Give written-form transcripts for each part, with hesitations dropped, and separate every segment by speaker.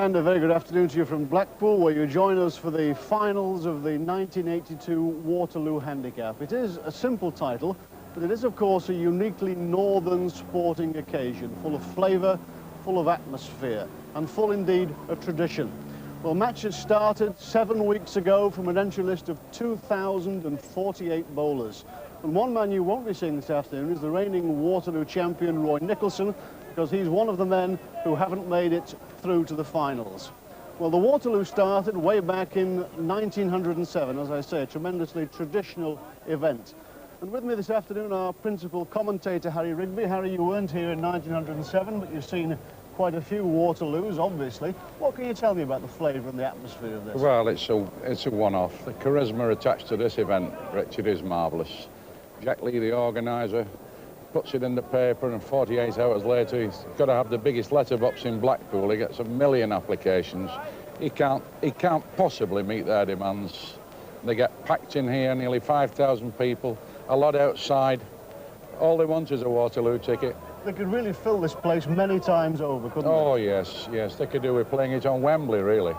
Speaker 1: And a very good afternoon to you from Blackpool, where you join us for the finals of the 1982 Waterloo Handicap. It is a simple title, but it is, of course, a uniquely northern sporting occasion, full of flavour, full of atmosphere, and full, indeed, of tradition. Well, matches started 7 weeks ago from an entry list of 2,048 bowlers. And one man you won't be seeing this afternoon is the reigning Waterloo champion, Roy Nicholson, because he's one of the men who haven't made it through to the finals. Well, the Waterloo started way back in 1907, as I say, a tremendously traditional event. And with me this afternoon, our principal commentator, Harry Rigby. Harry, you weren't here in 1907, but you've seen quite a few Waterloos, obviously. What can you tell me about the flavour and the atmosphere of this?
Speaker 2: Well, it's a one-off. The charisma attached to this event, Richard, is marvellous. Jack Lee, the organiser, puts it in the paper, and 48 hours later he's got to have the biggest letterbox in Blackpool. He gets 1 million applications. He can't possibly meet their demands. They get packed in here, nearly 5,000 people, a lot outside. All they want is a Waterloo ticket.
Speaker 1: They could really fill this place many times over, couldn't they?
Speaker 2: Oh, yes, they could do with playing it on Wembley, really.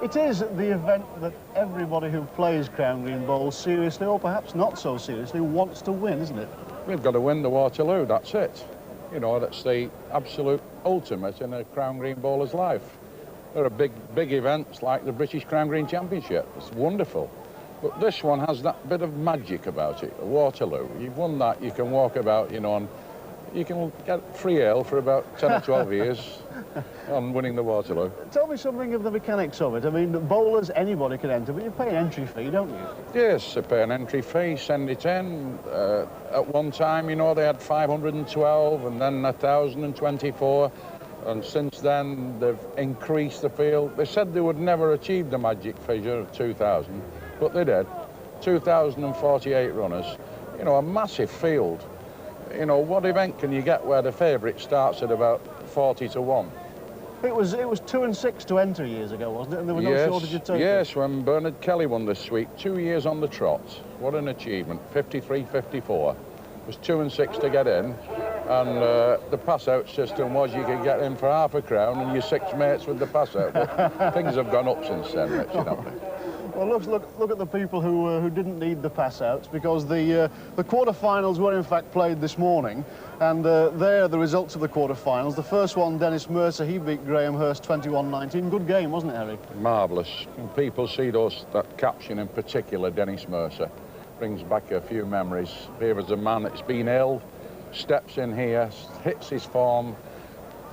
Speaker 1: It is the event that everybody who plays Crown Green Bowl seriously, or perhaps not so seriously, wants to win, isn't it?
Speaker 2: We've got to win the Waterloo, that's it. You know, that's the absolute ultimate in a Crown Green bowler's life. There are big events like the British Crown Green Championship. It's wonderful. But this one has that bit of magic about it, Waterloo. You've won that, you can walk about, you know, and you can get free ale for about 10 or 12 years on winning the Waterloo.
Speaker 1: Tell me something of the mechanics of it. I mean, bowlers, anybody can enter, but you pay an entry fee, don't you?
Speaker 2: Yes, they pay an entry fee, send it in. At one time, you know, they had 512 and then 1,024. And since then, they've increased the field. They said they would never achieve the magic figure of 2,000, but they did. 2,048 runners. You know, a massive field. You know, what event can you get where the favourite starts at about 40 to 1?
Speaker 1: It was 2 and 6 to enter years ago, wasn't it? And there was no shortage of turkeys.
Speaker 2: Yes, when Bernard Kelly won this week, 2 years on the trot. What an achievement, 53-54. It was 2 and 6 to get in, and the pass-out system was you could get in for £5 and your 6 mates with the pass-out. But things have gone up since then, Rich, you know.
Speaker 1: Well, look at the people who didn't need the pass-outs, because the quarter-finals were in fact played this morning, and there are the results of the quarter-finals. The first one, Dennis Mercer, he beat Graham Hurst 21-19. Good game, wasn't it, Harry?
Speaker 2: Marvellous. And people see that caption in particular, Dennis Mercer, brings back a few memories. Here was a man that's been ill, steps in here, hits his form,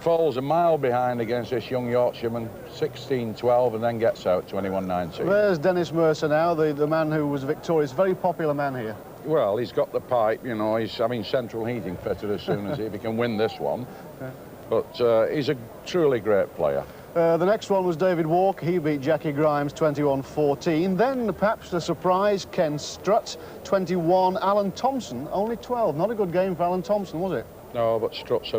Speaker 2: falls a mile behind against this young Yorkshireman, 16-12, and then gets out 21-19.
Speaker 1: There's Dennis Mercer now, the man who was victorious. Very popular man here.
Speaker 2: Well, he's got the pipe, you know, he's having central heating fitted as soon as if he can win this one. Okay. But he's a truly great player.
Speaker 1: The next one was David Walker. He beat Jackie Grimes 21-14. Then, perhaps the surprise, Ken Strutt 21. Alan Thompson only 12. Not a good game for Alan Thompson, was it?
Speaker 2: No, but Strutt's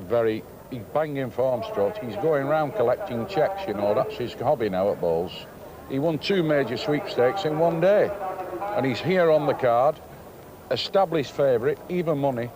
Speaker 2: he's banging form, Strutt. He's going round collecting checks, you know, that's his hobby now at bowls. He won 2 major sweepstakes in 1 day. And he's here on the card, established favourite, even money.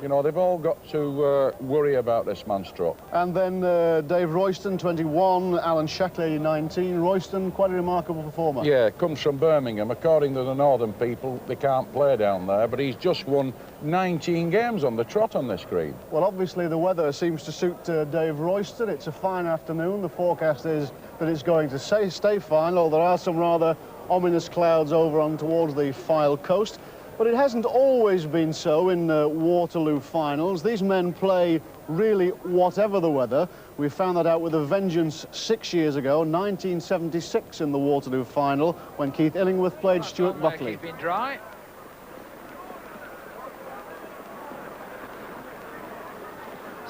Speaker 2: You know, they've all got to worry about this man, Strutt.
Speaker 1: And then Dave Royston, 21, Alan Shackley, 19. Royston, quite a remarkable performer.
Speaker 2: Yeah, comes from Birmingham. According to the northern people, they can't play down there, but he's just won 19 games on the trot on this green.
Speaker 1: Well, obviously the weather seems to suit Dave Royston. It's a fine afternoon. The forecast is that it's going to stay fine, although there are some rather ominous clouds over on towards the Fylde coast. But it hasn't always been so in Waterloo finals. These men play really whatever the weather. We found that out with a vengeance 6 years ago, 1976 in the Waterloo final, when Keith Illingworth played Stuart Buckley.
Speaker 3: Keeping dry.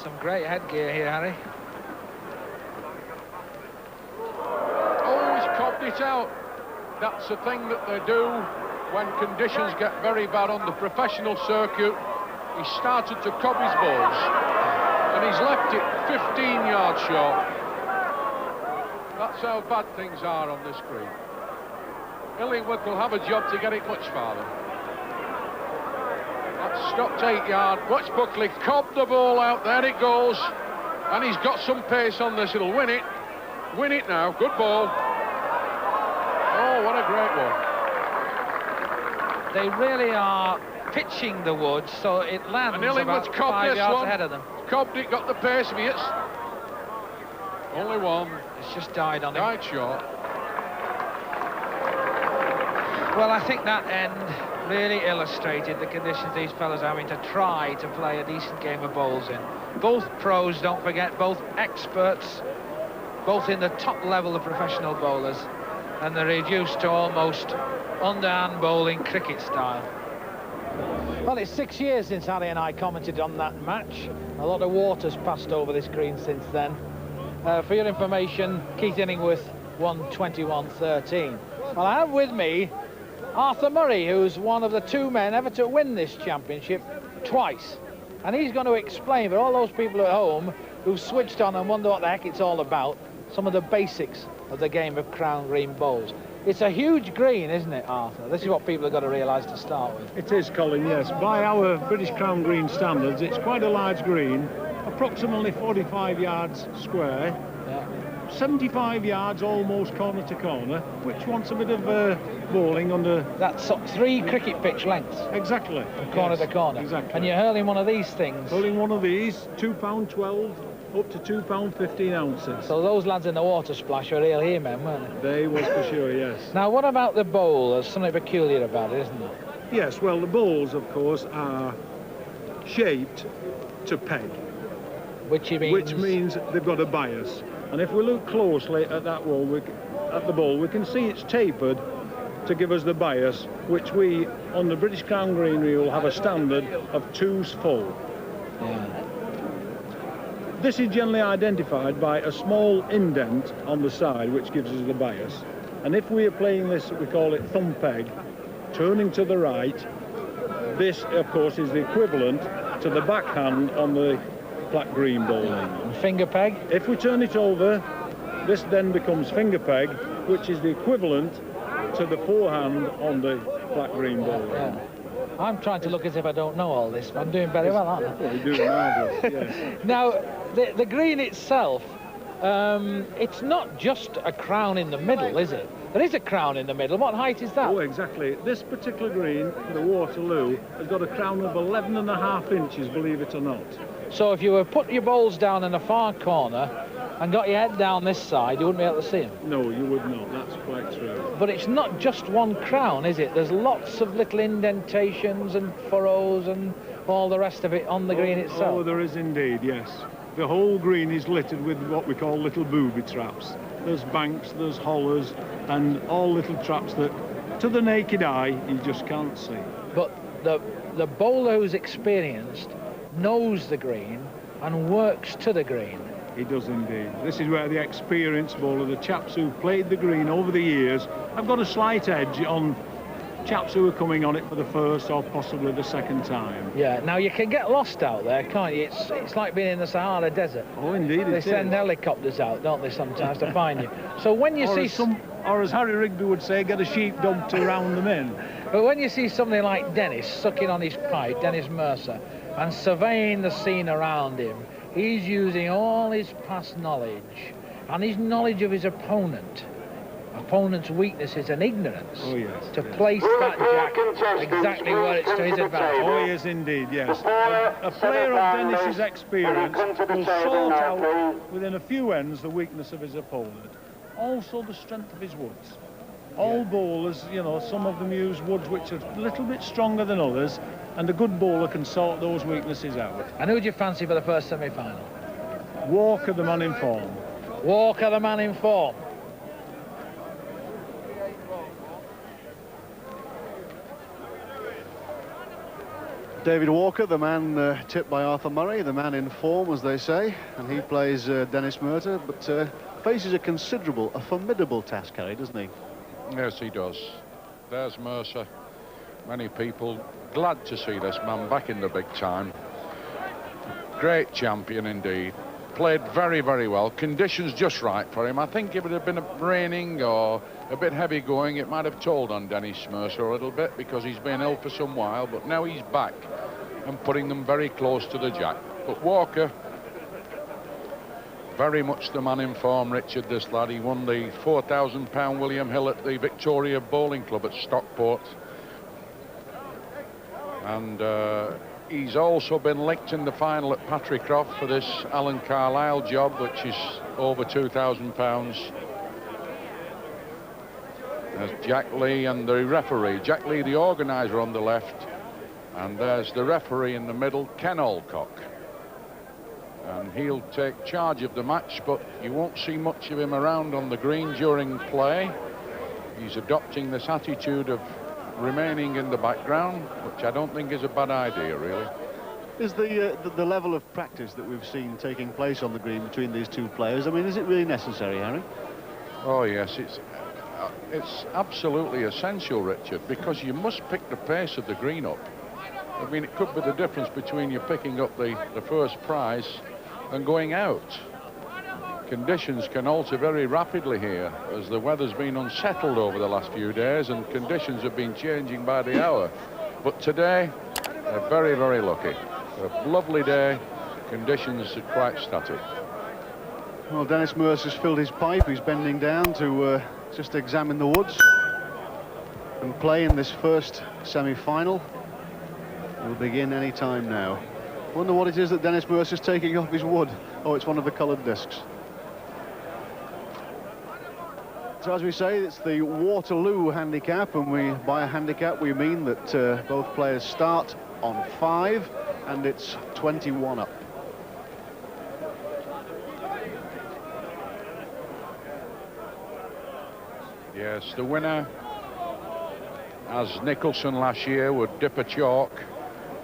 Speaker 3: Some great headgear here, Harry.
Speaker 4: Oh, he's cobbed it out. That's the thing that they do when conditions get very bad on the professional circuit. He started to cob his balls, and he's left it 15 yards short. That's how bad things are on this green. Illingworth will have a job to get it much farther. That's stopped 8 yards. Watch Buckley cob the ball out. There it goes. And he's got some pace on this. He'll win it. win it now. Good ball. Oh, what a great one.
Speaker 3: They really are pitching the wood so it lands
Speaker 4: And Illingworth's
Speaker 3: about
Speaker 4: cobbed
Speaker 3: 5
Speaker 4: this
Speaker 3: yards
Speaker 4: one.
Speaker 3: ahead of them.
Speaker 4: Cobbed it, got the pace of it. Only one.
Speaker 3: It's just died on him.
Speaker 4: Died short.
Speaker 3: Well, I think that end really illustrated the conditions these fellas are having to try to play a decent game of bowls in. Both pros, don't forget, both experts, both in the top level of professional bowlers, and they're reduced to almost underhand bowling cricket style. Well, it's 6 years since Harry and I commented on that match. A lot of water's passed over this green since then. For your information, Keith Illingworth won 21-13. Well, I have with me Arthur Murray, who's one of the 2 men ever to win this championship twice. And he's going to explain for all those people at home who've switched on and wonder what the heck it's all about, some of the basics of the game of crown green bowls. It's a huge green, isn't it, Arthur? This is what people have got to realise to start with.
Speaker 5: It is, Colin, yes. By our British Crown Green standards, it's quite a large green, approximately 45 yards square, 75 yards almost corner to corner, which wants a bit of bowling under...
Speaker 3: That's 3 cricket pitch lengths.
Speaker 5: Exactly.
Speaker 3: From corner to corner.
Speaker 5: Exactly.
Speaker 3: And you're hurling one of these things.
Speaker 5: Hurling one of these, £2.12 up to £2.15 ounces.
Speaker 3: So those lads in the water splash were real here men, weren't they?
Speaker 5: They was for sure, yes.
Speaker 3: Now, what about the bowl? There's something peculiar about it, isn't there?
Speaker 5: Yes, well, the bowls, of course, are shaped to peg.
Speaker 3: Which
Speaker 5: means they've got a bias. And if we look closely at that wall, at the ball, we can see it's tapered to give us the bias, which we, on the British Crown Green rule, have a standard of 2's full.
Speaker 3: Yeah.
Speaker 5: This is generally identified by a small indent on the side, which gives us the bias. And if we are playing this, we call it thumb peg, turning to the right, this, of course, is the equivalent to the backhand on the black green bowling.
Speaker 3: Finger peg?
Speaker 5: If we turn it over, this then becomes finger peg, which is the equivalent to the forehand on the black green bowling.
Speaker 3: Yeah. I'm trying to look as if I don't know all this, but I'm doing very well, aren't I?
Speaker 5: Well, you're doing marvellous, yes.
Speaker 3: Now, the green itself, it's not just a crown in the middle, is it? There is a crown in the middle. What height is that?
Speaker 5: Oh, exactly. This particular green, the Waterloo, has got a crown of 11.5 inches, believe it or not.
Speaker 3: So if you were put your bowls down in a far corner and got your head down this side, you wouldn't be able to see them.
Speaker 5: No, you would not. That's quite true.
Speaker 3: But it's not just one crown, is it? There's lots of little indentations and furrows and all the rest of it on the green itself.
Speaker 5: Oh, there is indeed, yes. The whole green is littered with what we call little booby traps. There's banks, there's hollers, and all little traps that, to the naked eye, you just can't see.
Speaker 3: But the bowler who's experienced knows the green and works to the green.
Speaker 5: He does indeed. This is where the experienced bowler, the chaps who've played the green over the years, have got a slight edge on chaps who are coming on it for the first or possibly the second time.
Speaker 3: Yeah, now you can get lost out there, can't you? It's like being in the Sahara Desert.
Speaker 5: Oh, indeed
Speaker 3: They send helicopters out, don't they, sometimes to find you. So when you
Speaker 5: or as Harry Rigby would say, get a sheepdog to round them in.
Speaker 3: But when you see something like Dennis sucking on his pipe, Dennis Mercer, and surveying the scene around him, he's using all his past knowledge and his knowledge of his opponent's weaknesses and ignorance to place that jack exactly where it's to his advantage.
Speaker 5: Oh, yes, indeed, yes. A player of Dennis's experience will sort out within a few ends the weakness of his opponent. Also the strength of his woods. All bowlers, you know, some of them use woods which are a little bit stronger than others, and a good bowler can sort those weaknesses out.
Speaker 3: And who do you fancy for the first semi-final?
Speaker 5: Walker, the man in form.
Speaker 3: Walker, the man in form.
Speaker 1: David Walker, the man tipped by Arthur Murray, the man in form, as they say, and he plays Dennis Mercer, but faces a formidable task, Harry, doesn't he?
Speaker 2: Yes, he does. There's Mercer. Many people glad to see this man back in the big time. Great champion indeed. Played very, very well. Conditions just right for him. I think if it had been raining or a bit heavy going, it might have told on Dennis Mercer a little bit because he's been ill for some while, but now he's back and putting them very close to the jack. But Walker very much the man in form, Richard, this lad. He won the £4,000 William Hill at the Victoria Bowling Club at Stockport. And he's also been linked in the final at Patricroft for this Alan Carlisle job, which is over £2,000. There's Jack Lee and the referee. Jack Lee, the organiser, on the left. And there's the referee in the middle, Ken Alcock. And he'll take charge of the match, but you won't see much of him around on the green during play. He's adopting this attitude of remaining in the background, which I don't think is a bad idea, really.
Speaker 1: Is the level of practice that we've seen taking place on the green between these two players, I mean, is it really necessary, Harry?
Speaker 2: Oh, yes, it's absolutely essential, Richard, because you must pick the pace of the green up. I mean, it could be the difference between you picking up the first prize and going out. Conditions can alter very rapidly here, as the weather's been unsettled over the last few days and conditions have been changing by the hour. But today, they're very, very lucky. A lovely day, conditions are quite static.
Speaker 1: Well, Dennis Mercer's filled his pipe. He's bending down to just examine the woods and play in this first semi-final. Will begin any time now. Wonder what it is that Dennis Mercer's taking off his wood. Oh, it's one of the coloured discs. So as we say, it's the Waterloo handicap, and by a handicap we mean that both players start on 5 and it's 21 up.
Speaker 2: Yes, the winner, as Nicholson last year, would dip a chalk.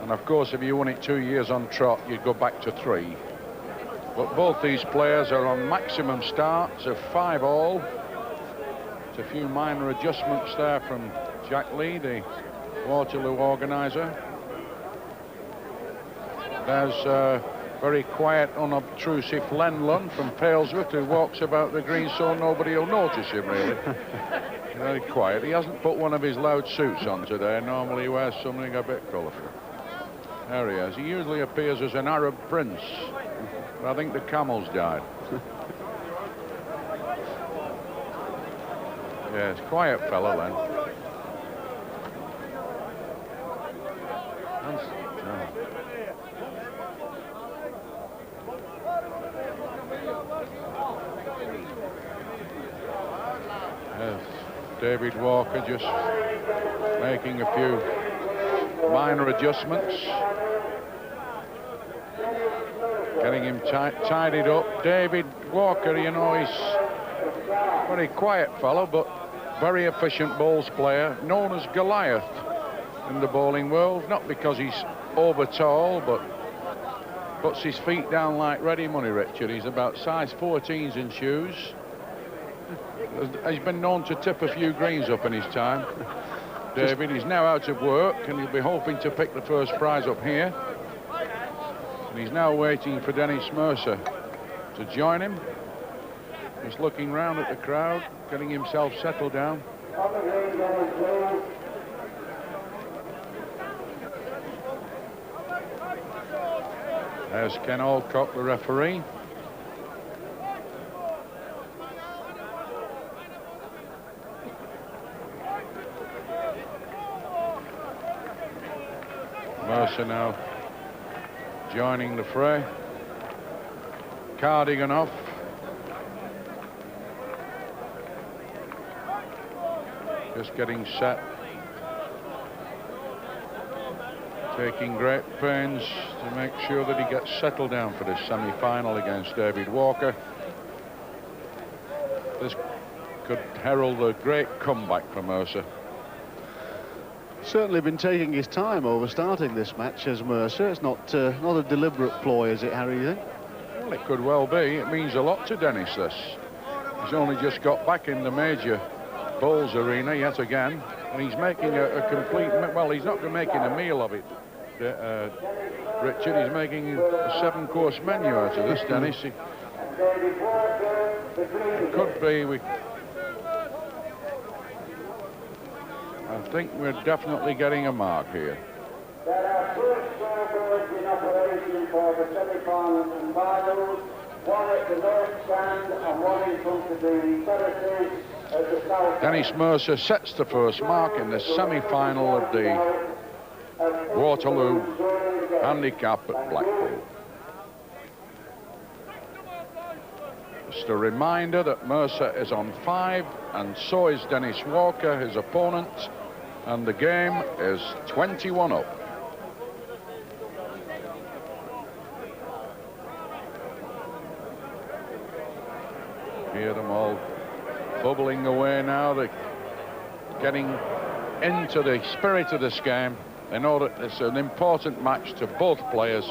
Speaker 2: And of course, if you won it 2 years on trot, you'd go back to 3. But both these players are on maximum starts of 5 all. It's a few minor adjustments there from Jack Lee, the Waterloo organiser. There's very quiet, unobtrusive Len Lund from Palesworth, who walks about the green so nobody will notice him, really. Very quiet. He hasn't put one of his loud suits on today. Normally he wears something a bit colourful. There he is. He usually appears as an Arab prince. But I think the camels died. Yes, quiet fella, Len. Yes, David Walker just making a few minor adjustments. Getting him tidied up. David Walker, you know, he's a very quiet fellow, but very efficient bowls player, known as Goliath in the bowling world, not because he's over tall, but puts his feet down like ready money, Richard. He's about size 14s in shoes. He's been known to tip a few greens up in his time. David, he's now out of work and he'll be hoping to pick the first prize up here. And he's now waiting for Dennis Mercer to join him. He's looking round at the crowd, getting himself settled down. There's Ken Alcock, the referee. Mercer now joining the fray. Cardigan off. Just getting set. Taking great pains to make sure that he gets settled down for this semi-final against David Walker. This could herald a great comeback for Mercer.
Speaker 1: Certainly been taking his time over starting this match as Mercer. It's not a deliberate ploy, is it, Harry, you think?
Speaker 2: Well, it could well be. It means a lot to Dennis, this. He's only just got back in the major bowls arena yet again, and he's making a complete... Well, he's not making a meal of it, Richard. He's making a 7-course menu out of this, Dennis. It could be... I think we're definitely getting a mark here.
Speaker 6: There are 2 scoreboards in operation for the semi-final in Waterloo.
Speaker 4: Dennis Mercer sets the first mark in the semi-final of the Waterloo handicap at Blackpool. Just a reminder that Mercer is on 5, and so is Dennis Walker, his opponent, and the game is 21 up. Hear them all bubbling away now. They're getting into the spirit of this game. They know that it's an important match to both players.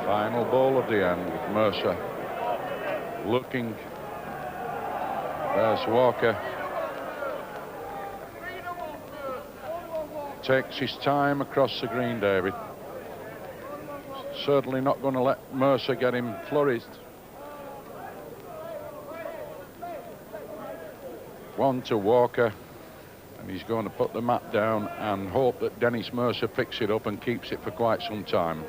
Speaker 4: Final ball of the end with Mercer looking. There's Walker. Takes his time across the green, David. Certainly not going to let Mercer get him flurried. One to Walker, and he's going to put the mat down and hope that Dennis Mercer picks it up and keeps it for quite some time.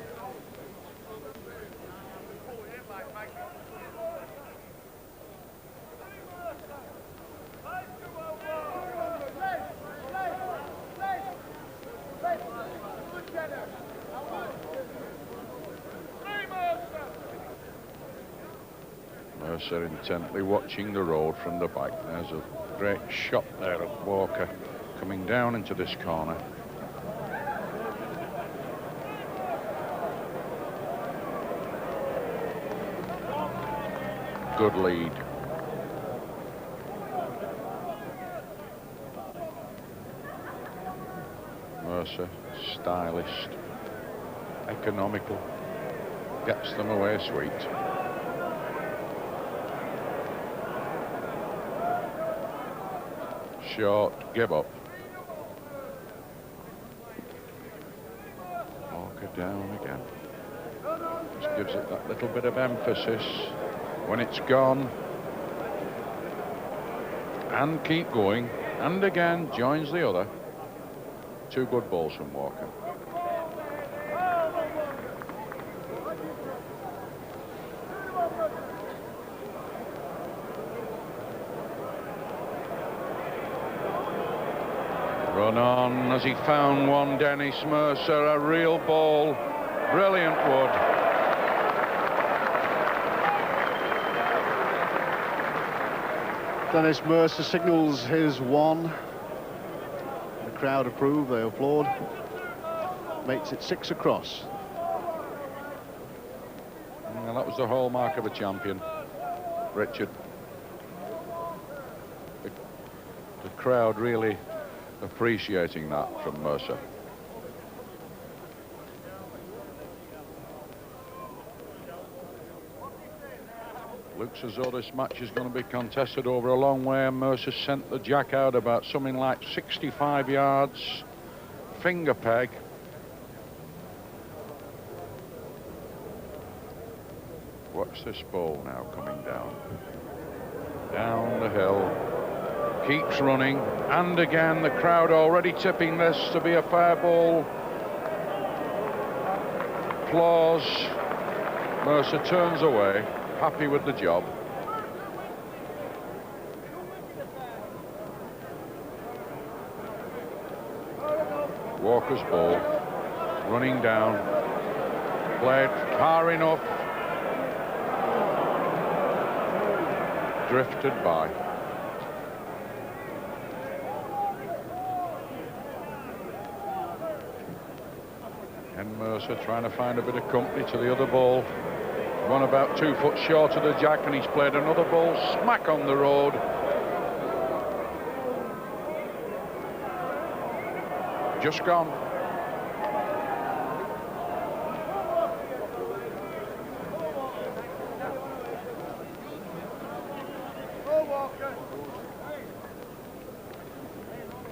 Speaker 4: Mercer intently watching the road from the back. There's a great shot there of Walker coming down into this corner. Good lead. Mercer, stylish, economical, gets them away sweet. Short, give up. Walker down again. Just gives it that little bit of emphasis when it's gone. And keep going. And again, joins the other. Two good balls from Walker. Run on as he found one, Dennis Mercer, a real ball. Brilliant wood.
Speaker 1: Dennis Mercer signals his one. The crowd approve, they applaud. Makes it 6 across.
Speaker 4: Well, that was the hallmark of a champion, Richard. The crowd really appreciating that from Mercer. Looks as though this match is going to be contested over a long way, and Mercer sent the jack out about something like 65 yards. Finger peg. Watch this ball now coming down. Down the hill. Keeps running, and again the crowd already tipping this to be a fair ball. Applause. Mercer turns away, happy with the job. Walker's ball, running down, played far enough, drifted by. And Mercer trying to find a bit of company to the other ball. One about 2 foot short of the jack, and he's played another ball smack on the road. Just gone.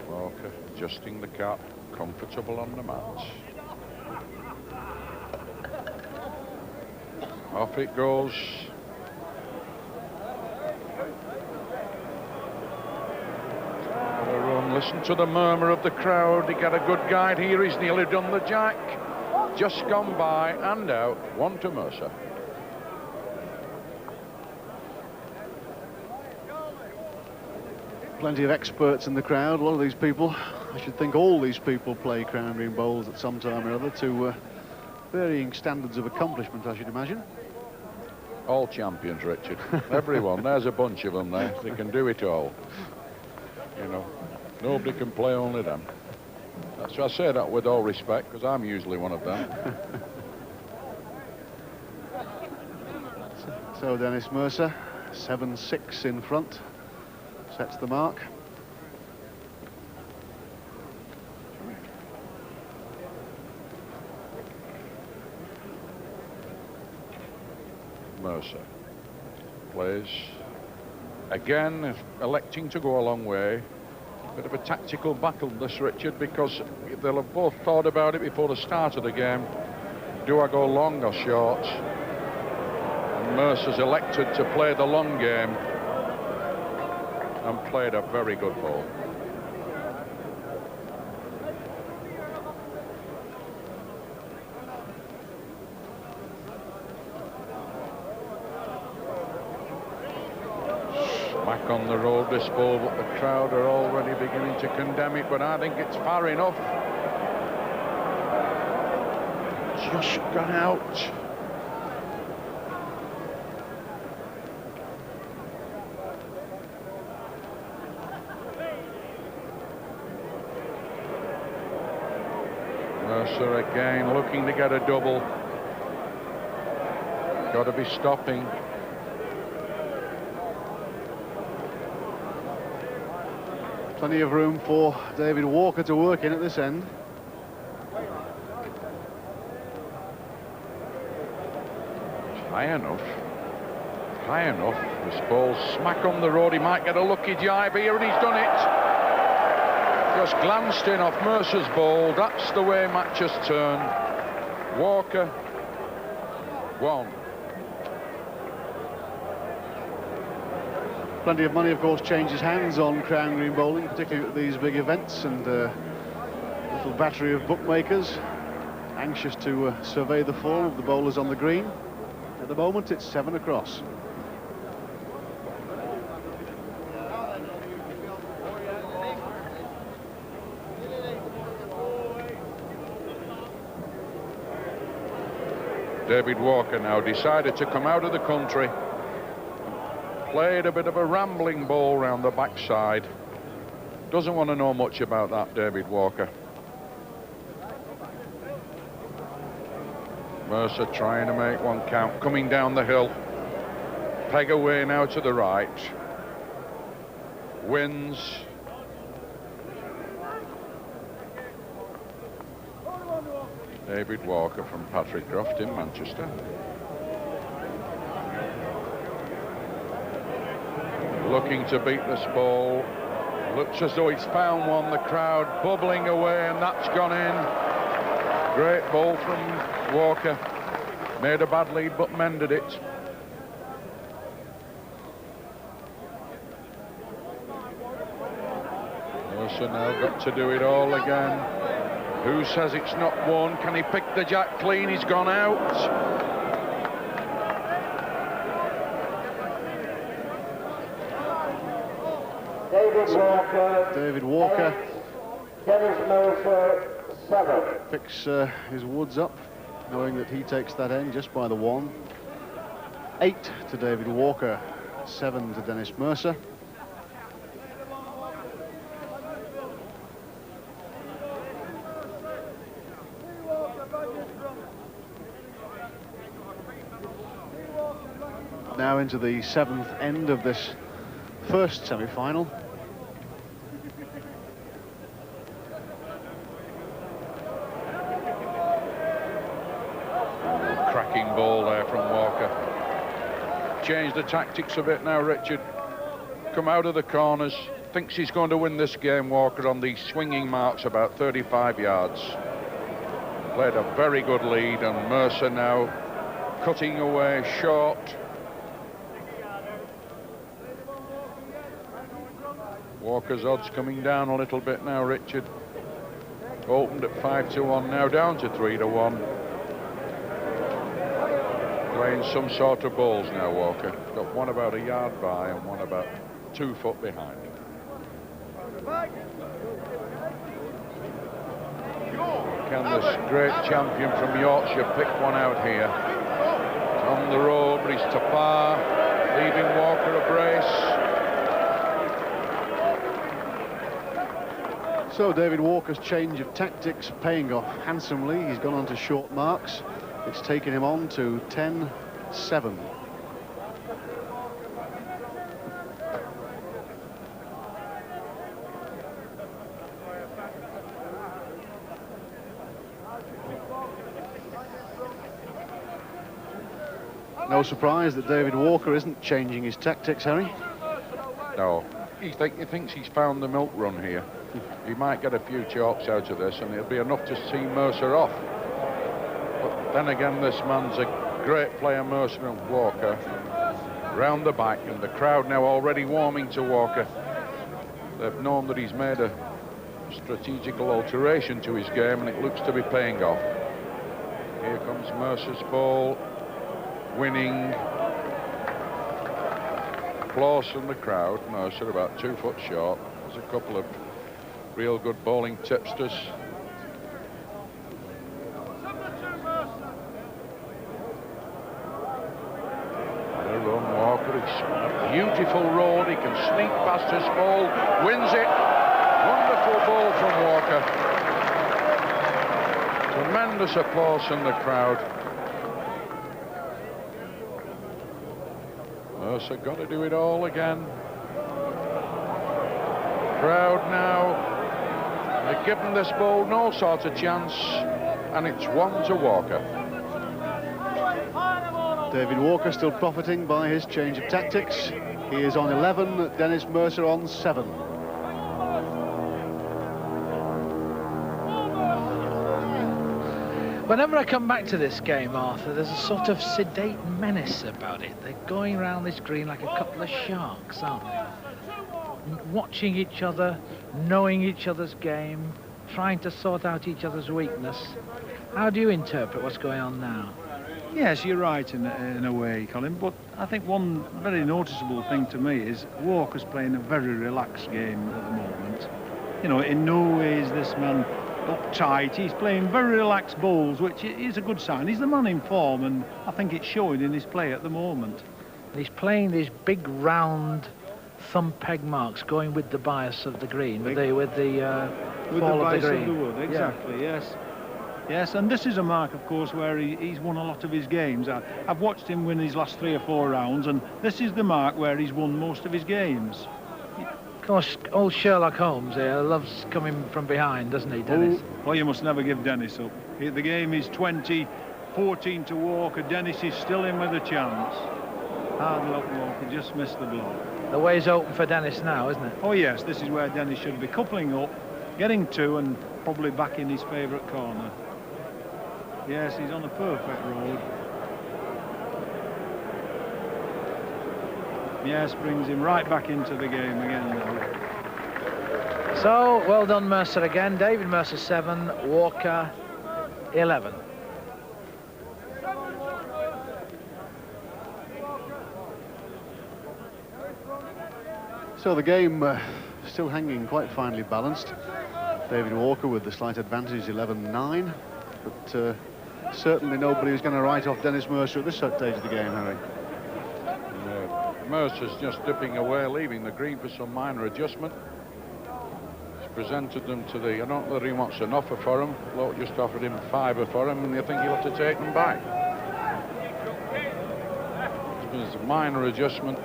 Speaker 4: Walker just
Speaker 2: resting the cap, comfortable on the mat. Off it goes. A run. Listen to the murmur of the crowd. He got a good guide here. He's nearly done the jack. Just gone by and out. 1 to Mercer.
Speaker 1: Plenty of experts in the crowd. A lot of these people, I should think all these people play crown green bowls at some time or other to varying standards of accomplishment, I should imagine.
Speaker 2: All champions, Richard. Everyone. There's a bunch of them there. They can do it all. You know, nobody can play, only them. That's why I say that with all respect, because I'm usually one of them.
Speaker 1: So Dennis Mercer, 7-6 in front, sets the mark.
Speaker 2: Mercer plays again, electing to go a long way. Bit of a tactical battle, this, Richard, because they'll have both thought about it before the start of the game. Do I go long or short? And Mercer's elected to play the long game and played a very good ball. Back on the road, this ball, but the crowd are already beginning to condemn it, but I think it's far enough. Just gone out. Mercer again looking to get a double. Got to be stopping.
Speaker 1: Plenty of room for David Walker to work in at this end.
Speaker 2: High enough. High enough. This ball's smack on the road. He might get a lucky jibe here, and he's done it. Just glanced in off Mercer's ball. That's the way matches turn. Walker, 1.
Speaker 1: Plenty of money, of course, changes hands on crown green bowling, particularly at these big events, and a little battery of bookmakers anxious to survey the form of the bowlers on the green. At the moment, it's 7 across.
Speaker 2: David Walker now decided to come out of the country. Played a bit of a rambling ball round the backside. Doesn't want to know much about that, David Walker. Mercer trying to make one count, coming down the hill. Peg away now to the right. Wins. David Walker from Patrick Croft in Manchester. Looking to beat this ball. Looks as though he's found one. The crowd bubbling away, and that's gone in. Great ball from Walker. Made a bad lead, but mended it. Mercer now got to do it all again. Who says it's not one? Can he pick the jack clean? He's gone out.
Speaker 1: David Walker
Speaker 6: Dennis Mercer, 7.
Speaker 1: picks his woods up, knowing that he takes that end just by the 1. 8 to David Walker, 7 to Dennis Mercer. Now into the 7th end of this first semi-final.
Speaker 2: Cracking ball there from Walker. Change the tactics a bit now, Richard. Come out of the corners, thinks he's going to win this game, Walker, on these swinging marks about 35 yards. Played a very good lead, and Mercer now cutting away short. Walker's odds coming down a little bit now, Richard. Opened at 5-1, now down to 3-1. Playing some sort of balls now, Walker. Got one about a yard by and one about 2 foot behind. Can this great champion from Yorkshire pick one out here? He's on the road, but he's to par, leaving Walker a brace.
Speaker 1: So David Walker's change of tactics paying off handsomely. He's gone on to short marks. It's taken him on to 10-7. No surprise that David Walker isn't changing his tactics, Harry.
Speaker 2: No, he thinks he's found the milk run here. He might get a few chalks out of this, and it'll be enough to see Mercer off. But then again, this man's a great player, Mercer and Walker. Round the back, and the crowd now already warming to Walker. They've known that he's made a strategical alteration to his game, and it looks to be paying off. Here comes Mercer's ball. Winning. Applause from the crowd. Mercer about 2 foot short. There's a couple of real good bowling tipsters. What a run, Walker. It's a beautiful road. He can sneak past his ball. Wins it. Wonderful ball from Walker. Tremendous applause from the crowd. Mercer got to do it all again. Crowd now, they've given this ball no sort of chance, and it's 1 to Walker.
Speaker 1: David Walker still profiting by his change of tactics. He is on 11, Dennis Mercer on 7.
Speaker 3: Whenever I come back to this game, Arthur, there's a sort of sedate menace about it. They're going around this green like a couple of sharks, aren't they? Watching each other, knowing each other's game, trying to sort out each other's weakness. How do you interpret what's going on now?
Speaker 5: Yes, you're right in a way, Colin, but I think one very noticeable thing to me is Walker's playing a very relaxed game at the moment. You know, in no way is this man uptight. He's playing very relaxed bowls, which is a good sign. He's the man in form, and I think it's showing in his play at the moment.
Speaker 3: And he's playing these big round thumb peg marks, going with the bias of the green, with the fall of the green.
Speaker 5: Of the wood, exactly. Yeah. Yes, and this is a mark, of course, where he's won a lot of his games. I've watched him win his last 3 or 4 rounds, and this is the mark where he's won most of his games.
Speaker 3: Of course, old Sherlock Holmes here loves coming from behind, doesn't he, Dennis?
Speaker 5: Well, you must never give Dennis up. The game is 20-14 to Walker. Dennis is still in with a chance. Hard luck, Walker, just missed the blow.
Speaker 3: The way's open for Dennis now, isn't it?
Speaker 5: Oh, yes, this is where Dennis should be coupling up, getting 2, and probably back in his favourite corner. Yes, he's on a perfect road. Yes, brings him right back into the game again now.
Speaker 3: So, well done, Mercer again. David Mercer 7, Walker 11.
Speaker 1: So the game still hanging quite finely balanced. David Walker with the slight advantage, 11-9. But certainly nobody who's going to write off Dennis Mercer at this stage of the game, Harry.
Speaker 2: Mercer's just dipping away, leaving the green for some minor adjustment. He's presented them to the... I don't know whether he wants an offer for him. Bloke just offered him $5 for him, and you think he'll have to take them back. There's a minor adjustment.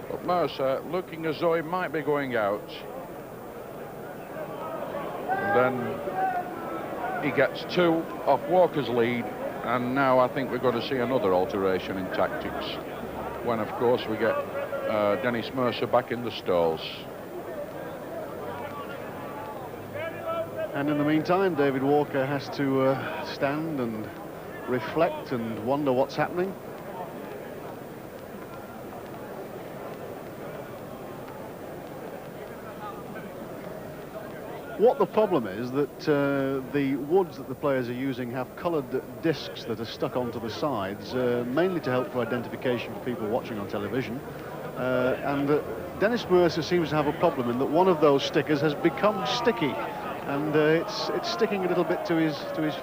Speaker 2: But Mercer looking as though he might be going out. And then he gets 2 off Walker's lead, and now I think we're going to see another alteration in tactics when, of course, we get Dennis Mercer back in the stalls.
Speaker 1: And in the meantime, David Walker has to stand and reflect and wonder what's happening. What the problem is that the woods that the players are using have coloured discs that are stuck onto the sides, mainly to help for identification for people watching on television. And Dennis Mercer seems to have a problem in that one of those stickers has become sticky, and it's sticking a little bit to his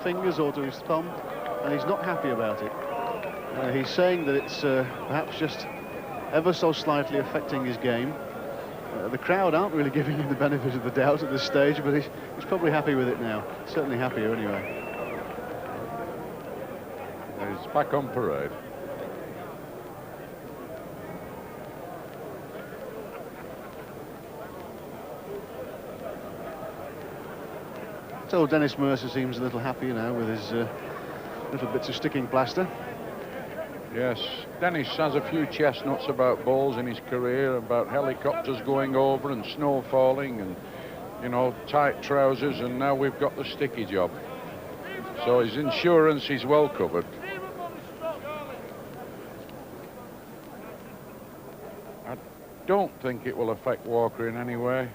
Speaker 1: fingers or to his thumb, and he's not happy about it. He's saying that it's perhaps just ever so slightly affecting his game. The crowd aren't really giving him the benefit of the doubt at this stage, but he's probably happy with it now. Certainly happier anyway.
Speaker 2: He's back on parade.
Speaker 1: So Dennis Mercer seems a little happier now with his little bits of sticking plaster.
Speaker 2: Yes, Dennis has a few chestnuts about balls in his career, about helicopters going over and snow falling and, you know, tight trousers, and now we've got the sticky job. So his insurance is well covered. I don't think it will affect Walker in any way.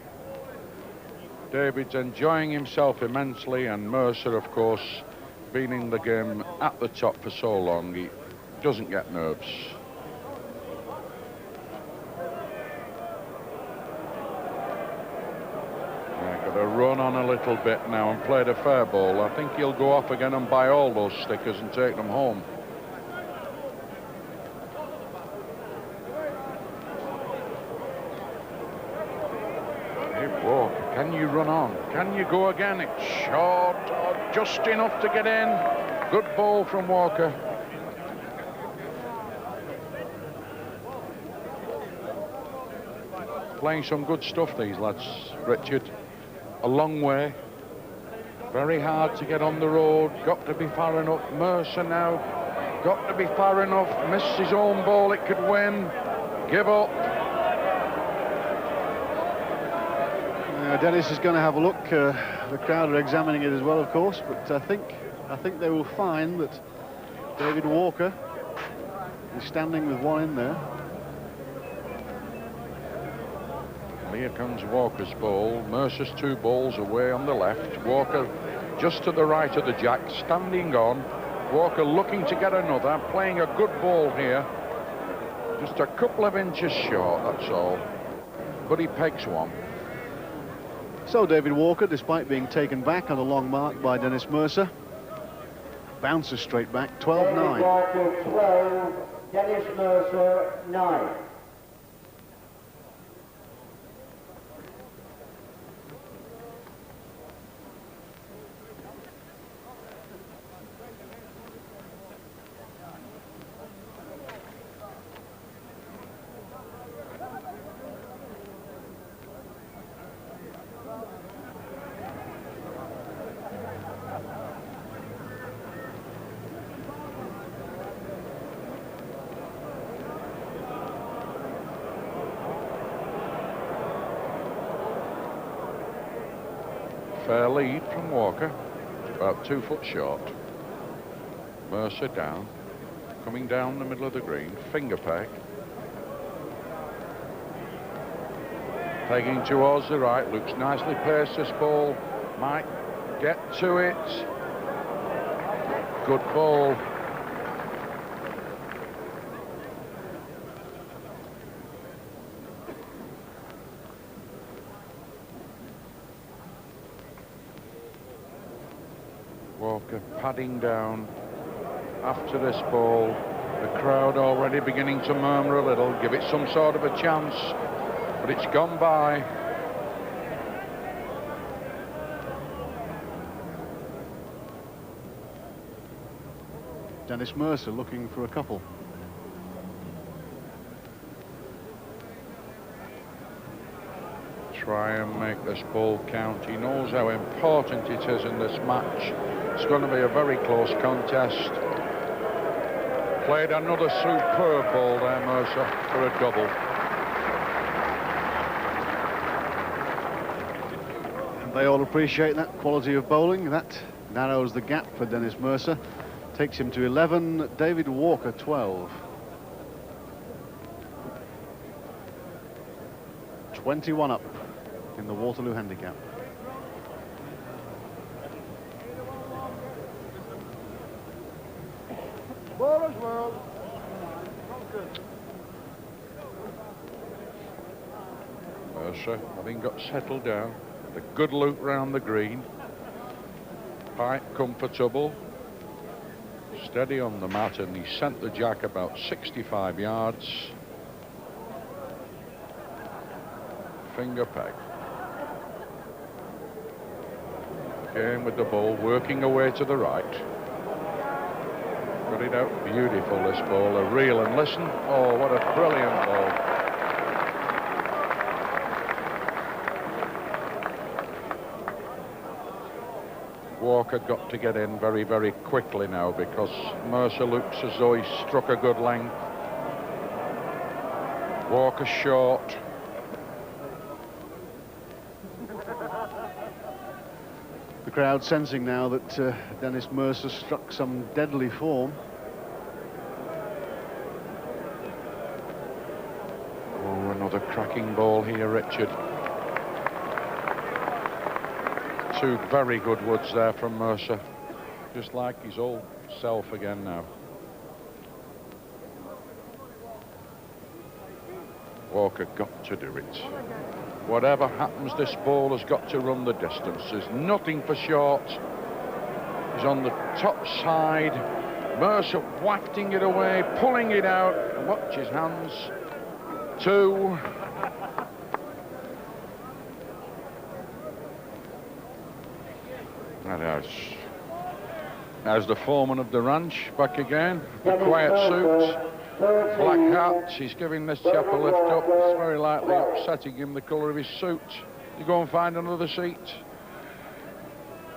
Speaker 2: David's enjoying himself immensely, and Mercer, of course, been in the game at the top for so long, he doesn't get nerves. Got to run on a little bit now and play the fair ball. I think he'll go off again and buy all those stickers and take them home. Hey, Walker, can you run on? Can you go again? It's short, or just enough to get in. Good ball from Walker. Playing some good stuff, these lads, Richard. A long way. Very hard to get on the road. Got to be far enough. Mercer now. Got to be far enough. Missed his own ball. It could win. Give up.
Speaker 1: Dennis is going to have a look. The crowd are examining it as well, of course. But I think they will find that David Walker is standing with one in there.
Speaker 2: Here comes Walker's ball. Mercer's two balls away on the left. Walker just to the right of the jack, standing on. Walker looking to get another, playing a good ball here. Just a couple of inches short, that's all. But he pegs one.
Speaker 1: So David Walker, despite being taken back on a long mark by Dennis Mercer, bounces straight back, 12-9.
Speaker 6: David Walker 12, Dennis Mercer 9.
Speaker 2: Fair lead from Walker, about 2 foot short. Mercer down, coming down the middle of the green, finger peg. Pegging towards the right, looks nicely placed this ball, might get to it. Good ball. Walker padding down after this ball. The crowd already beginning to murmur a little, give it some sort of a chance, but it's gone by.
Speaker 1: Dennis Mercer looking for a couple.
Speaker 2: Try and make this ball count. He knows how important it is in this match. It's going to be a very close contest. Played another superb ball there, Mercer, for a double.
Speaker 1: They all appreciate that quality of bowling. That narrows the gap for Dennis Mercer. Takes him to 11. David Walker, 12. 21 up in the Waterloo handicap.
Speaker 6: Bowler's world.
Speaker 2: Mercer, having got settled down, a good loop round the green. Quite comfortable. Steady on the mat, and he sent the jack about 65 yards. Finger peg. Again with the ball, working away to the right. Got it out beautiful, this ball. A reel and listen. Oh, what a brilliant ball. Walker got to get in very, very quickly now, because Mercer looks as though he struck a good length. Walker short.
Speaker 1: The crowd sensing now that Dennis Mercer struck some deadly form.
Speaker 2: Oh, another cracking ball here, Richard. Two very good woods there from Mercer. Just like his old self again now. Walker got to do it. Whatever happens, this ball has got to run the distance. There's nothing for short. He's on the top side. Mercer wafting it away, pulling it out. Watch his hands. Two. And as the foreman of the ranch back again, the quiet suit. Black hat, he's giving this chap a lift up. It's very likely upsetting him, the colour of his suit. You go and find another seat.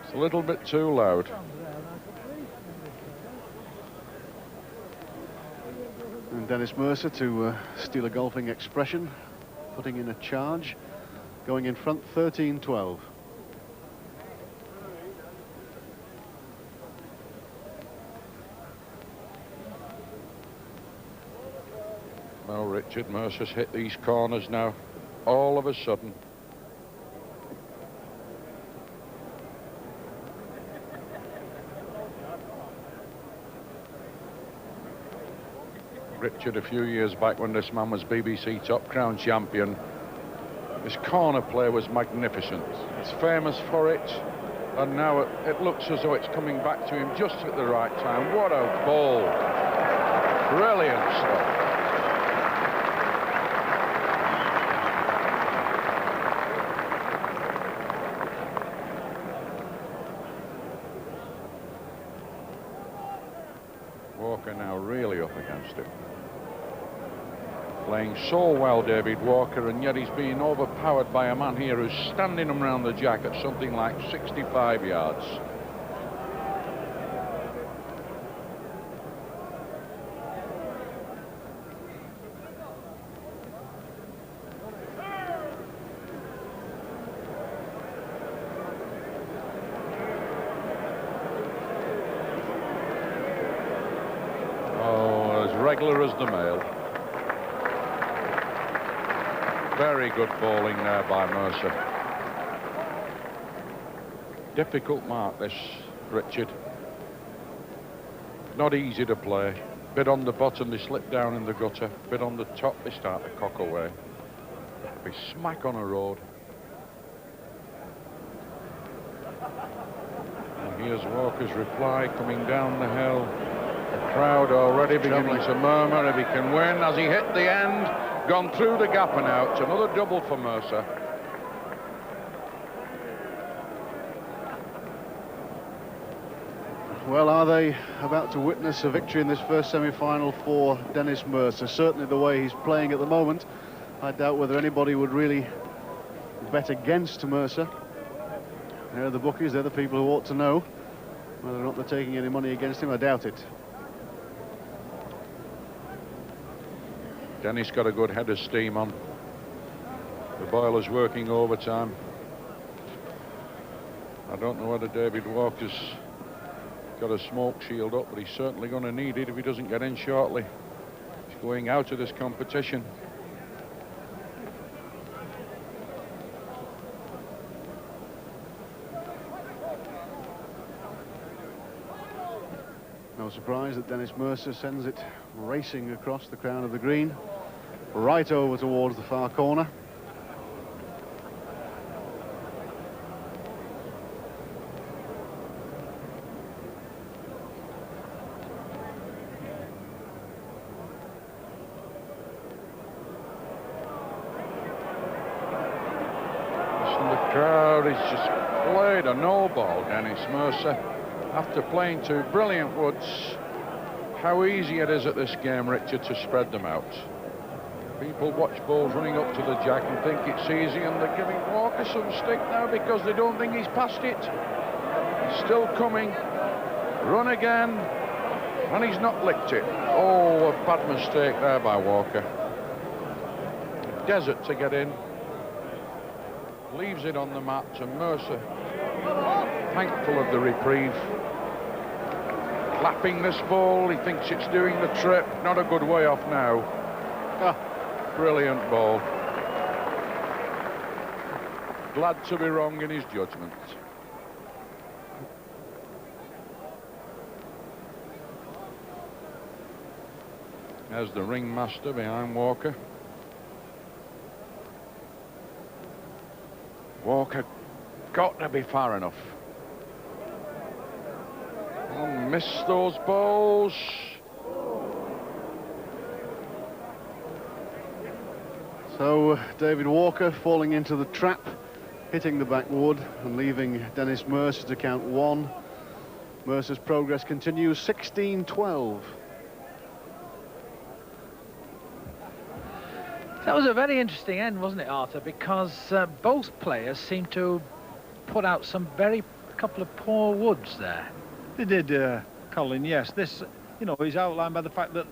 Speaker 2: It's a little bit too loud.
Speaker 1: And Dennis Mercer, to steal a golfing expression, putting in a charge, going in front 13-12.
Speaker 2: Well, Richard, Mercer's hit these corners now, all of a sudden. Richard, a few years back when this man was BBC Top Crown champion, his corner play was magnificent. He's famous for it, and now it looks as though it's coming back to him just at the right time. What a ball. Brilliant stuff. Walker now really up against him. Playing so well, David Walker, and yet he's being overpowered by a man here who's standing him round the jack at something like 65 yards. Regular as the mail. Very good bowling there by Mercer. Difficult mark this, Richard. Not easy to play. Bit on the bottom, they slip down in the gutter. Bit on the top, they start to cock away. Be smack on a road. And here's Walker's reply coming down the hill. The crowd already beginning to murmur if he can win as he hit the end, gone through the gap and out. Another double for Mercer.
Speaker 1: Well, are they about to witness a victory in this first semi-final for Dennis Mercer? Certainly the way he's playing at the moment, I doubt whether anybody would really bet against Mercer. They're the bookies, they're the people who ought to know. Whether or not they're taking any money against him, I doubt it.
Speaker 2: Dennis got a good head of steam on. The boiler's working overtime. I don't know whether David Walker's got a smoke shield up, but he's certainly going to need it if he doesn't get in shortly. He's going out of this competition.
Speaker 1: No surprise that Dennis Mercer sends it racing across the crown of the green, right over towards the far corner.
Speaker 2: The crowd has just played a no ball, Dennis Mercer. After playing two brilliant woods, how easy it is at this game, Richard, to spread them out. People watch balls running up to the jack and think it's easy, and they're giving Walker some stick now because they don't think he's passed it. He's still coming. Run again. And he's not licked it. Oh, a bad mistake there by Walker. Desert to get in. Leaves it on the mat to Mercer. Thankful of the reprieve. Clapping this ball, he thinks it's doing the trip. Not a good way off now. Brilliant ball. Glad to be wrong in his judgment. There's the ringmaster behind Walker. Walker got to be far enough. Missed those balls.
Speaker 1: So David Walker falling into the trap, hitting the backwood and leaving Dennis Mercer to count one. Mercer's progress continues, 16-12.
Speaker 3: That was a very interesting end, wasn't it, Arthur? Because both players seemed to put out some couple of poor woods there.
Speaker 5: They did, Colin, yes. This, you know, is outlined by the fact that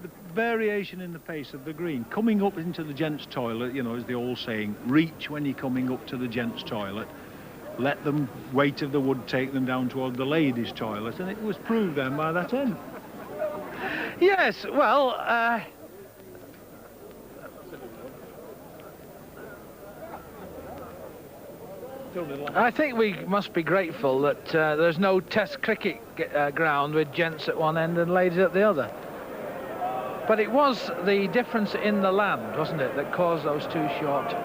Speaker 5: the variation in the pace of the green, coming up into the gents' toilet, you know, as the old saying, reach when you're coming up to the gents' toilet, let the weight of the wood take them down toward the ladies' toilet, and it was proved then by that end.
Speaker 3: Yes, well, I think we must be grateful that there's no test cricket ground with gents at one end and ladies at the other. But it was the difference in the land, wasn't it, that caused those two short?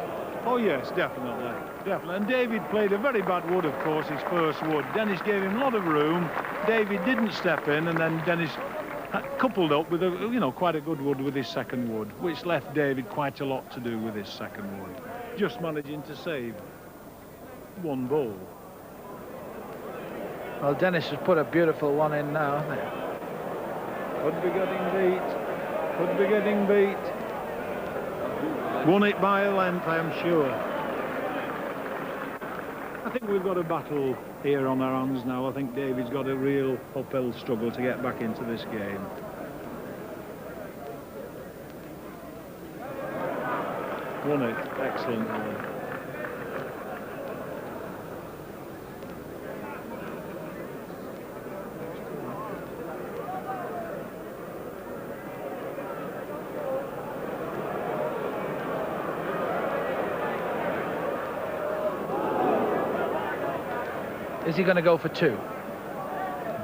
Speaker 5: Oh yes, definitely, definitely. And David played a very bad wood, of course, his first wood. Dennis gave him a lot of room. David didn't step in, and then Dennis coupled up with quite a good wood with his second wood, which left David quite a lot to do with his second wood, just managing to save one ball.
Speaker 3: Well, Dennis has put a beautiful one in now, hasn't it?
Speaker 5: Could be getting beat. Could be getting beat. Won it by a length, I am sure. I think we've got a battle here on our hands now. I think David's got a real uphill struggle to get back into this game. Won it. Excellent.
Speaker 3: Is he going to go for two?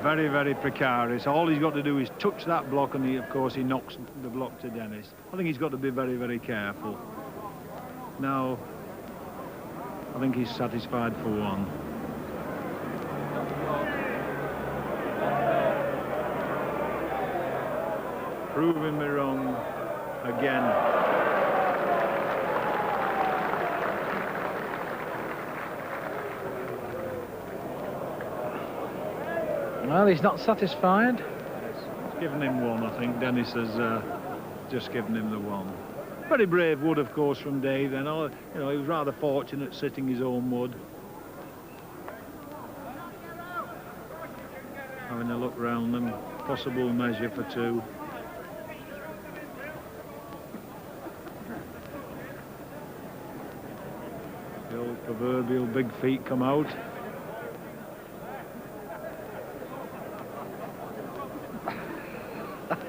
Speaker 5: Very, very precarious. All he's got to do is touch that block, and of course he knocks the block to Dennis. I think he's got to be very, very careful. Now, I think he's satisfied for one. Proving me wrong again.
Speaker 3: Well, he's not satisfied.
Speaker 5: It's given him one, I think. Dennis has just given him the one. Very brave wood, of course, from Dave. Then, he was rather fortunate sitting his own wood. Having a look round them, possible measure for two. The old proverbial big feet come out.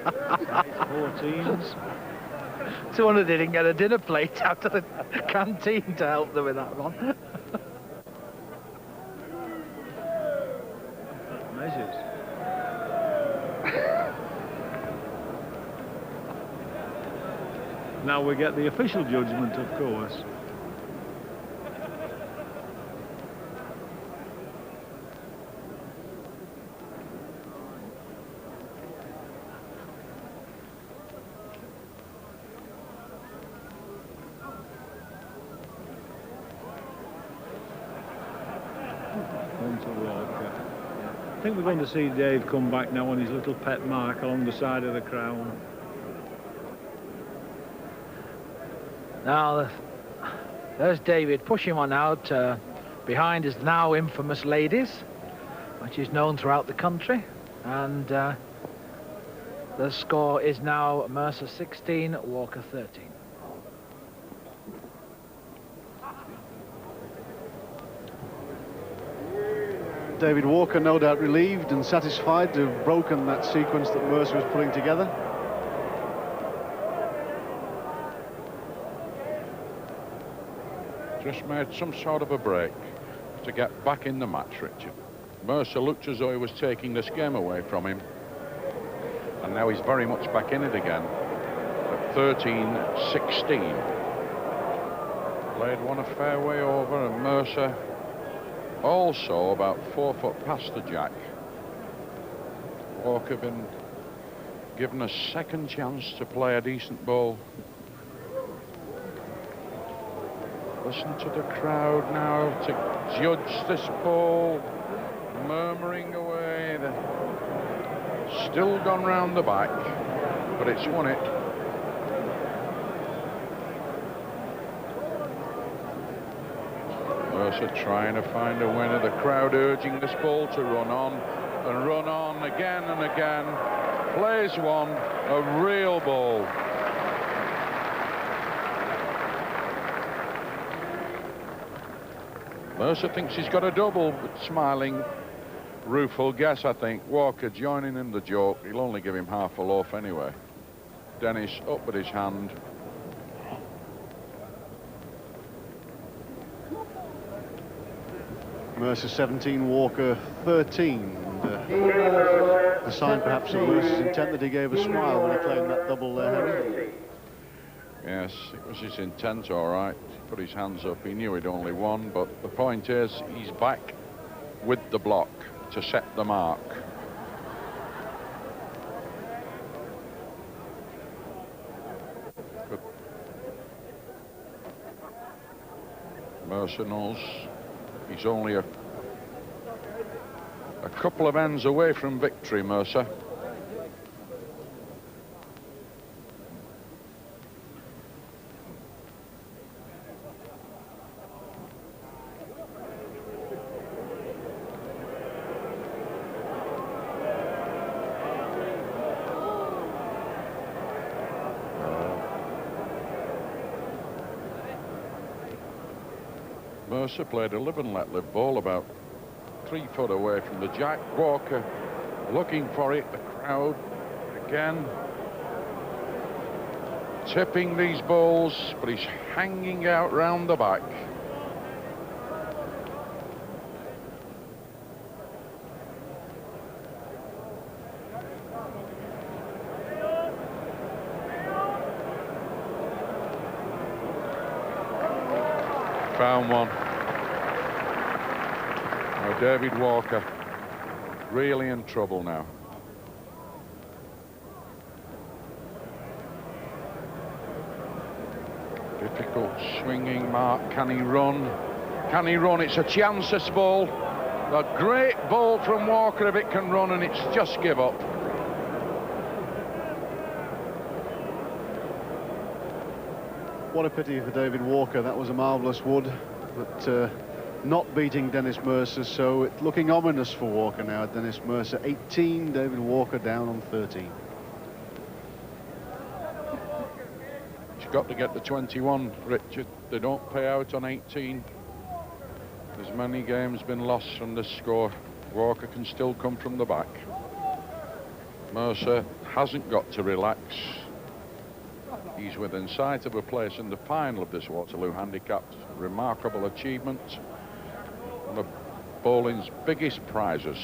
Speaker 5: 14s.
Speaker 3: It's a wonder they didn't get a dinner plate out of the canteen to help them with that one.
Speaker 5: Measures. Now we get the official judgment, of course. I think we're going to see Dave come back now on his little pet mark along the side of the crown.
Speaker 3: Now, there's David pushing one out behind his now infamous Ladies, which is known throughout the country. And the score is now Mercer 16, Walker 13.
Speaker 1: David Walker no doubt relieved and satisfied to have broken that sequence that Mercer was putting together.
Speaker 2: Just made some sort of a break to get back in the match, Richard. Mercer looked as though he was taking this game away from him, and now he's very much back in it again at 13-16. Played one a fair way over, and Mercer also about 4 foot past the jack. Walker been given a second chance to play a decent ball. Listen to the crowd now to judge this ball, murmuring away. They're still gone round the back, but it's won it. Mercer trying to find a winner. The crowd urging this ball to run on and run on again and again. Plays one, a real ball. Mercer thinks he's got a double, but smiling, rueful guess, I think. Walker joining in the joke. He'll only give him half a loaf anyway. Dennis up with his hand.
Speaker 1: Mercer 17, Walker 13. And, a sign perhaps of Mercer's intent that he gave a smile when he claimed that double there, Henry.
Speaker 2: Yes, it was his intent, all right. Put his hands up. He knew he'd only won, but the point is he's back with the block to set the mark. But Mercer knows he's only a couple of ends away from victory, Mercer. Mercer played a live and let live ball about 3 foot away from the jack. Walker looking for it. The crowd again tipping these balls, but he's hanging out round the back. Found one. Now David Walker really in trouble now. Difficult swinging mark. Can he run? Can he run? It's a chance, this ball. A great ball from Walker if it can run, and it's just give up.
Speaker 1: What a pity for David Walker. That was a marvellous wood, but not beating Dennis Mercer, so it's looking ominous for Walker now. Dennis Mercer 18, David Walker down on 13.
Speaker 2: He's got to get the 21, Richard. They don't pay out on 18. There's many games been lost from this score. Walker can still come from the back. Mercer hasn't got to relax. He's within sight of a place in the final of this Waterloo handicap. Remarkable achievement. One of bowling's biggest prizes.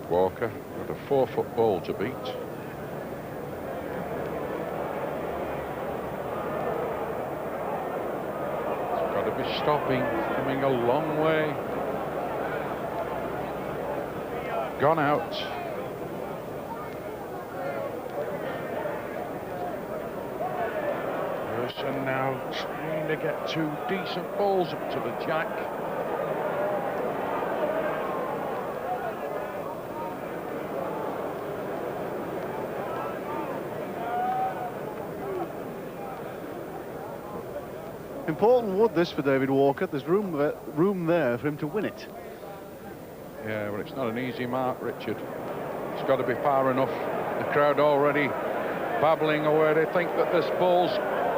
Speaker 2: Walker with a 4-foot ball to beat. It's got to be stopping, coming a long way. Gone out. Mercer now trying to get 2 decent balls up to the jack.
Speaker 1: Important wood this for David Walker. There's room there for him to win it.
Speaker 2: Yeah, well, it's not an easy mark, Richard. It's got to be far enough. The crowd already babbling away. They think that this ball's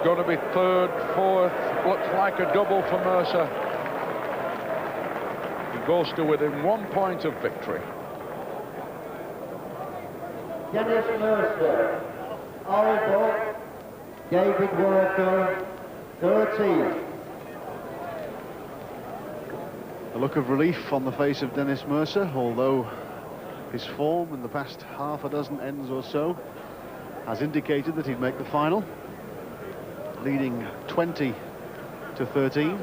Speaker 2: going to be 3rd, 4th. Looks like a double for Mercer. He goes to within 1 point of victory.
Speaker 6: Dennis Mercer, Oliver, David Walker, 13.
Speaker 1: A look of relief on the face of Dennis Mercer, although his form in the past half a dozen ends or so has indicated that he'd make the final, leading 20 to 13.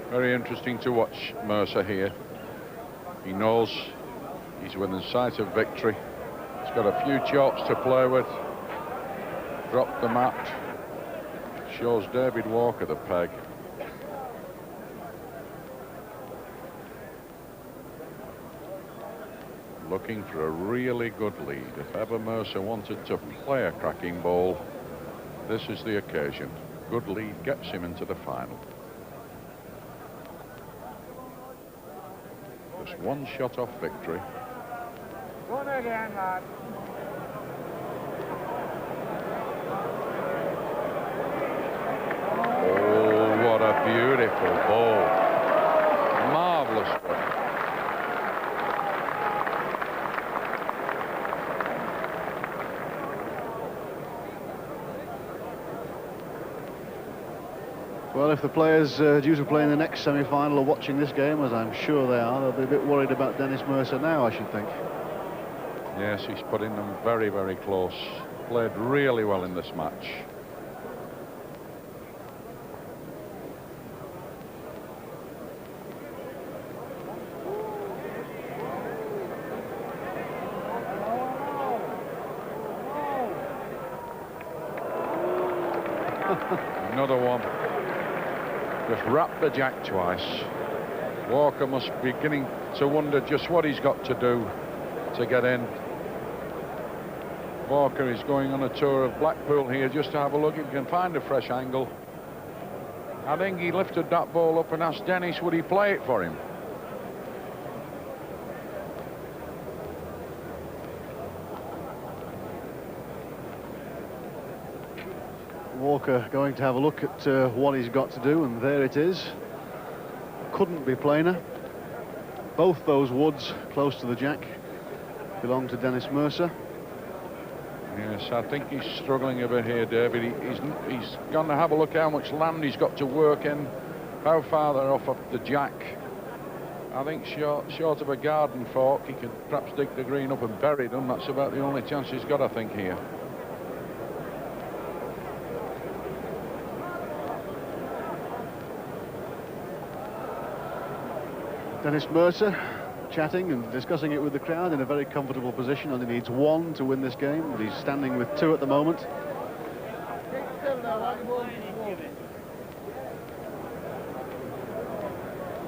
Speaker 2: Very interesting to watch Mercer here. He knows he's within sight of victory. He's got a few chops to play with. Dropped the mat. Shows David Walker the peg. Looking for a really good lead. If ever Mercer wanted to play a cracking ball, this is the occasion. Good lead gets him into the final. Just 1 shot off victory.
Speaker 6: One again, lad.
Speaker 2: Oh, what a beautiful ball. Marvellous work.
Speaker 1: Well, if the players due to play in the next semi-final are watching this game, as I'm sure they are, they'll be a bit worried about Dennis Mercer now, I should think.
Speaker 2: Yes, he's putting them very, very close. Played really well in this match. Another one. Just wrapped the jack twice. Walker must be beginning to wonder just what he's got to do to get in. Walker is going on a tour of Blackpool here just to have a look if he can find a fresh angle. I think he lifted that ball up and asked Dennis would he play it for him.
Speaker 1: Walker going to have a look at what he's got to do, and there it is. Couldn't be plainer. Both those woods close to the jack belong to Dennis Mercer.
Speaker 2: Yes, I think he's struggling a bit here, David. He's going to have a look how much land he's got to work in, how far they're off the jack. I think short of a garden fork, he could perhaps dig the green up and bury them. That's about the only chance he's got, I think, here.
Speaker 1: Dennis Mercer chatting and discussing it with the crowd in a very comfortable position. Only needs 1 to win this game, but he's standing with 2 at the moment.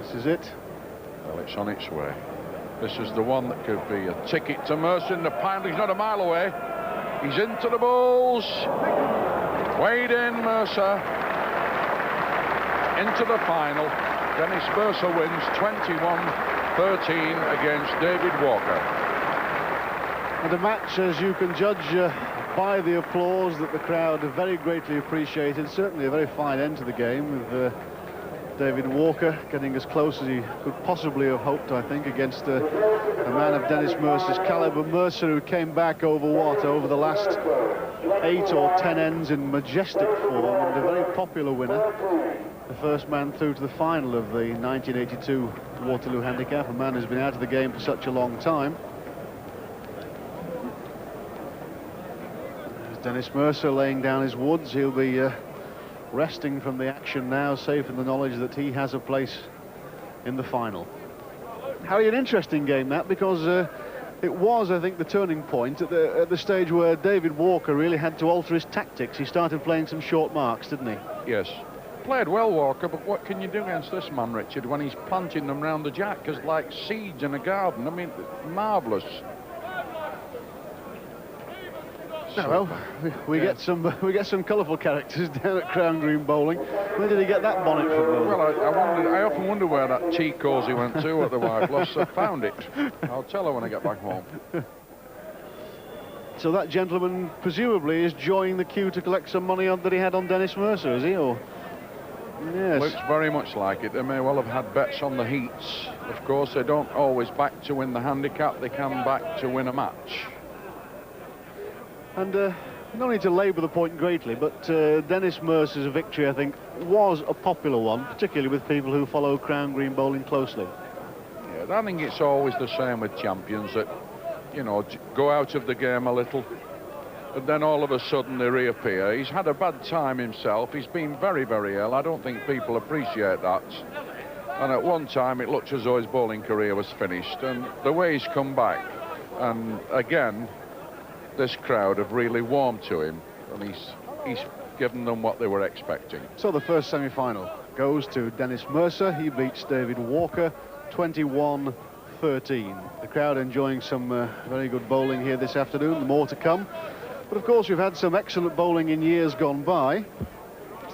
Speaker 1: This is it.
Speaker 4: Well, it's on its way. This is the one that could be a ticket to Mercer in the final. He's not a mile away. He's into the bowls. Weighed in, Mercer. Into the final. Dennis Mercer wins 21-13 against David Walker.
Speaker 1: And a match, as you can judge by the applause that the crowd have very greatly appreciated. Certainly a very fine end to the game, with David Walker getting as close as he could possibly have hoped, I think, against a man of Dennis Mercer's caliber. Mercer, who came back over the last 8 or 10 ends in majestic form, and a very popular winner. The first man through to the final of the 1982 Waterloo Handicap, a man who's been out of the game for such a long time. Dennis Mercer laying down his woods. He'll be resting from the action now, safe in the knowledge that he has a place in the final. Harry, an interesting game that, because it was, I think, the turning point at the stage where David Walker really had to alter his tactics. He started playing some short marks, didn't he?
Speaker 4: Yes. Played well, Walker, but what can you do against this man, Richard, when he's planting them round the jack as like seeds in a garden? I mean, marvellous.
Speaker 1: Oh, well, we get some colourful characters down at Crown Green Bowling. Where did he get that bonnet from?
Speaker 4: Well, I often wonder where that tea cosy went to at the White Loss. I found it. I'll tell her when I get back home.
Speaker 1: So that gentleman presumably is joining the queue to collect some money that he had on Dennis Mercer, is he? Or yes,
Speaker 4: Looks very much like it. They may well have had bets on the heats. Of course, they don't always back to win the handicap. They can back to win a match.
Speaker 1: And no need to labour the point greatly, but Dennis Mercer's victory, I think, was a popular one, particularly with people who follow Crown Green Bowling closely.
Speaker 4: Yeah, I think it's always the same with champions, that, you know, go out of the game a little, and then all of a sudden they reappear. He's had a bad time himself. He's been very, very ill. I don't think people appreciate that. And at one time it looked as though his bowling career was finished, and the way he's come back, and again, this crowd have really warmed to him, and he's given them what they were expecting.
Speaker 1: So the first semi-final goes to Dennis Mercer. He beats David Walker 21-13. The crowd enjoying some very good bowling here this afternoon, more to come. But of course we've had some excellent bowling in years gone by.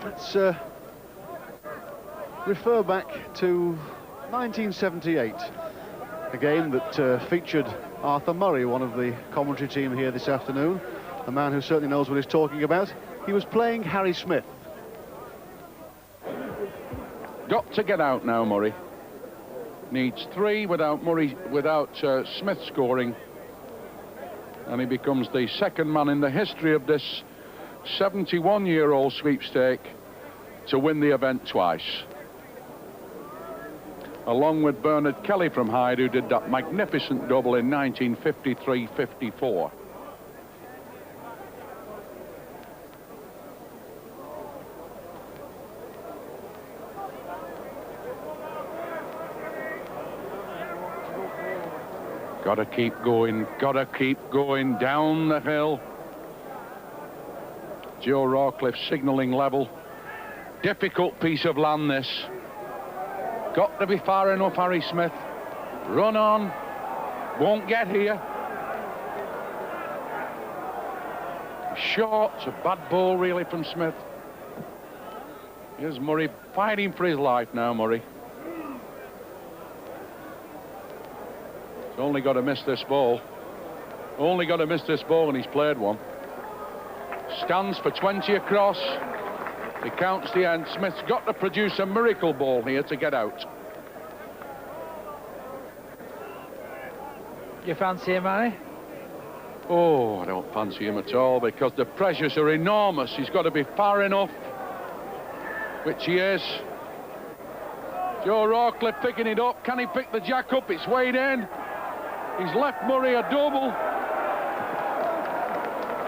Speaker 1: Let's refer back to 1978, a game that featured Arthur Murray, one of the commentary team here this afternoon, a man who certainly knows what he's talking about. He was playing Harry Smith.
Speaker 4: Got to get out now, Murray. Needs 3 without Smith scoring, and he becomes the second man in the history of this 71-year-old sweepstake to win the event twice, along with Bernard Kelly from Hyde, who did that magnificent double in 1953-54. Gotta keep going down the hill. Joe Rawcliffe signalling level. Difficult piece of land, this. Got to be far enough, Harry Smith. Run on. Won't get here. Short. It's a bad ball, really, from Smith. Here's Murray fighting for his life now, Murray. He's only got to miss this ball. Only got to miss this ball, and he's played one. Stands for 20 across. He counts the end. Smith's got to produce a miracle ball here to get out.
Speaker 3: You fancy him, Harry?
Speaker 4: Oh, I don't fancy him at all, because the pressures are enormous. He's got to be far enough, which he is. Joe Rawcliffe picking it up. Can he pick the jack up? It's weighed in. He's left Murray a double.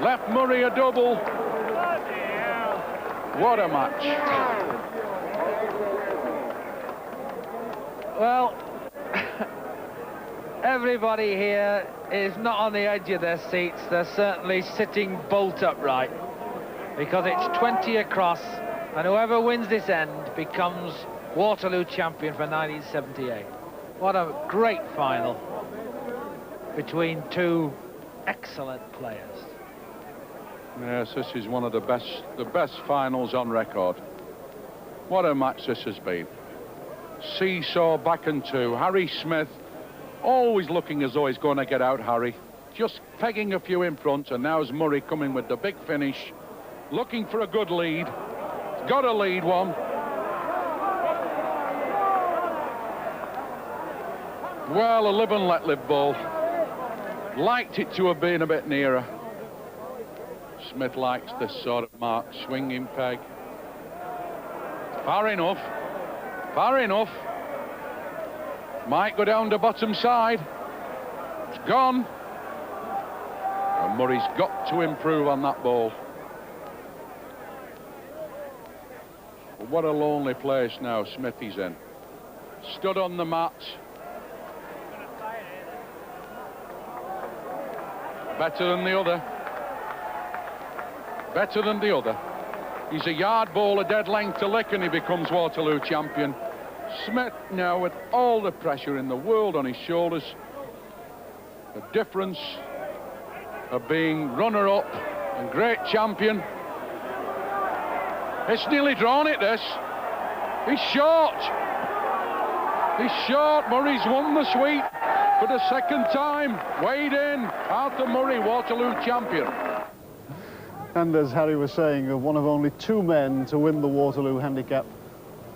Speaker 4: Left Murray a double. What a match.
Speaker 3: Well, everybody here is not on the edge of their seats. They're certainly sitting bolt upright, because it's 20 across, and whoever wins this end becomes Waterloo champion for 1978. What a great final between two excellent players.
Speaker 4: Yes, this is one of the best finals on record. What a match this has been. Seesaw back and two. Harry Smith always looking as though he's going to get out, Harry. Just pegging a few in front, and now's Murray coming with the big finish. Looking for a good lead. He's got a lead one. Well, a live and let live ball. Liked it to have been a bit nearer. Smith likes this sort of mark, swinging peg. Far enough. Far enough. Might go down the bottom side. It's gone. And Murray's got to improve on that ball. But what a lonely place now Smithy's in. Stood on the mat. Better than the other. Better than the other. He's a yard ball, a dead length to lick, and he becomes Waterloo champion. Smith now with all the pressure in the world on his shoulders. The difference of being runner-up and great champion. It's nearly drawn it, this. He's short. He's short. Murray's won the sweep for the second time. Weighed in. Arthur Murray, Waterloo champion.
Speaker 1: And as Harry was saying, one of only two men to win the Waterloo handicap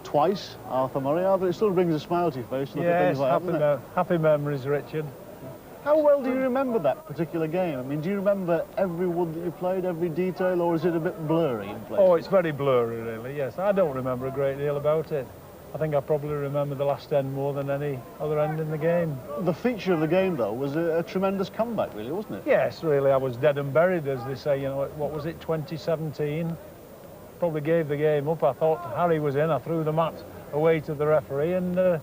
Speaker 1: twice, Arthur Murray. But it still brings a smile to your face.
Speaker 5: Yes,
Speaker 1: like
Speaker 5: happy memories, Richard.
Speaker 1: How well do you remember that particular game? I mean, do you remember every wood that you played, every detail, or is it a bit blurry in places?
Speaker 5: Oh, it's very blurry, really, yes. I don't remember a great deal about it. I think I probably remember the last end more than any other end in the game.
Speaker 1: The feature of the game, though, was a tremendous comeback, really, wasn't it?
Speaker 5: Yes, really. I was dead and buried, as they say. You know, what was it, 2017? Probably gave the game up. I thought Harry was in. I threw the mat away to the referee and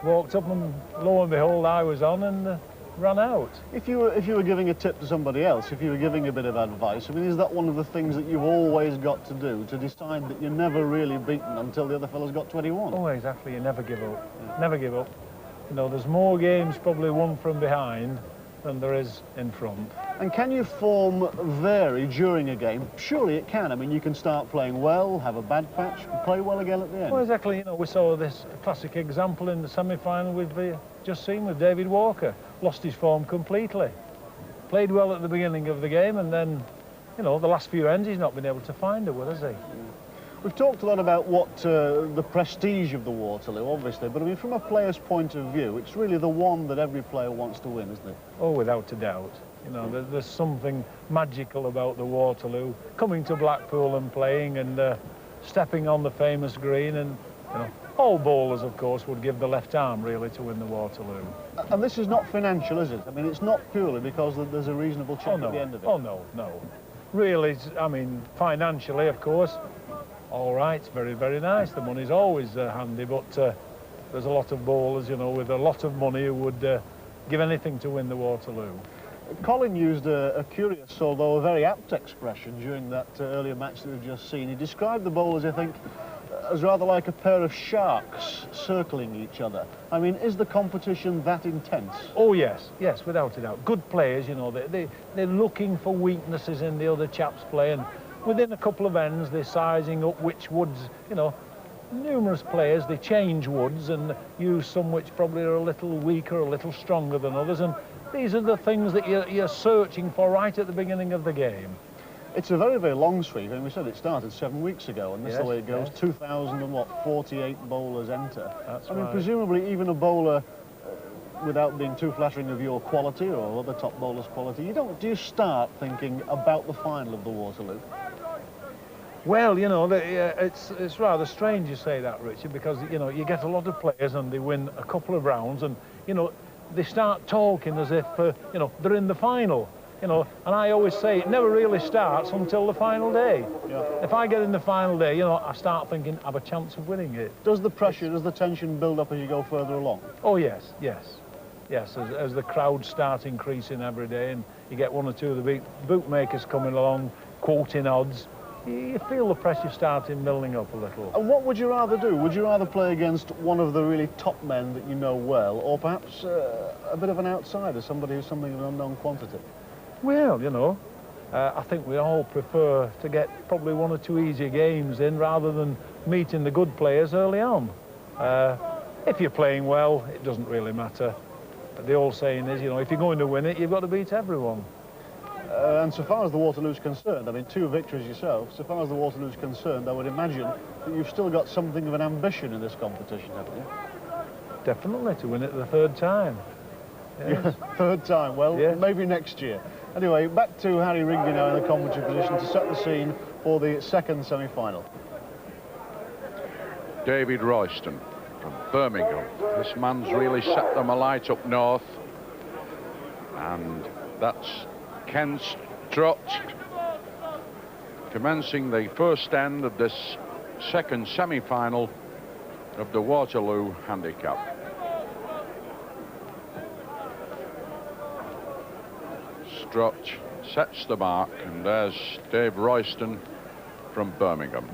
Speaker 5: walked up, and lo and behold, I was on and ran out.
Speaker 1: If you were giving a tip to somebody else, if you were giving a bit of advice, I mean, is that one of the things that you've always got to do, to decide that you're never really beaten until the other fella's got 21?
Speaker 5: Oh, exactly. You never give up. Yeah. Never give up. You know, there's more games probably won from behind than there is in front.
Speaker 1: And can your form vary during a game? Surely it can. I mean, you can start playing well, have a bad patch, play well again at the end.
Speaker 5: Well, exactly. You know, we saw this classic example in the semi-final we've just seen with David Walker. Lost his form completely. Played well at the beginning of the game, and then, you know, the last few ends he's not been able to find it with, has he?
Speaker 1: We've talked a lot about what the prestige of the Waterloo, obviously, but I mean, from a player's point of view, it's really the one that every player wants to win, isn't it?
Speaker 5: Oh, without a doubt. You know, there's something magical about the Waterloo, coming to Blackpool and playing and stepping on the famous green, and, you know, all bowlers, of course, would give the left arm, really, to win the Waterloo.
Speaker 1: And this is not financial, is it? I mean, it's not purely because there's a reasonable check at the end of it.
Speaker 5: Oh, no, no. Really, I mean, financially, of course, all right, it's very, very nice. The money's always handy, but there's a lot of bowlers, you know, with a lot of money who would give anything to win the Waterloo.
Speaker 1: Colin used a curious, although a very apt expression during that earlier match that we've just seen. He described the bowlers, I think, as rather like a pair of sharks circling each other. I mean, is the competition that intense?
Speaker 5: Oh, yes, yes, without a doubt. Good players, you know, they're looking for weaknesses in the other chap's play, and within a couple of ends, they're sizing up which woods, you know, numerous players, they change woods and use some which probably are a little weaker, a little stronger than others, and these are the things that you're searching for right at the beginning of the game.
Speaker 1: It's a very, very long sweep, and we said it started 7 weeks ago, and this is the way it goes.
Speaker 5: Yes.
Speaker 1: 2,048 bowlers enter.
Speaker 5: That's
Speaker 1: I mean,
Speaker 5: right.
Speaker 1: presumably even a bowler, without being too flattering of your quality or other top bowlers' quality, do you start thinking about the final of the Waterloo?
Speaker 5: Well, you know, it's rather strange you say that, Richard, because, you know, you get a lot of players and they win a couple of rounds and, you know, they start talking as if, you know, they're in the final. You know, and I always say it never really starts until the final day.
Speaker 1: Yeah.
Speaker 5: If I get in the final day, you know, I start thinking I have a chance of winning it.
Speaker 1: Does the pressure, does the tension build up as you go further along?
Speaker 5: Oh, yes, yes. Yes, as the crowds start increasing every day and you get one or two of the big bookmakers coming along, quoting odds, you feel the pressure starting building up a little.
Speaker 1: And what would you rather do? Would you rather play against one of the really top men that you know well, or perhaps a bit of an outsider, somebody who's something of an unknown quantity?
Speaker 5: Well, you know, I think we all prefer to get probably one or two easier games in rather than meeting the good players early on. If you're playing well, it doesn't really matter. But the old saying is, you know, if you're going to win it, you've got to beat everyone.
Speaker 1: And so far as the Waterloo's concerned, I mean, 2 victories yourself, so far as the Waterloo's concerned, I would imagine that you've still got something of an ambition in this competition, haven't you?
Speaker 5: Definitely, to win it the 3rd time. Yes.
Speaker 1: 3rd time, well,
Speaker 5: yes.
Speaker 1: Maybe next year. Anyway, back to Harry Rigby now in the commentary position to set the scene for the 2nd semi-final.
Speaker 4: David Royston from Birmingham. This man's really set them alight up north. And that's Ken Strutt commencing the first end of this 2nd semi-final of the Waterloo handicap. Strutt sets the mark, and there's Dave Royston from Birmingham.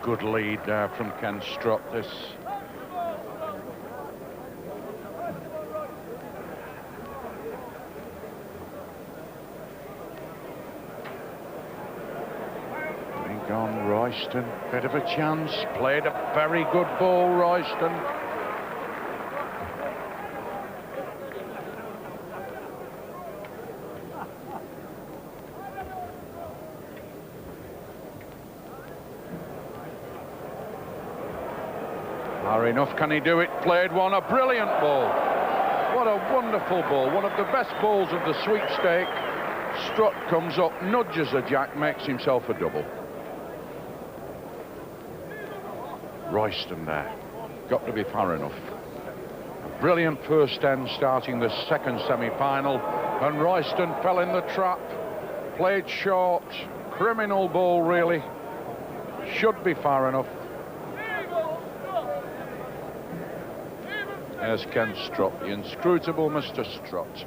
Speaker 4: Good lead there from Ken Strutt. This on Royston, bit of a chance, played a very good ball, Royston. Far enough, can he do it? Played one, a brilliant ball. What a wonderful ball, one of the best balls of the sweepstake. Strutt comes up, nudges a jack, makes himself a double. Royston there, got to be far enough. A brilliant first end starting the 2nd semi-final, and Royston fell in the trap, played short, criminal ball really, should be far enough. There's Ken Strutt, the inscrutable Mr. Strutt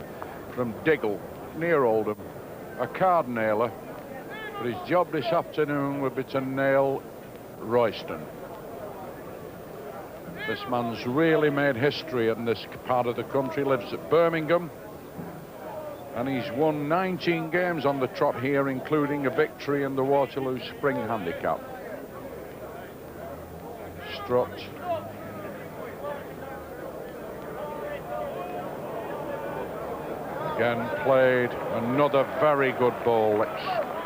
Speaker 4: from Diggle, near Oldham, a card nailer, but his job this afternoon would be to nail Royston. This man's really made history in this part of the country, lives at Birmingham, and he's won 19 games on the trot here, including a victory in the Waterloo Spring Handicap. Strutt. Again played another very good ball.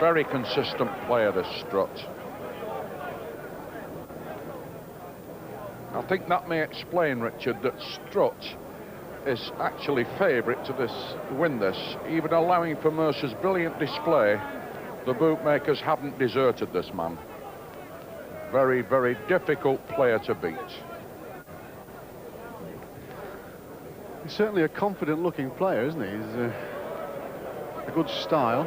Speaker 4: Very consistent player, this Strutt. I think that may explain, Richard, that Strutt is actually favourite to win this. Even allowing for Mercer's brilliant display, the bookmakers haven't deserted this man. Very, very difficult player to beat.
Speaker 1: He's certainly a confident-looking player, isn't he? He's a good style.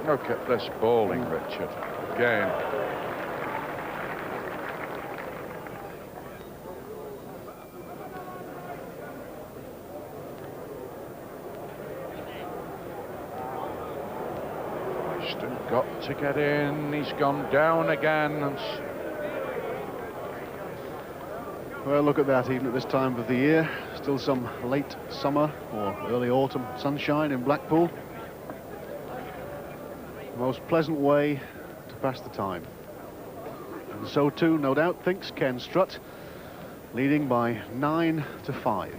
Speaker 4: Look at this bowling, Richard. Again. Got to get in. He's gone down again.
Speaker 1: Well, look at that, even at this time of the year. Still some late summer or early autumn sunshine in Blackpool. Most pleasant way to pass the time. And so too, no doubt, thinks Ken Strutt, leading by 9-5.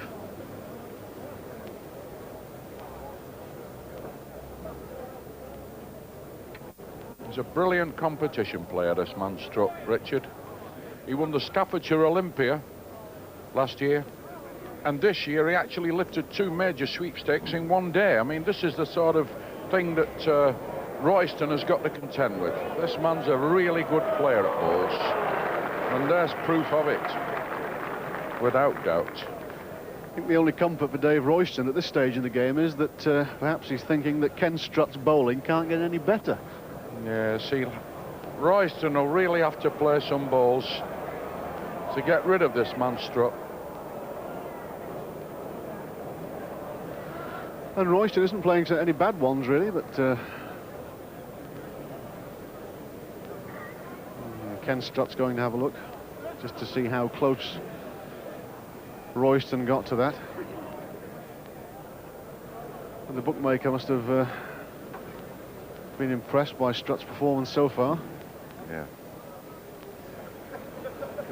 Speaker 4: He's a brilliant competition player, this man Strutt, Richard. He won the Staffordshire Olympia last year, and this year he actually lifted 2 major sweepstakes in one day. I mean, this is the sort of thing that Royston has got to contend with. This man's a really good player at balls, and there's proof of it, without doubt.
Speaker 1: I think the only comfort for Dave Royston at this stage in the game is that perhaps he's thinking that Ken Strutt's bowling can't get any better.
Speaker 4: Yeah, see, Royston will really have to play some balls to get rid of this man Strutt.
Speaker 1: And Royston isn't playing any bad ones, really, but Ken Strutt's going to have a look just to see how close Royston got to that. And the bookmaker must have been impressed by Strutt's performance so far.
Speaker 2: Yeah.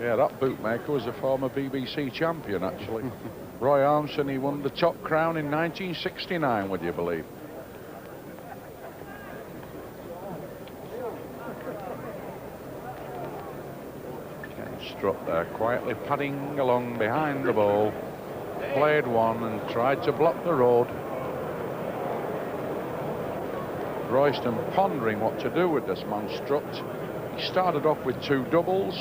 Speaker 2: Yeah, that bookmaker was a former BBC champion, actually. Roy Armstrong, he won the top crown in 1969, would you believe? Ken Strutt there, quietly padding along behind the ball. Played one and tried to block the road. Royston pondering what to do with this man, Strutt. He started off with 2 doubles.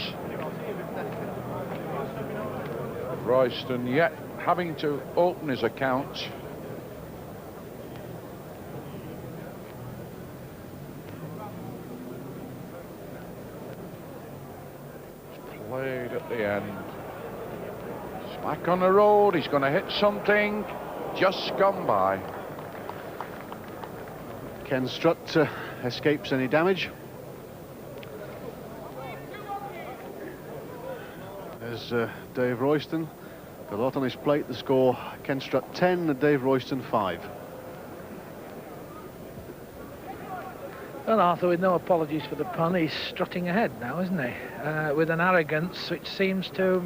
Speaker 2: Royston yet having to open his account. He's played at the end. Smack on the road, he's going to hit something. Just gone by.
Speaker 1: Ken Strutt escapes any damage. There's Dave Royston. Got a lot on his plate. The score, Ken Strutt 10 and Dave Royston 5.
Speaker 3: Well, Arthur, with no apologies for the pun, he's strutting ahead now, isn't he? With an arrogance which seems to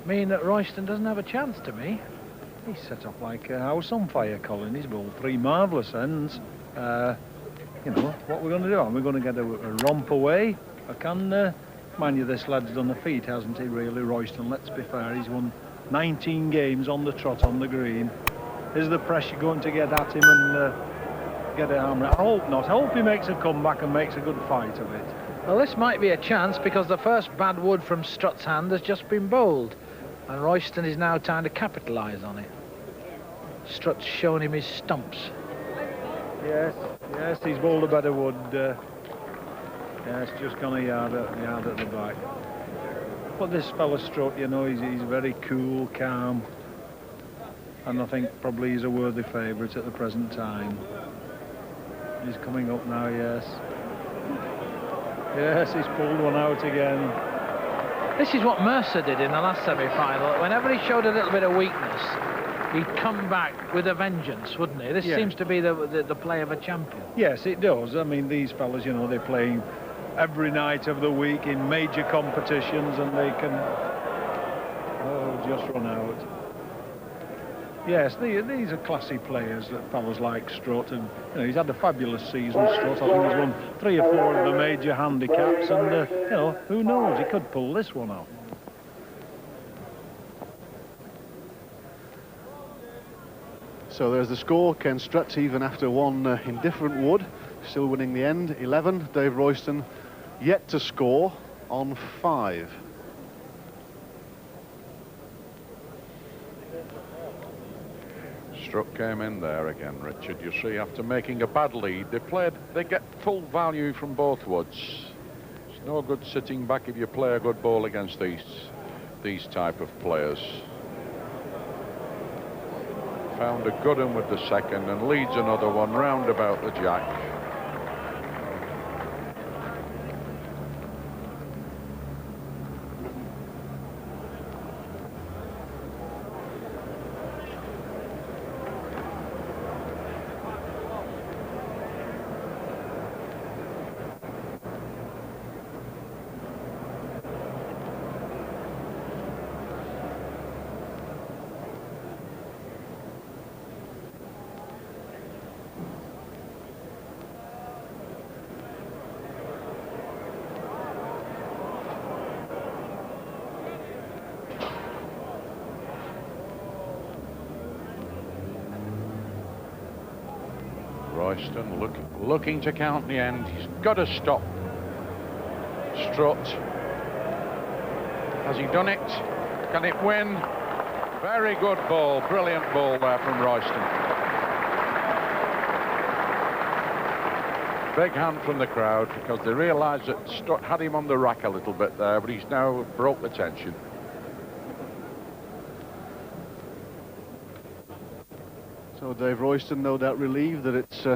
Speaker 3: mean that Royston doesn't have a chance to me.
Speaker 5: He's set off like a house on fire, Colin. He's bowled 3 marvellous ends. You know, what we're going to do? Are we going to get a romp away? I can... mind you, this lad's done a feat, hasn't he, really, Royston? Let's be fair, he's won 19 games on the trot on the green. Is the pressure going to get at him and get a hammer? I hope not. I hope he makes a comeback and makes a good fight of it.
Speaker 3: Well, this might be a chance because the first bad wood from Strutt's hand has just been bowled. And Royston is now trying to capitalise on it. Strutt's shown him his stumps.
Speaker 5: Yes, yes, he's bowled a better wood. Yes, just gone a yard at the back. But this fella Strutt, you know, he's very cool, calm. And I think probably he's a worthy favourite at the present time. He's coming up now, yes. Yes, he's pulled one out again.
Speaker 3: This is what Mercer did in the last semi-final. Whenever he showed a little bit of weakness, he'd come back with a vengeance, wouldn't he? This seems to be the play of a champion.
Speaker 5: Yes, it does. I mean, these fellas, you know, they're playing every night of the week in major competitions and they can just run out. Yes, these are classy players, that fellas like Strutt, and you know, he's had a fabulous season, Strutt. I think he's won 3 or 4 of the major handicaps, and you know, who knows, he could pull this one off.
Speaker 1: So there's the score. Ken Strutt, even after one indifferent wood, still winning the end, 11. Dave Royston yet to score on 5.
Speaker 2: Strutt came in there again, Richard. You see, after making a bad lead, they get full value from both woods. It's no good sitting back if you play a good ball against these type of players. Found a good one with the second and leads another one round about the jack. Royston looking to count the end. He's got to stop Strutt. Has he done it? Can it win? Very good ball, brilliant ball there from Royston. Big hand from the crowd because they realised that Strutt had him on the rack a little bit there, but he's now broke the tension.
Speaker 1: So So Dave Royston no doubt relieved that it's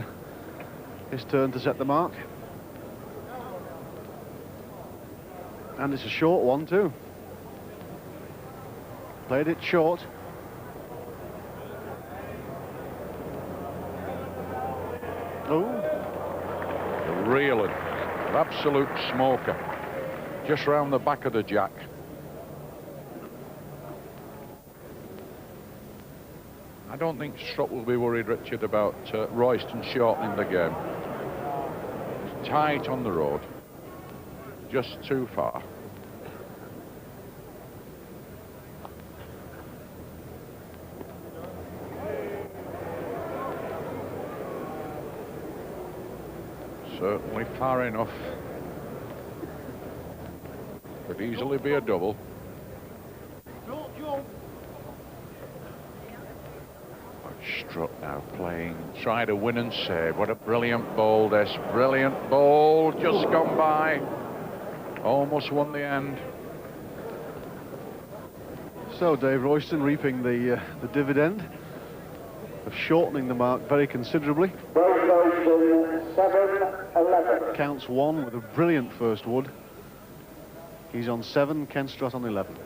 Speaker 1: his turn to set the mark. And it's a short one too. Played it short. Oh.
Speaker 2: A real and absolute smoker. Just round the back of the jack. I don't think Strutt will be worried, Richard, about Royston shortening the game. It's tight on the road. Just too far. Certainly far enough. Could easily be a double. Strutt now playing, try to win and save. What a brilliant ball this, brilliant ball, just gone by. Almost won the end.
Speaker 1: So Dave Royston reaping the dividend of shortening the mark very considerably.
Speaker 6: Dave Royston, 7-11.
Speaker 1: Counts 1 with a brilliant first wood. He's on 7, K Strutt on 11.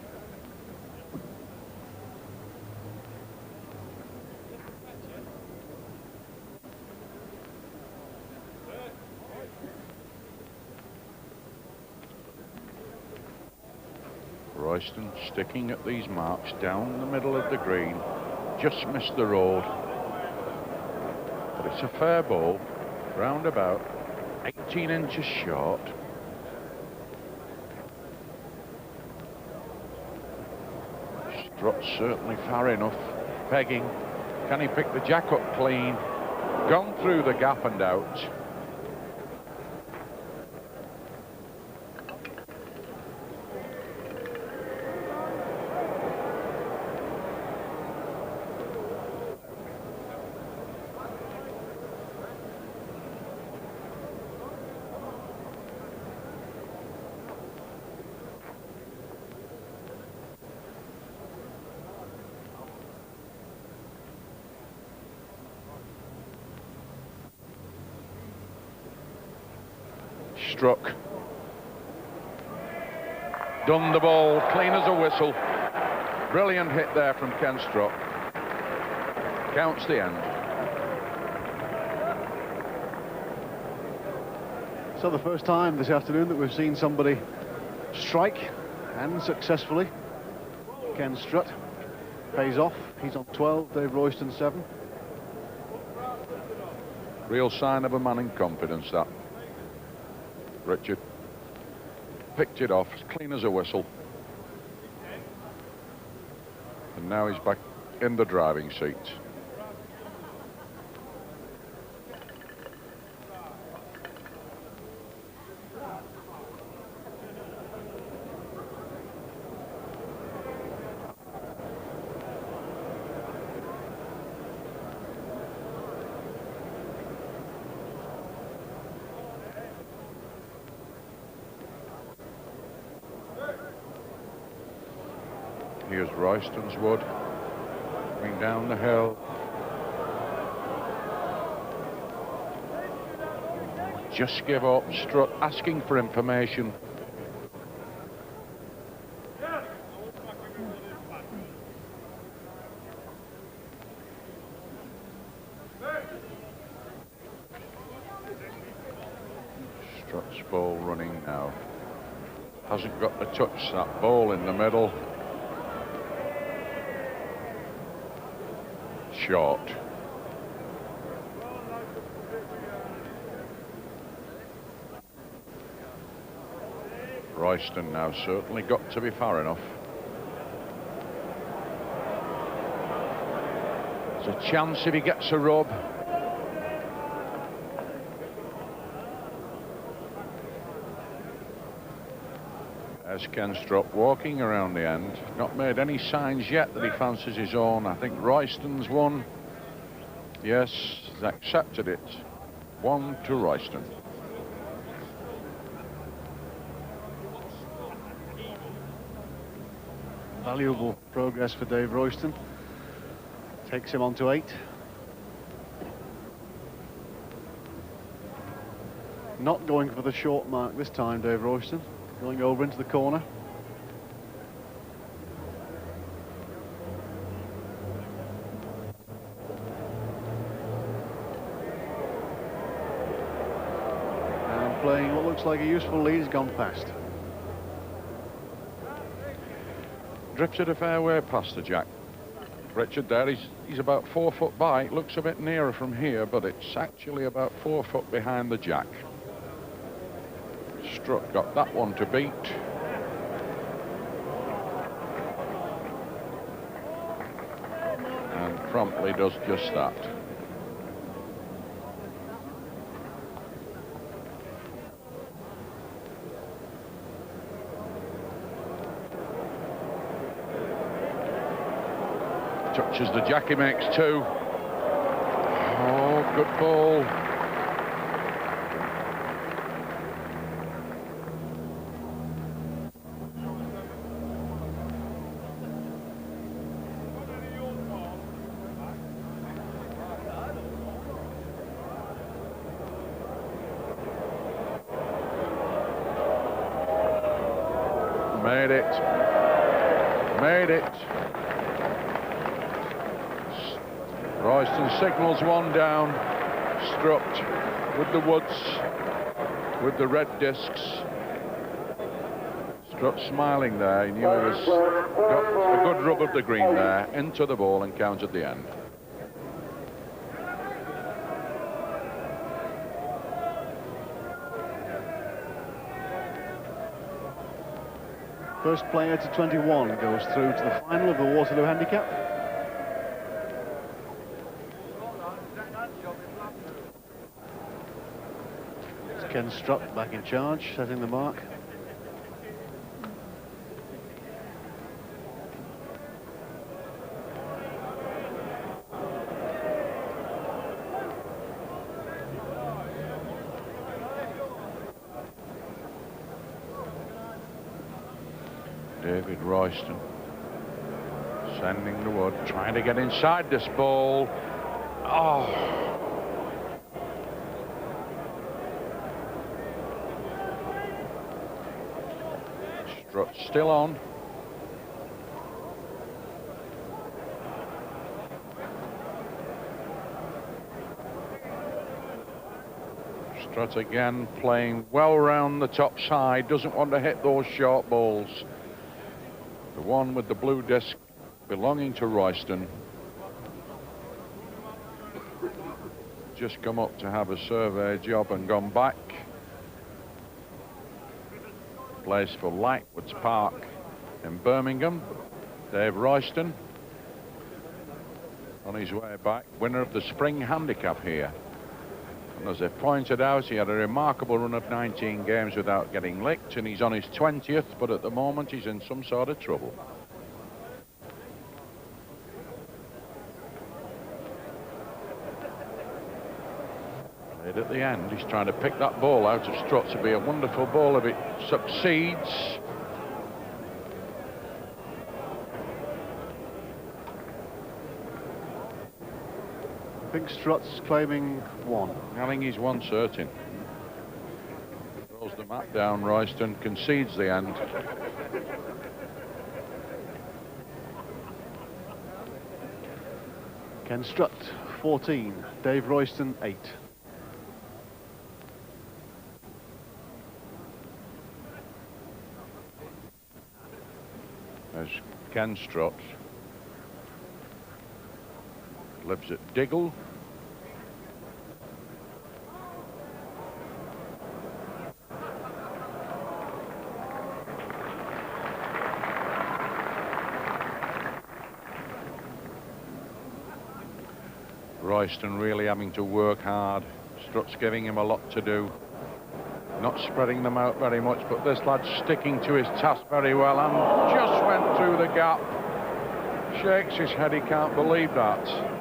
Speaker 2: Royston sticking at these marks down the middle of the green. Just missed the road. But it's a fair ball. Round about 18 inches short. Strutt's certainly far enough. Pegging. Can he pick the jack up clean? Gone through the gap and out. Struck. Done the ball, clean as a whistle. Brilliant hit there from K Strutt. Counts the end.
Speaker 1: So the first time this afternoon that we've seen somebody strike, and successfully. K Strutt pays off. He's on 12, Dave Royston 7.
Speaker 2: Real sign of a man in confidence, that. Richard picked it off, as clean as a whistle. And now he's back in the driving seat. Here's Royston's wood coming down the hill. Just give up. Strutt asking for information. Strutt's ball running now. Hasn't got the touch, that ball in the middle. Short. Royston now certainly got to be far enough. There's a chance if he gets a rub. There's K Strutt walking around the end. Not made any signs yet that he fancies his own. I think Royston's won. Yes, he's accepted it. 1 to Royston.
Speaker 1: Valuable progress for Dave Royston. Takes him on to 8. Not going for the short mark this time, Dave Royston. Going over into the corner. And playing what looks like a useful lead, has gone past.
Speaker 2: Drifted a fair way past the jack. Richard there, he's about 4 foot by. It looks a bit nearer from here, but it's actually about 4 foot behind the jack. Strutt got that one to beat. And promptly does just that. Touches the jack, he makes 2. Oh, good ball. Made it. Made it. Royston signals one down. Strutt with the woods, with the red discs. Strutt smiling there. He knew he was got a good rub of the green there, into the ball and counted the end.
Speaker 1: First player to 21 goes through to the final of the Waterloo Handicap. It's Ken Strutt back in charge, setting the mark.
Speaker 2: David Royston sending the wood, trying to get inside this ball. Oh. Strutt still on. Strutt again playing well round the top side, doesn't want to hit those short balls. The one with the blue disc belonging to Royston. Just come up to have a survey job and gone back. Plays for Lightwoods Park in Birmingham. Dave Royston on his way back, winner of the spring handicap here. And as they pointed out, he had a remarkable run of 19 games without getting licked, and he's on his 20th, but at the moment he's in some sort of trouble. Played at the end, he's trying to pick that ball out of Strutt. To be a wonderful ball if it succeeds.
Speaker 1: I think Strutt's claiming 1.
Speaker 2: I think he's 1 certain. Throws the mat down, Royston concedes the end.
Speaker 1: Ken Strutt 14, Dave Royston 8.
Speaker 2: There's Ken Strutt. Lives at Diggle. Royston really having to work hard. Strutt's giving him a lot to do. Not spreading them out very much, but this lad's sticking to his task very well and just went through the gap. Shakes his head, he can't believe that.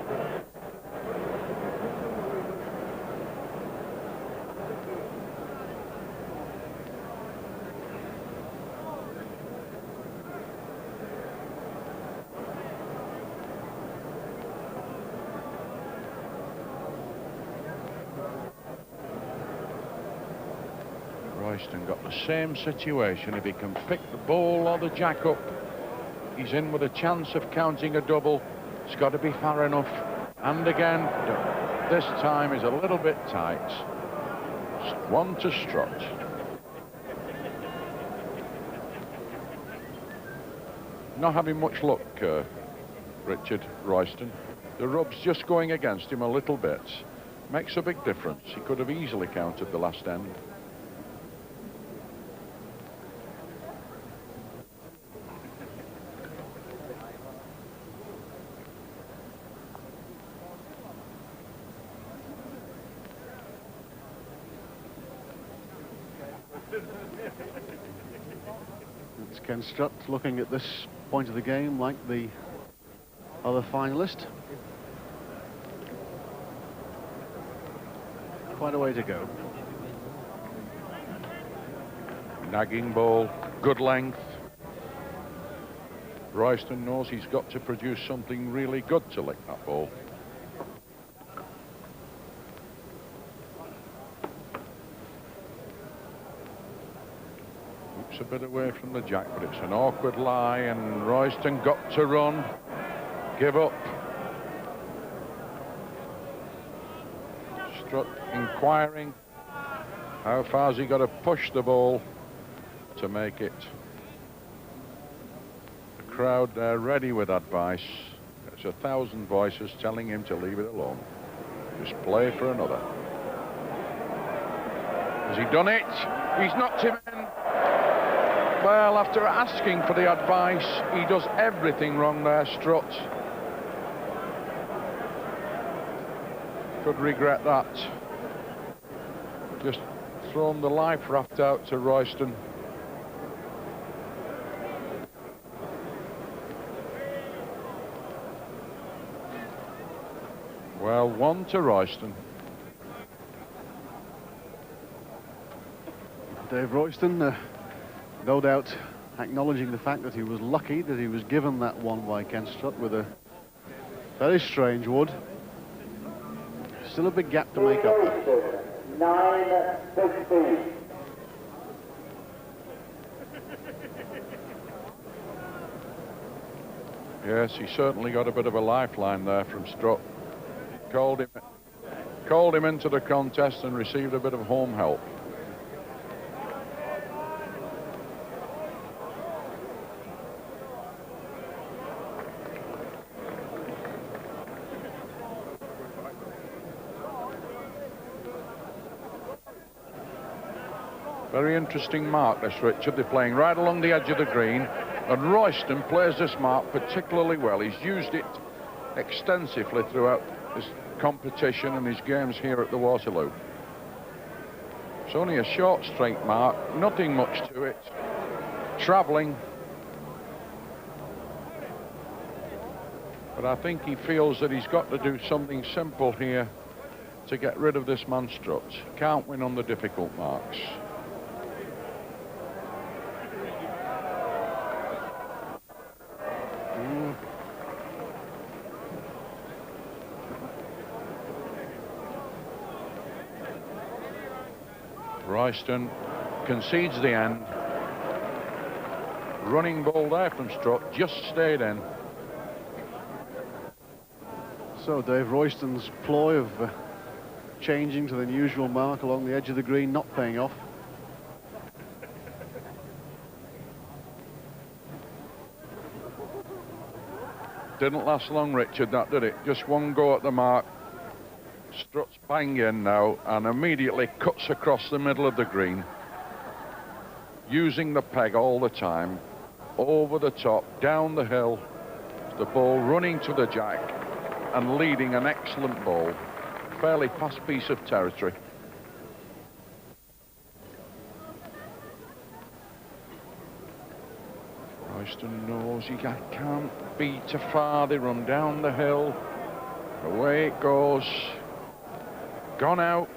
Speaker 2: Royston got the same situation. If he can pick the ball or the jack up, he's in with a chance of counting a double. It's got to be far enough. And again, this time is a little bit tight. 1 to Strutt. Not having much luck, Richard Royston. The rub's just going against him a little bit. Makes a big difference. He could have easily counted the last end.
Speaker 1: It's Ken Strutt looking at this point of the game like the other finalist. Quite a way to go.
Speaker 2: Nagging ball, good length. Royston knows he's got to produce something really good to lick that ball. Keeps a bit away from the jack, but it's an awkward lie, and Royston got to run. Give up. Strutt inquiring. How far's he got to push the ball to make it? The crowd there ready with advice. There's 1,000 voices telling him to leave it alone. Just play for another. Has he done it? He's knocked him in. Well, after asking for the advice, he does everything wrong there, Strutt. Could regret that. Just thrown the life raft out to Royston. Well, 1 to Royston.
Speaker 1: Dave Royston, no doubt acknowledging the fact that he was lucky that he was given that one by Ken Strutt with a very strange wood. Still a big gap to make up there.
Speaker 6: 9-16.
Speaker 2: Yes, he certainly got a bit of a lifeline there from Strutt. Called him into the contest and received a bit of home help. Very interesting mark, this, Richard. They're playing right along the edge of the green, and Royston plays this mark particularly well. He's used it extensively throughout his competition and his games here at the Waterloo. It's only a short straight mark, nothing much to it. Travelling. But I think he feels that he's got to do something simple here to get rid of this man Strutt. Can't win on the difficult marks. Royston concedes the end. Running ball there from Strutt, just stayed in.
Speaker 1: So Dave Royston's ploy of changing to the unusual mark along the edge of the green not paying off.
Speaker 2: Didn't last long, Richard, that did it? Just one go at the mark. Strutt's bang in now and immediately cuts across the middle of the green, using the peg all the time, over the top, down the hill, the ball running to the jack and leading an excellent ball. Fairly fast piece of territory. Royston knows he can't be too far. They run down the hill, away it goes. Gone out.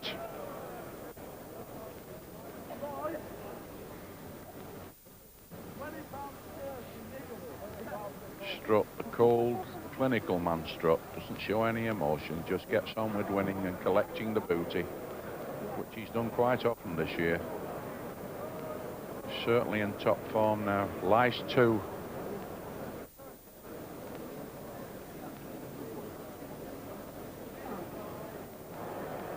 Speaker 2: Strutt, the cold, clinical man Strutt, doesn't show any emotion, just gets on with winning and collecting the booty, which he's done quite often this year. Certainly in top form now. Lies 2.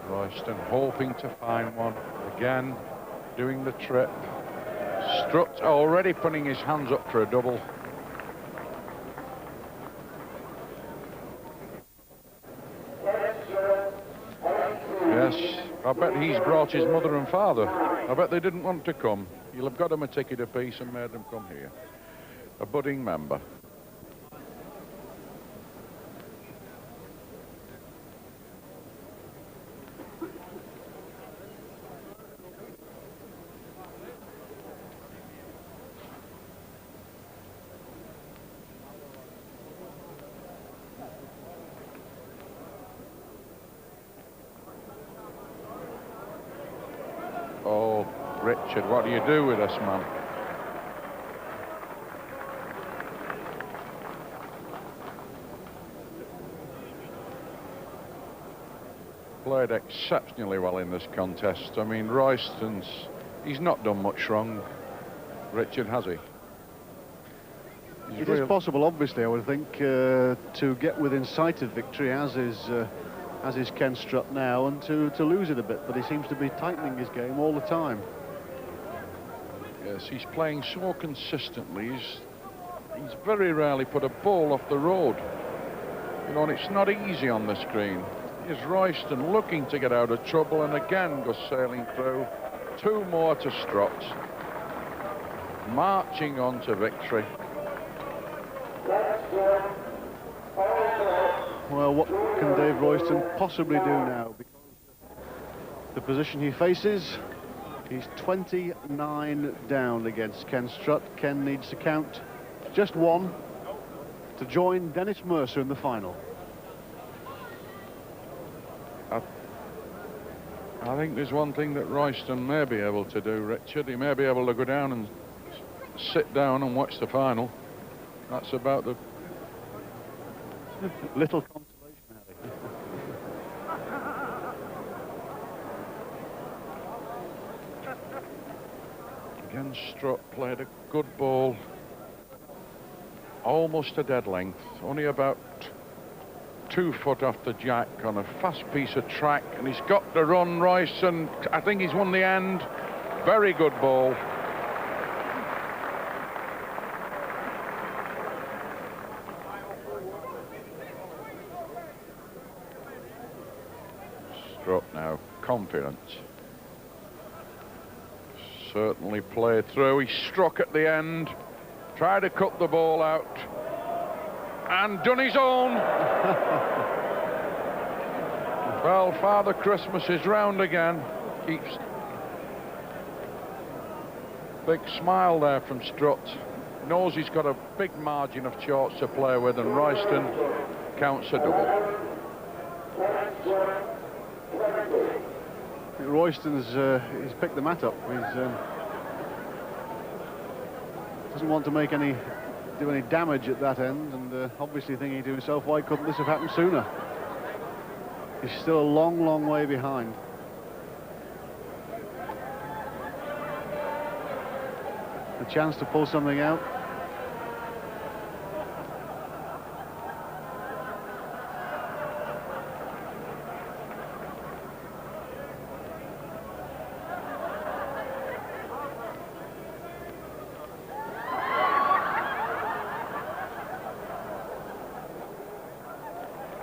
Speaker 2: Royston hoping to find one. Again, doing the trip. Strutt already putting his hands up for a double. Yes, I bet he's brought his mother and father. I bet they didn't want to come. You'll have got them a ticket apiece and made them come here. A budding member. Oh, Richard, what do you do with this man? Played exceptionally well in this contest. I mean, Royston's, he's not done much wrong. Richard, has he?
Speaker 1: It is possible, obviously, I would think, to get within sight of victory, as is Ken Strutt now, and to lose it a bit, but he seems to be tightening his game all the time.
Speaker 2: Yes, he's playing so consistently. He's very rarely put a ball off the road. You know, and it's not easy on this green. Here's Royston looking to get out of trouble, and again goes sailing through. 2 more to Strutt. Marching on to victory.
Speaker 1: Well, what can Dave Royston possibly do now? Because the position he faces, he's 29 down against Ken Strutt. Ken needs to count just 1 to join Dennis Mercer in the final.
Speaker 2: I think there's one thing that Royston may be able to do, Richard. He may be able to go down and sit down and watch the final. That's about the...
Speaker 1: Little consolation, Harry.
Speaker 2: Again, Strutt played a good ball. Almost a dead length. Only about 2 foot off the jack on a fast piece of track, and he's got the run. Royston, I think he's won the end. Very good ball. Strutt now confident. Certainly played through. He struck at the end, tried to cut the ball out, and done his own. Well, Father Christmas is round again. Keeps big smile there from Strutt. Knows he's got a big margin of chalks to play with, and Royston counts a double.
Speaker 1: Royston's he's picked the mat up. He's doesn't want to make do any damage at that end, and obviously thinking to himself, why couldn't this have happened sooner? He's still a long, long way behind. A chance to pull something out.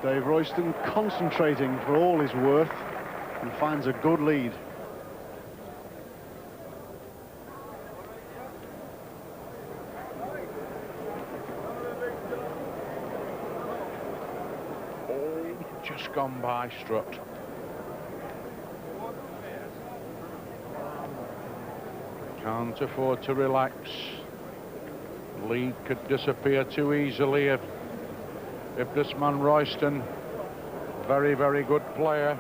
Speaker 1: Dave Royston concentrating for all his worth and finds a good lead.
Speaker 2: Oh, just gone by Strutt. Can't afford to relax. Lead could disappear too easily if this man Royston, very, very good player,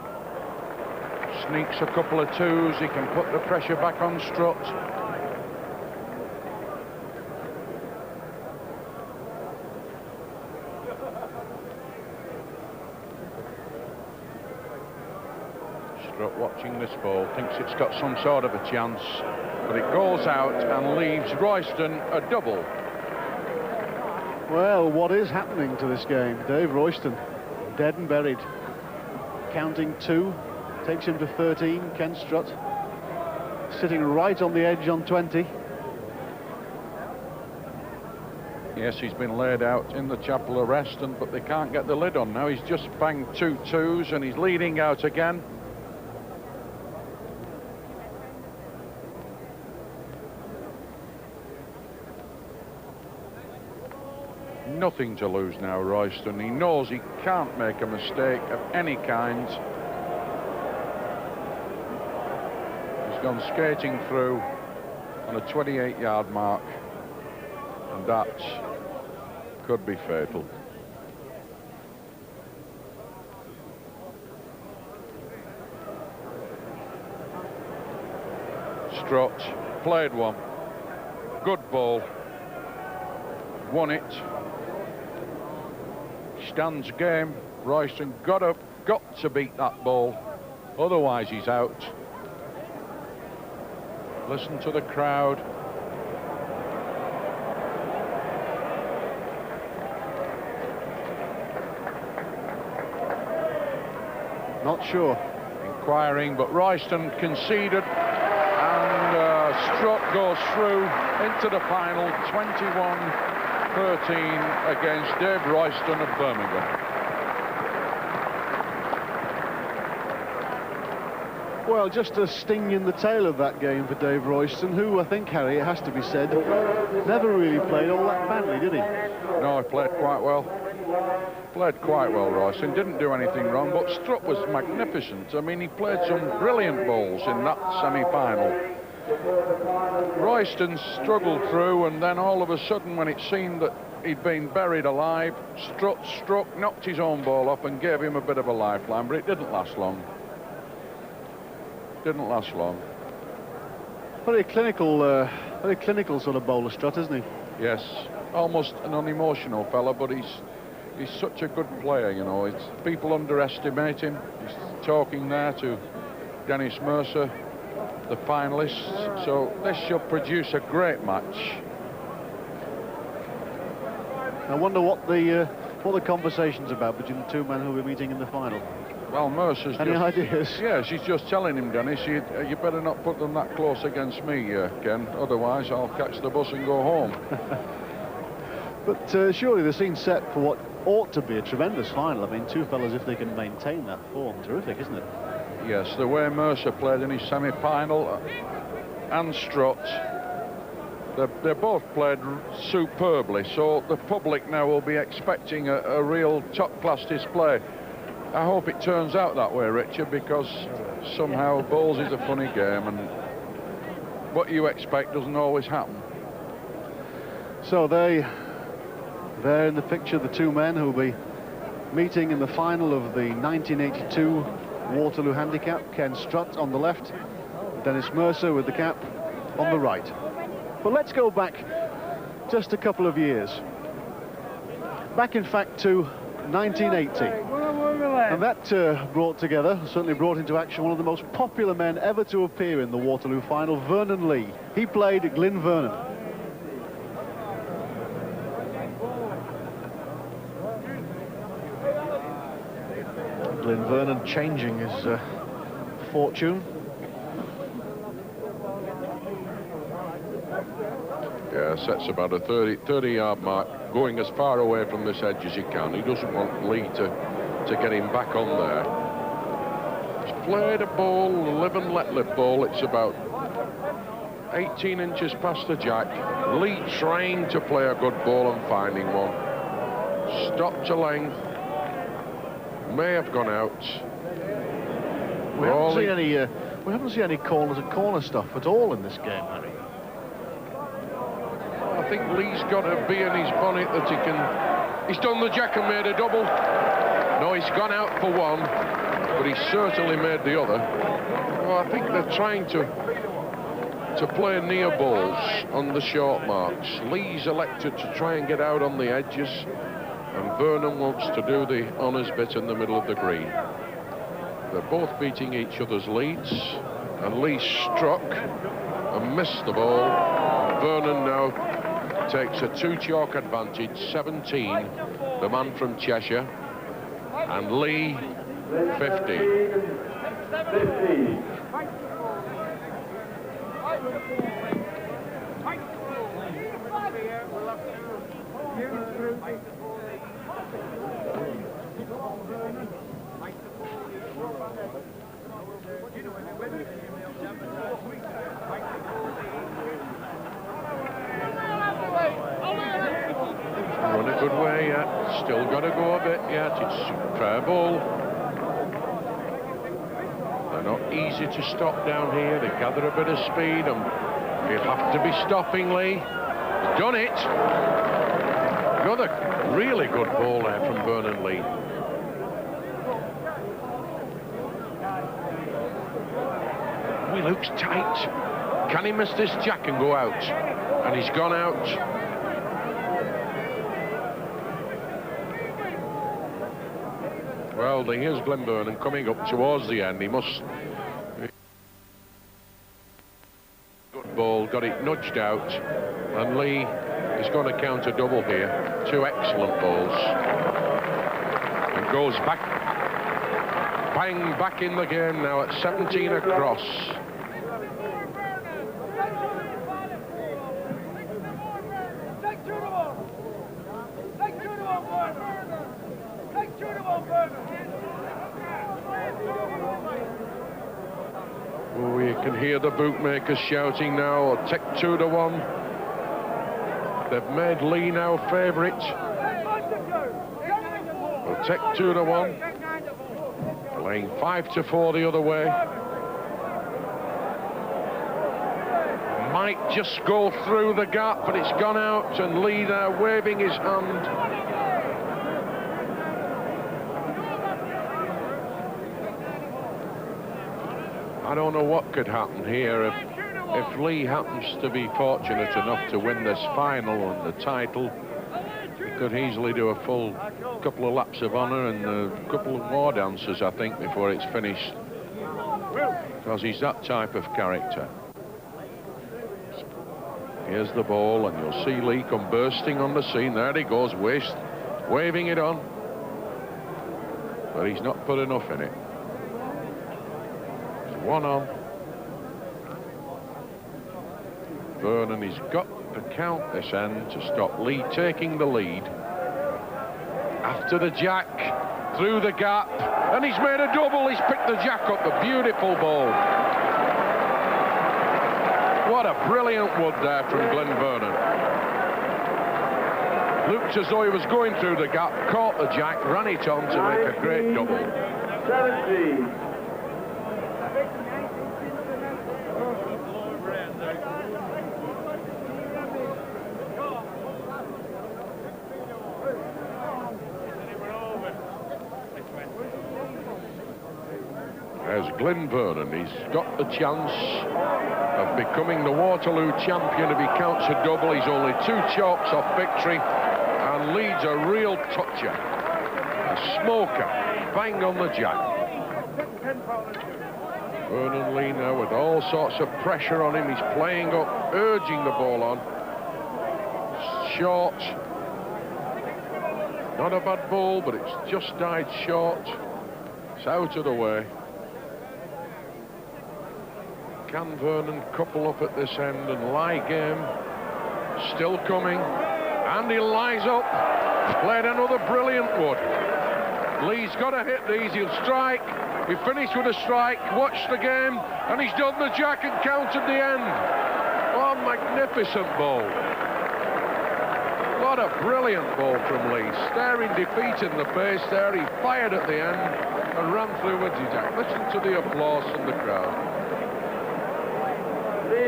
Speaker 2: sneaks a couple of 2s, he can put the pressure back on Strutt. Strutt watching this ball, thinks it's got some sort of a chance.
Speaker 4: but it goes out and leaves Royston a double.
Speaker 1: Well, what is happening to this game? Dave Royston, dead and buried. Counting 2, takes him to 13. K Strutt sitting right on the edge on 20.
Speaker 4: Yes, he's been laid out in the chapel of rest, but they can't get the lid on now. He's just banged 2 2s and he's leading out again. Nothing to lose now, Royston. He knows he can't make a mistake of any kind. He's gone skating through on a 28-yard mark, and that could be fatal. Strutt played one. Good ball. Won it. Stands game. Royston got to beat that ball, otherwise he's out. Listen to the crowd.
Speaker 1: Not sure.
Speaker 4: Inquiring, but Royston conceded, and Strutt goes through into the final 21-13 against Dave Royston of Birmingham.
Speaker 1: Well, just a sting in the tail of that game for Dave Royston, who I think, Harry, it has to be said, never really played all that badly, did he?
Speaker 4: No, he played quite well. Played quite well, Royston. Didn't do anything wrong, but Strutt was magnificent. I mean, he played some brilliant balls in that semi-final. Royston struggled through, and then all of a sudden, when it seemed that he'd been buried alive, Strutt struck, knocked his own ball off and gave him a bit of a lifeline, but it didn't last long. Didn't last long.
Speaker 1: Very clinical sort of bowler, Strutt, isn't he?
Speaker 4: Yes, almost an unemotional fella, but he's such a good player, you know. People underestimate him. He's talking there to Dennis Mercer, the finalists, so this should produce a great match.
Speaker 1: I wonder what the conversation's about between the two men who will be meeting in the final.
Speaker 4: Well, Mercer's
Speaker 1: Any ideas?
Speaker 4: Yes, he's just telling him, Dennis, you better not put them that close against me, Ken, otherwise I'll catch the bus and go home.
Speaker 1: But surely the scene's set for what ought to be a tremendous final. I mean, two fellas, if they can maintain that form, terrific, isn't it?
Speaker 4: Yes, the way Mercer played in his semi-final and Strutt, they both played superbly, so the public now will be expecting a real top-class display. I hope it turns out that way, Richard, because somehow bowls is a funny game, and what you expect doesn't always happen.
Speaker 1: So they're in the picture, the two men who will be meeting in the final of the 1982 Waterloo Handicap. K Strutt on the left, Dennis Mercer with the cap on the right. But let's go back just a couple of years. Back, in fact, to 1980. And that certainly brought into action one of the most popular men ever to appear in the Waterloo final, Vernon Lee. He played Glyn Vernon. Glyn Vernon changing his fortune.
Speaker 4: Yeah, sets about a 30-yard mark, going as far away from this edge as he can. He doesn't want Lee to get him back on there. He's played a ball, a live and let live ball. It's about 18 inches past the jack. Lee trying to play a good ball and finding one. Stop to length. May have gone out.
Speaker 1: We haven't seen any corner stuff at all in this game, Harry.
Speaker 4: I think Lee's got to be in his bonnet that he can. He's done the jack and made a double. No, he's gone out for one, but he certainly made the other. Well, I think they're trying to play near balls on the short marks. Lee's elected to try and get out on the edges, and Vernon wants to do the honours bit in the middle of the green. They're both beating each other's leads. And Lee struck and missed the ball. Vernon now takes a 2-chalk advantage, 17, the man from Cheshire, and Lee 15.
Speaker 6: 15.
Speaker 4: Run a good way yet, still got to go a bit yet. It's a fair ball. They're not easy to stop down here. They gather a bit of speed, and he'll have to be stopping Lee. He's done it. Another really good ball there from Vernon Lee. He looks tight. Can he miss this jack and go out? And he's gone out. Well, here's Glenn Vernon coming up towards the end. He must... Good ball, got it nudged out. And Lee is going to count a double here. 2 excellent balls. And goes back. Bang, back in the game now at 17 across. Oh, you can hear the bookmakers shouting now, take 2 to 1. They've made Lee now favourite. We'll take 2 to 1. Playing 5 to 4 the other way. Might just go through the gap, but it's gone out, and Lee there waving his hand. I don't know what could happen here if Lee happens to be fortunate enough to win this final and the title. He could easily do a full couple of laps of honour and a couple of more dances, I think, before it's finished, because he's that type of character. Here's the ball, and you'll see Lee come bursting on the scene. There he goes, waving it on, but he's not put enough in it. 1 on. Vernon, he's got to count this end to stop Lee taking the lead. After the jack, through the gap, and he's made a double. He's picked the jack up, a beautiful ball. What a brilliant wood there from Glenn Vernon. Looked as though he was going through the gap, caught the jack, ran it on to make a great double.
Speaker 6: 17.
Speaker 4: As Glenn Vernon, he's got the chance of becoming the Waterloo champion. If he counts a double, he's only 2 chalks off victory, and leads a real toucher, a smoker, bang on the jack. Vernon Lee now with all sorts of pressure on him. He's playing up, urging the ball on. Short. Not a bad ball, but it's just died short. It's out of the way. Can Vernon couple up at this end and lie game? Still coming, and he lies up. Played another brilliant wood. Lee's got to hit these. He'll strike. He finished with a strike. Watch the game, and he's done the jack and counted the end. Oh, magnificent ball! What a brilliant ball from Lee. Staring defeat in the face there. He fired at the end and ran through with his jack. Listen to the applause from the crowd.
Speaker 6: 18,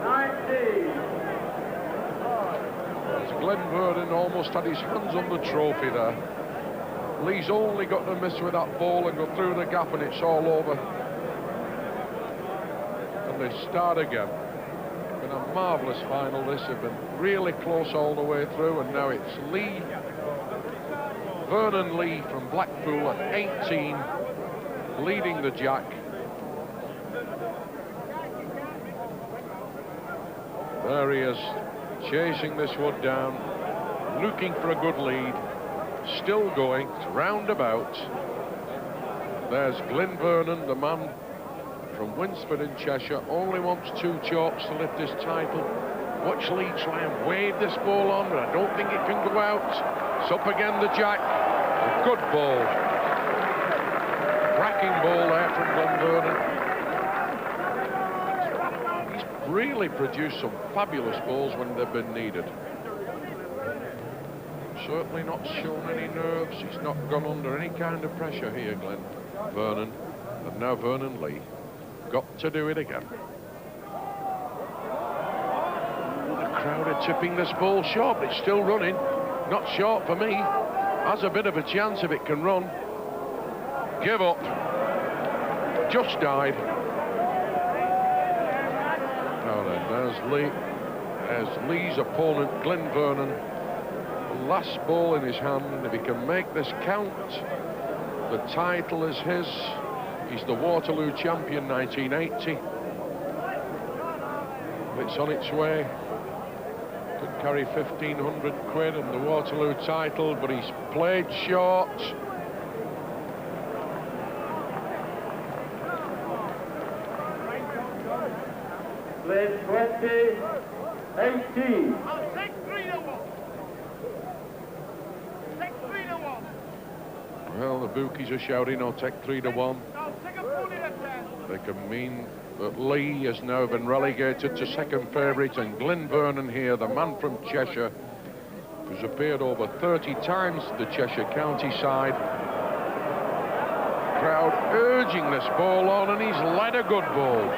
Speaker 6: 19.
Speaker 4: As Glenn Vernon almost had his hands on the trophy there. Lee's only got to miss with that ball and go through the gap, and it's all over. And they start again. It's been a marvellous final, this. They've been really close all the way through, and now it's Vernon Lee from Blackpool at 18. leading the jack. There he is, chasing this one down, looking for a good lead. Still going, it's roundabout. There's Glyn Vernon, the man from Winsford in Cheshire, only wants 2 chalks to lift his title. Watch Lee try and wave this ball on, but I don't think it can go out. It's up again, the jack. A good ball. Cracking ball there from Glyn Vernon. He's really produced some fabulous balls when they've been needed. Certainly not shown any nerves. He's not gone under any kind of pressure here, Glyn Vernon. And now Vernon Lee. Got to do it again. Crowd are tipping this ball short, but it's still running. Not short for me. Has a bit of a chance if it can run. Give up. Just died. Now then, there's Lee. There's Lee's opponent, Glyn Vernon. Last ball in his hand. If he can make this count, the title is his. He's the Waterloo champion 1980. It's on its way. Could carry 1,500 quid and the Waterloo title, but he's played short.
Speaker 6: Played 20-18.
Speaker 7: I'll take 3-1. Take 3-1.
Speaker 4: Well, the bookies are shouting, I'll take 3-1.
Speaker 7: I'll take a bullet at 10.
Speaker 4: They can mean that Lee has now been relegated to second favourite, and Glyn Vernon here, the man from Cheshire, who's appeared over 30 times the Cheshire county side. Crowd urging this ball on, and he's led a good ball.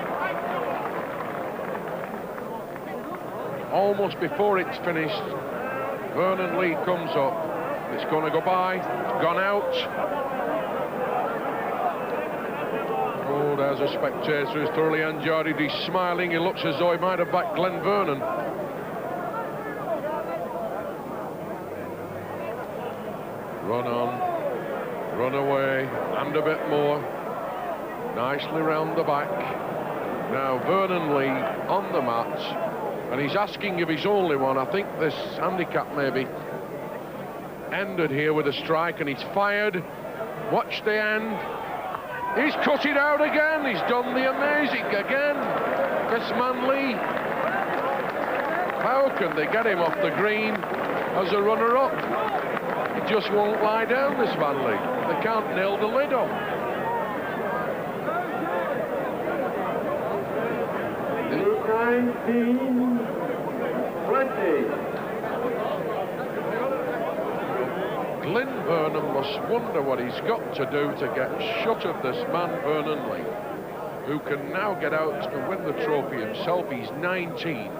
Speaker 4: Almost before it's finished, Vernon Lee comes up. It's going to go by. It's gone out. Oh, there's a spectator who's thoroughly enjoyed it. He's smiling. He looks as though he might have backed Glyn Vernon. Run on. Run away. And a bit more. Nicely round the back. Now Vernon Lee on the mat. And he's asking if he's only one. I think this handicap maybe ended here with a strike, and he's fired. Watch the end. He's cut it out again. He's done the amazing again. This man Lee. How can they get him off the green as a runner-up? He just won't lie down, this man Lee. They can't nail the lid on. Glyn Vernon must wonder what he's got to do to get shut of this man, Vernon Lee, who can now get out and win the trophy himself. He's 19.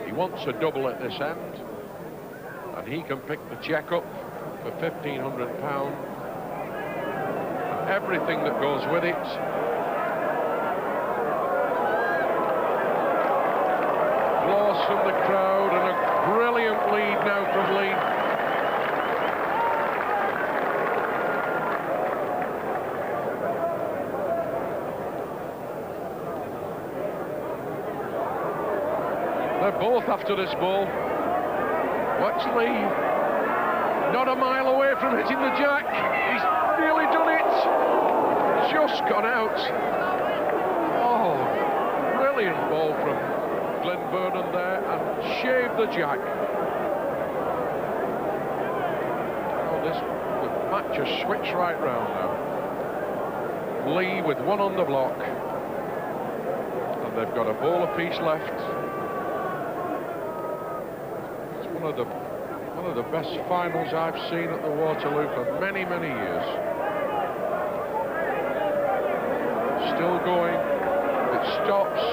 Speaker 4: He wants a double at this end, and he can pick the cheque up for £1,500. Everything that goes with it. Applause from the crowd, and a brilliant lead now from Lee. They're both after this ball. Watch Lee. Not a mile away from hitting the jack. He's nearly done it. Just gone out. Oh, brilliant ball from Glyn Vernon there, and shaved the jack. Oh, the match has switched right round now. Lee with one on the block, and they've got a ball apiece left. It's one of the best finals I've seen at the Waterloo for many, many years. Still going. It stops.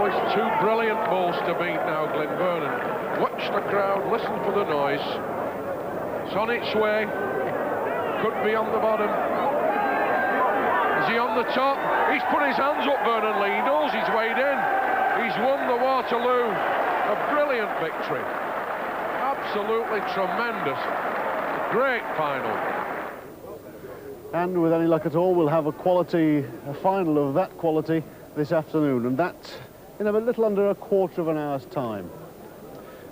Speaker 4: It's two brilliant balls to beat now, Glyn Vernon. Watch the crowd, listen for the noise. It's on its way. Could be on the bottom. Is he on the top? He's put his hands up, Vernon Lee. He knows he's weighed in. He's won the Waterloo. A brilliant victory. Absolutely tremendous. Great final.
Speaker 1: And with any luck at all, we'll have a final of that quality this afternoon, and that's in a little under a quarter of an hour's time.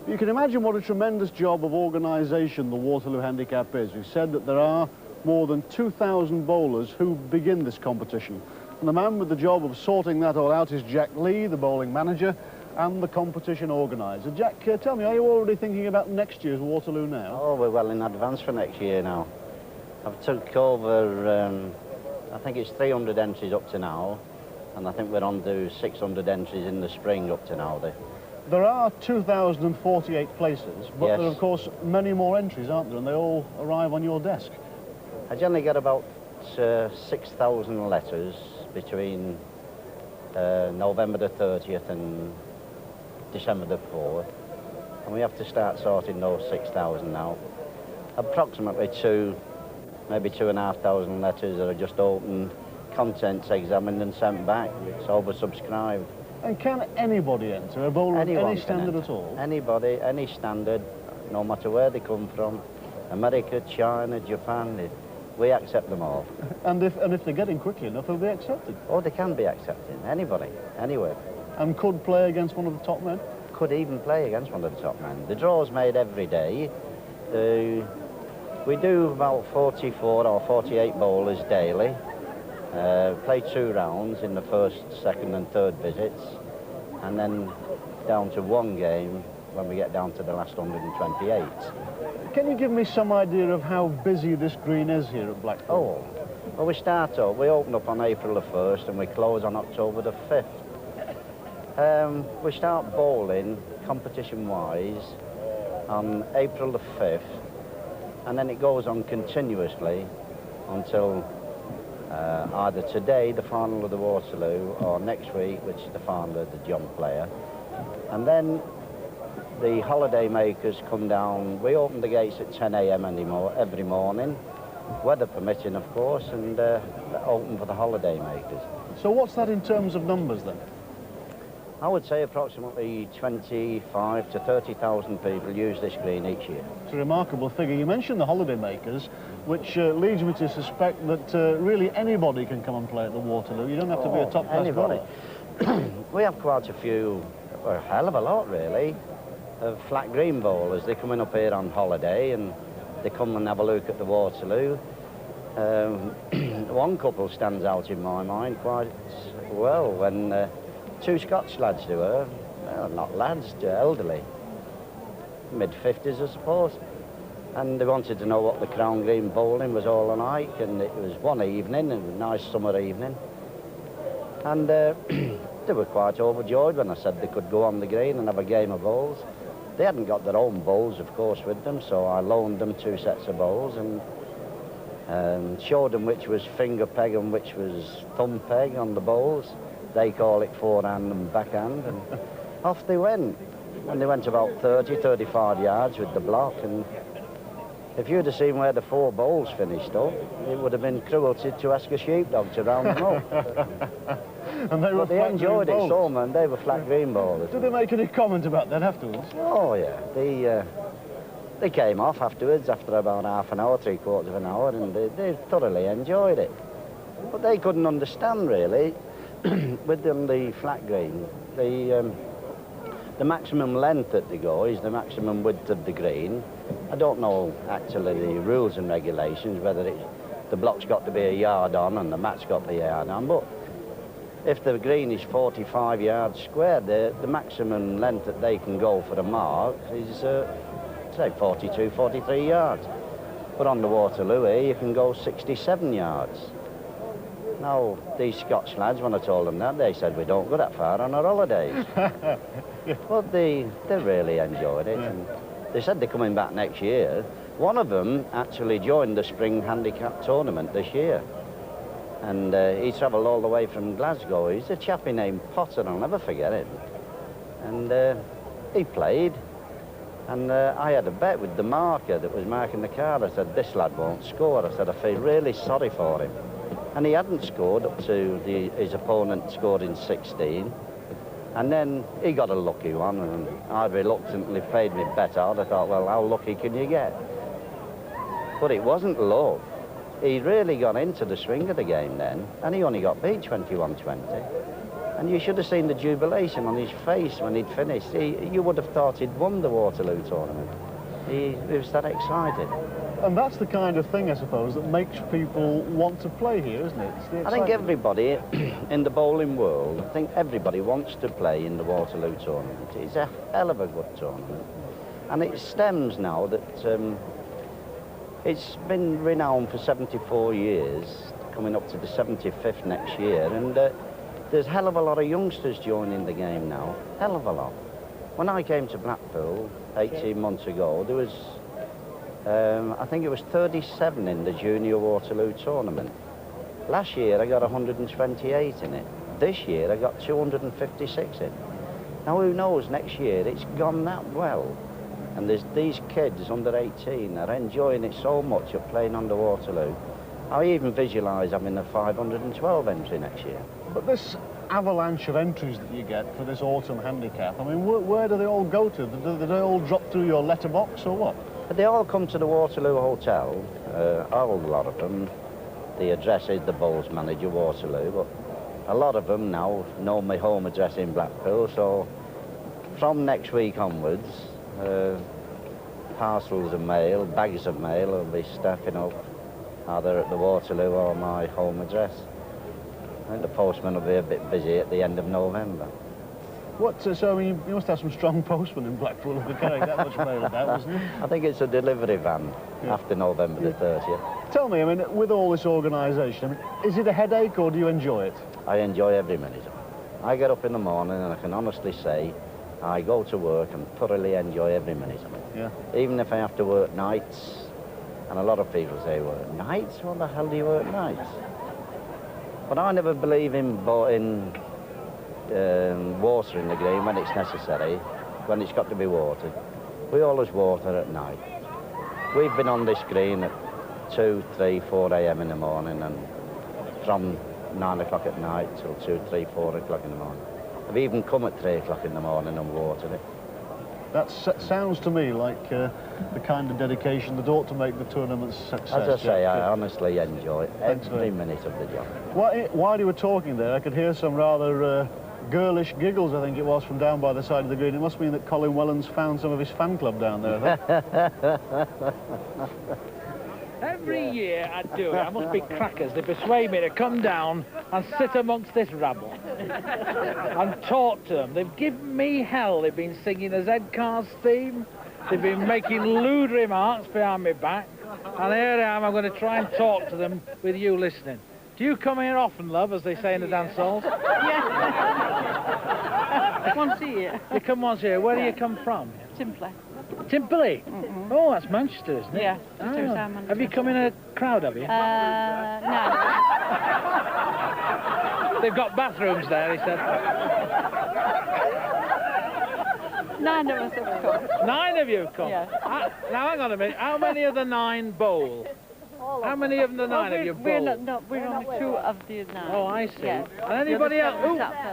Speaker 1: You can imagine what a tremendous job of organisation the Waterloo Handicap is. We said that there are more than 2,000 bowlers who begin this competition. And the man with the job of sorting that all out is Jack Lee, the bowling manager, and the competition organiser. Jack, tell me, are you already thinking about next year's Waterloo now?
Speaker 8: Oh, we're well in advance for next year now. I've took over, I think it's 300 entries up to now, and I think we're on to 600 entries in the spring up to now.
Speaker 1: There are 2,048 places, but
Speaker 8: yes.
Speaker 1: there are, of course, many more entries, aren't there? And they all arrive on your desk.
Speaker 8: I generally get about 6,000 letters between November the 30th and December the 4th. And we have to start sorting those 6,000 now. Approximately maybe 2,500 letters that are just opened, contents examined and sent back. It's oversubscribed.
Speaker 1: And can anybody enter, a bowler of any standard at all?
Speaker 8: Anybody, any standard, no matter where they come from, America, China, Japan, we accept them all.
Speaker 1: And if they get in quickly enough, they'll be accepted?
Speaker 8: Oh, they can be accepted, anybody, anywhere.
Speaker 1: And could play against one of the top men?
Speaker 8: Could even play against one of the top men. The draw's made every day. We do about 44 or 48 bowlers daily. Play 2 rounds in the first, second and third visits, and then down to 1 game when we get down to the last 128.
Speaker 1: Can you give me some idea of how busy this green is here at Blackpool?
Speaker 8: Oh, well, we open up on April the 1st and we close on October the 5th. We start bowling competition-wise on April the 5th, and then it goes on continuously until either today, the final of the Waterloo, or next week, which is the final of the John Player. And then the holiday makers come down. We open the gates at 10 a.m. every morning, weather permitting, of course, and open for the holiday makers.
Speaker 1: So what's that in terms of numbers, then?
Speaker 8: I would say approximately 25 to 30,000 people use this green each year.
Speaker 1: It's a remarkable figure. You mentioned the holiday makers, which leads me to suspect that really anybody can come and play at the Waterloo. You don't have to be a top-class bowler.
Speaker 8: We have quite a few, well, a hell of a lot, really, of flat green bowlers. They're coming up here on holiday and they come and have a look at the Waterloo. One couple stands out in my mind quite well when 2 Scotch lads they were, well, not lads, elderly, mid-50s I suppose, and they wanted to know what the Crown Green bowling was all like, and it was one evening, a nice summer evening, and they were quite overjoyed when I said they could go on the green and have a game of bowls. They hadn't got their own bowls, of course, with them, so I loaned them 2 sets of bowls and showed them which was finger peg and which was thumb peg on the bowls. They call it forehand and backhand, and off they went. And they went about 30, 35 yards with the block, and if you'd have seen where the 4 bowls finished up, it would have been cruelty to ask a sheepdog to round them up.
Speaker 1: And they
Speaker 8: enjoyed it, so man, they were flat green bowlers.
Speaker 1: Did they make any comment about that afterwards?
Speaker 8: Oh, yeah. They came off afterwards, after about half an hour, 3/4 of an hour, and they thoroughly enjoyed it. But they couldn't understand, really, with them, the flat green, the maximum length that they go is the maximum width of the green. I don't know actually the rules and regulations, whether the block's got to be a yard on and the mat's got to be a yard on, but if the green is 45 yards square, the maximum length that they can go for a mark is, say, 42, 43 yards. But on the Waterloo here, you can go 67 yards. Now, these Scotch lads, when I told them that, they said, we don't go that far on our holidays. But they really enjoyed it. Yeah. And they said they're coming back next year. One of them actually joined the Spring Handicap Tournament this year. And he travelled all the way from Glasgow. He's a chappie named Potter, I'll never forget it. And he played. And I had a bet with the marker that was marking the card. I said, this lad won't score. I said, I feel really sorry for him. And he hadn't scored up to his opponent scored in 16. And then he got a lucky one, and I reluctantly paid me bet out. I thought, well, how lucky can you get? But it wasn't luck. he really got into the swing of the game then, and he only got beat 21-20. And you should have seen the jubilation on his face when he'd finished. You would have thought he'd won the Waterloo tournament. He was that excited.
Speaker 1: And that's the kind of thing, I suppose, that makes people want to play here, isn't it?
Speaker 8: I think everybody in the bowling world, I think everybody wants to play in the Waterloo tournament. It's a hell of a good tournament. And it stems now that it's been renowned for 74 years, coming up to the 75th next year, and there's a hell of a lot of youngsters joining the game now, hell of a lot. When I came to Blackpool 18 months ago, there was, I think it was 37 in the Junior Waterloo tournament. Last year I got 128 in it. This year I got 256 in. Now who knows, next year it's gone that well. And there's these kids under 18 are enjoying it so much of playing on the Waterloo. I even visualise having a 512 entry next year.
Speaker 1: But this avalanche of entries that you get for this autumn handicap, I mean, where do they all go to? Do they all drop through your letterbox or what?
Speaker 8: But they all come to the Waterloo Hotel, a whole lot of them. The address is the Bowls Manager, Waterloo, but a lot of them now know my home address in Blackpool, so from next week onwards, parcels of mail, bags of mail will be stacking up either at the Waterloo or my home address. I think the postman will be a bit busy at the end of November.
Speaker 1: So I mean, you must have some strong postmen in Blackpool if they're carrying that much mail about, isn't it?
Speaker 8: I think it's a delivery van after November the 30th.
Speaker 1: Tell me, I mean, with all this organisation, I mean, is it a headache or do you enjoy it?
Speaker 8: I enjoy every minute of it. I get up in the morning and I can honestly say I go to work and thoroughly enjoy every minute of it.
Speaker 1: Yeah.
Speaker 8: Even if I have to work nights, and a lot of people say, work nights? What the hell do you work nights? But I never believe in water in the green when it's necessary, when it's got to be watered. We always water at night. We've been on this green at 2, 3, 4 a.m. in the morning, and from 9 o'clock at night till 2, 3, 4 o'clock in the morning. I've even come at 3 o'clock in the morning and watered it.
Speaker 1: That sounds to me like the kind of dedication that ought to make the tournament's success.
Speaker 8: As I say, I honestly enjoy every minute of the job.
Speaker 1: While you were talking there, I could hear some rather girlish giggles, I think it was, from down by the side of the green. It must mean that Colin Whelans found some of his fan club down there,
Speaker 3: Every year I do it. I must be crackers. They persuade me to come down and sit amongst this rabble and talk to them. They've given me hell. They've been singing a Z-Cars theme. They've been making lewd remarks behind my back. And here I am. I'm going to try and talk to them with you listening. Do you come here often, love, as they say in the dance halls?
Speaker 9: Yeah. Once a year.
Speaker 3: You come once a year. Where do you come from?
Speaker 9: Simply.
Speaker 3: Timperley? Oh, that's Manchester, isn't it?
Speaker 9: Yeah.
Speaker 3: Have you come in a crowd, have you?
Speaker 9: No.
Speaker 3: They've got bathrooms there, he said.
Speaker 9: 9 of us have come.
Speaker 3: 9 of you have come?
Speaker 9: Yeah.
Speaker 3: Now, hang on a minute. How many of the 9 bowl? How many of the 9 have you bowled?
Speaker 9: We're only 2 of the 9.
Speaker 3: Oh, I see.
Speaker 9: Yeah.
Speaker 3: And anybody else?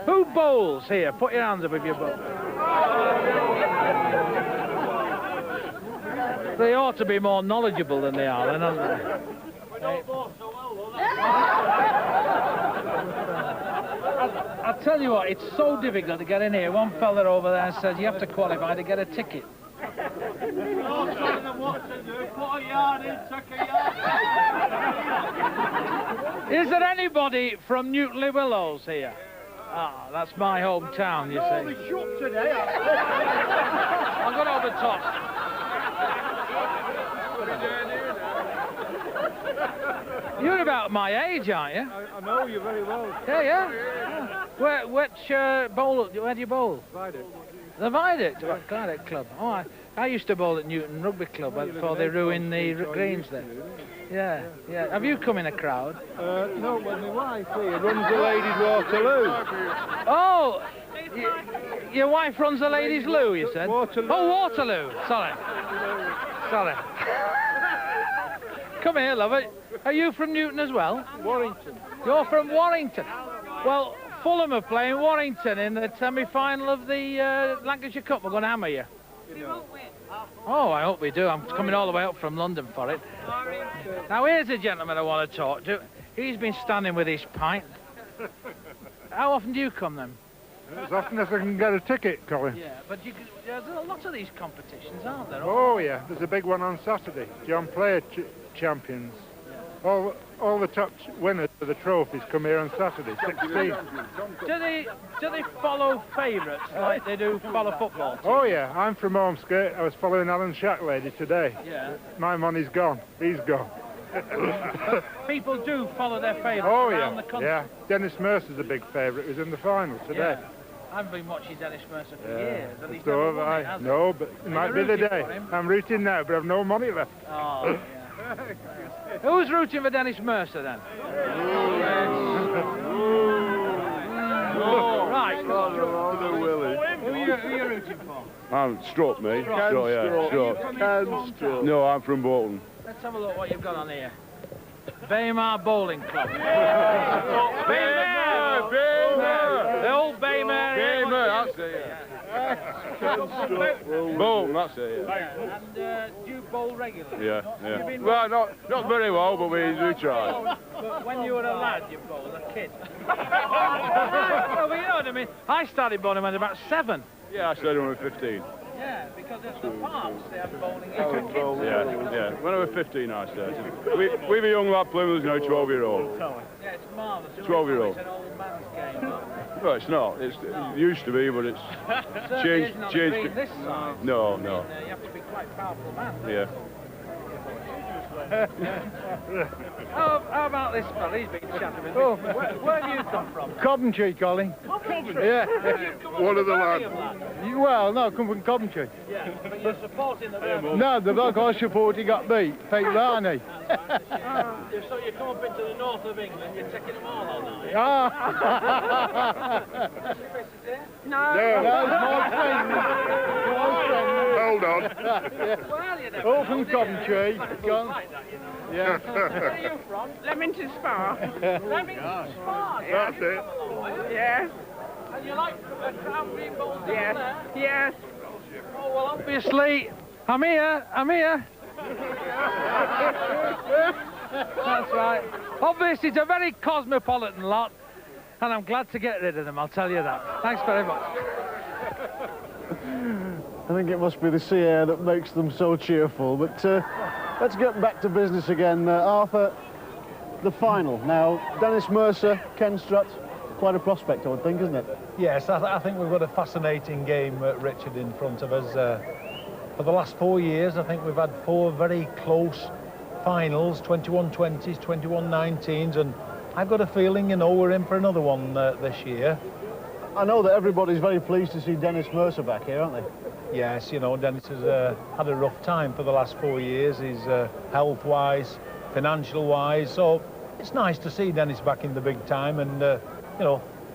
Speaker 3: Who bowls here? Put your hands up if you bowl. They ought to be more knowledgeable than they are, then, aren't they?
Speaker 7: We don't bowl so well, though.
Speaker 3: I'll tell you what, it's so difficult to get in here. One fella over there said you have to qualify to get a ticket. Is there anybody from Newton Willows here? Ah, that's my hometown, you see.
Speaker 7: Shut today.
Speaker 3: I'll go over top. You're about my age, aren't you?
Speaker 7: I know you very well.
Speaker 3: Yeah. Which bowl? Where do you bowl?
Speaker 7: Viaduct.
Speaker 3: The Viaduct, Viaduct Club. Oh, I used to bowl at Newton Rugby Club before they ruined the greens there. Yeah. Have you come in a crowd?
Speaker 7: No, but my wife here runs the Ladies Waterloo.
Speaker 3: Oh, your wife runs the Ladies Loo, you said?
Speaker 7: Waterloo.
Speaker 3: Oh, Waterloo. Sorry. Come here, love it. Are you from Newton as well?
Speaker 7: Warrington.
Speaker 3: You're from Warrington. Well, Fulham are playing Warrington in the semi-final of the Lancashire Cup. We're going to hammer you. Oh, I hope we do. I'm coming all the way up from London for it. Now, here's a gentleman I want to talk to. He's been standing with his pint. How often do you come then?
Speaker 7: As often as I can get a ticket, Colin.
Speaker 3: Yeah, but there's a lot of these competitions, aren't there?
Speaker 7: Oh, yeah. There's a big one on Saturday. John Player Champions. All the top winners of the trophies come here on Saturday, 16.
Speaker 3: Do they follow favourites like they do follow football?
Speaker 7: Oh, yeah. I'm from Ormskirk. I was following Alan Shacklady today.
Speaker 3: Yeah.
Speaker 7: My money's gone. He's gone.
Speaker 3: People do follow their favourites around the country.
Speaker 7: Yeah. Dennis Mercer's a big favourite. He was in the final today.
Speaker 3: Yeah. I've been watching Dennis Mercer for years. And he's
Speaker 7: so
Speaker 3: never
Speaker 7: have
Speaker 3: won
Speaker 7: I.
Speaker 3: it, has
Speaker 7: No,
Speaker 3: he?
Speaker 7: but it might be the day. I'm rooting now, but I've no money left.
Speaker 3: Oh, yeah. Who's rooting for Dennis Mercer then? Right. Who are you rooting for?
Speaker 10: I'm Strutt, mate. Strutt, yeah. Strutt. No, I'm from Bolton.
Speaker 3: Let's have a look what you've got on here. Baymar Bowling Club.
Speaker 10: Baymar!
Speaker 3: The old Baymar.
Speaker 10: Baymar, that's it, Bolton, that's it, yeah.
Speaker 3: And do you bowl regularly?
Speaker 10: Yeah. Well, not very well, but we try.
Speaker 3: But when you were a lad, you bowled, a kid. Well, you know what I mean. I started bowling when I was about 7.
Speaker 10: Yeah, I started when I was 15.
Speaker 3: Yeah, because at the farms they had bowling.
Speaker 10: Yeah. When I was 15, I started. We were young lad playing with us now, 12-year-old.
Speaker 3: Yeah, it's marvellous.
Speaker 10: 12-year-old.
Speaker 3: It's an old man's game.
Speaker 10: Well, it's not. It used to be, but it's changed.
Speaker 3: This size.
Speaker 10: No.
Speaker 3: You have to be quite a powerful man.
Speaker 10: Yeah.
Speaker 3: How about this fella? He's been chatting with me. Where do you come from?
Speaker 5: Coventry, Colin.
Speaker 3: Coventry?
Speaker 5: Yeah.
Speaker 10: One of the lads.
Speaker 5: Well, no, I come from Coventry.
Speaker 3: Yeah, but you're supporting the Mercer.
Speaker 5: No, the bloke I supported got beat, Pete Varney.
Speaker 3: So you come up into the north of England, you're taking them all on now,
Speaker 5: No, it's my friend.
Speaker 10: Hold on.
Speaker 5: All from Coventry. Yeah.
Speaker 3: Where are you from?
Speaker 11: Leamington Spa.
Speaker 3: Leamington Spa.
Speaker 10: That's it.
Speaker 11: Yes.
Speaker 3: And you like crown green bowls down
Speaker 11: Yes.
Speaker 3: there?
Speaker 11: Yes.
Speaker 3: Oh, well, obviously, I'm here. That's right. Obviously, it's a very cosmopolitan lot, and I'm glad to get rid of them, I'll tell you that. Thanks very much.
Speaker 1: I think it must be the sea air that makes them so cheerful. But let's get back to business again. Arthur, the final. Now, Dennis Mercer, K Strutt, quite a prospect, I would think, isn't it?
Speaker 5: Yes, I think we've got a fascinating game, Richard, in front of us. For the last 4 years, I think we've had 4 very close finals, 21-20s, 21-19s, and I've got a feeling, we're in for another one this year.
Speaker 1: I know that everybody's very pleased to see Dennis Mercer back here, aren't they?
Speaker 5: Yes, Dennis has had a rough time for the last 4 years. He's health-wise, financial-wise, so it's nice to see Dennis back in the big time, and,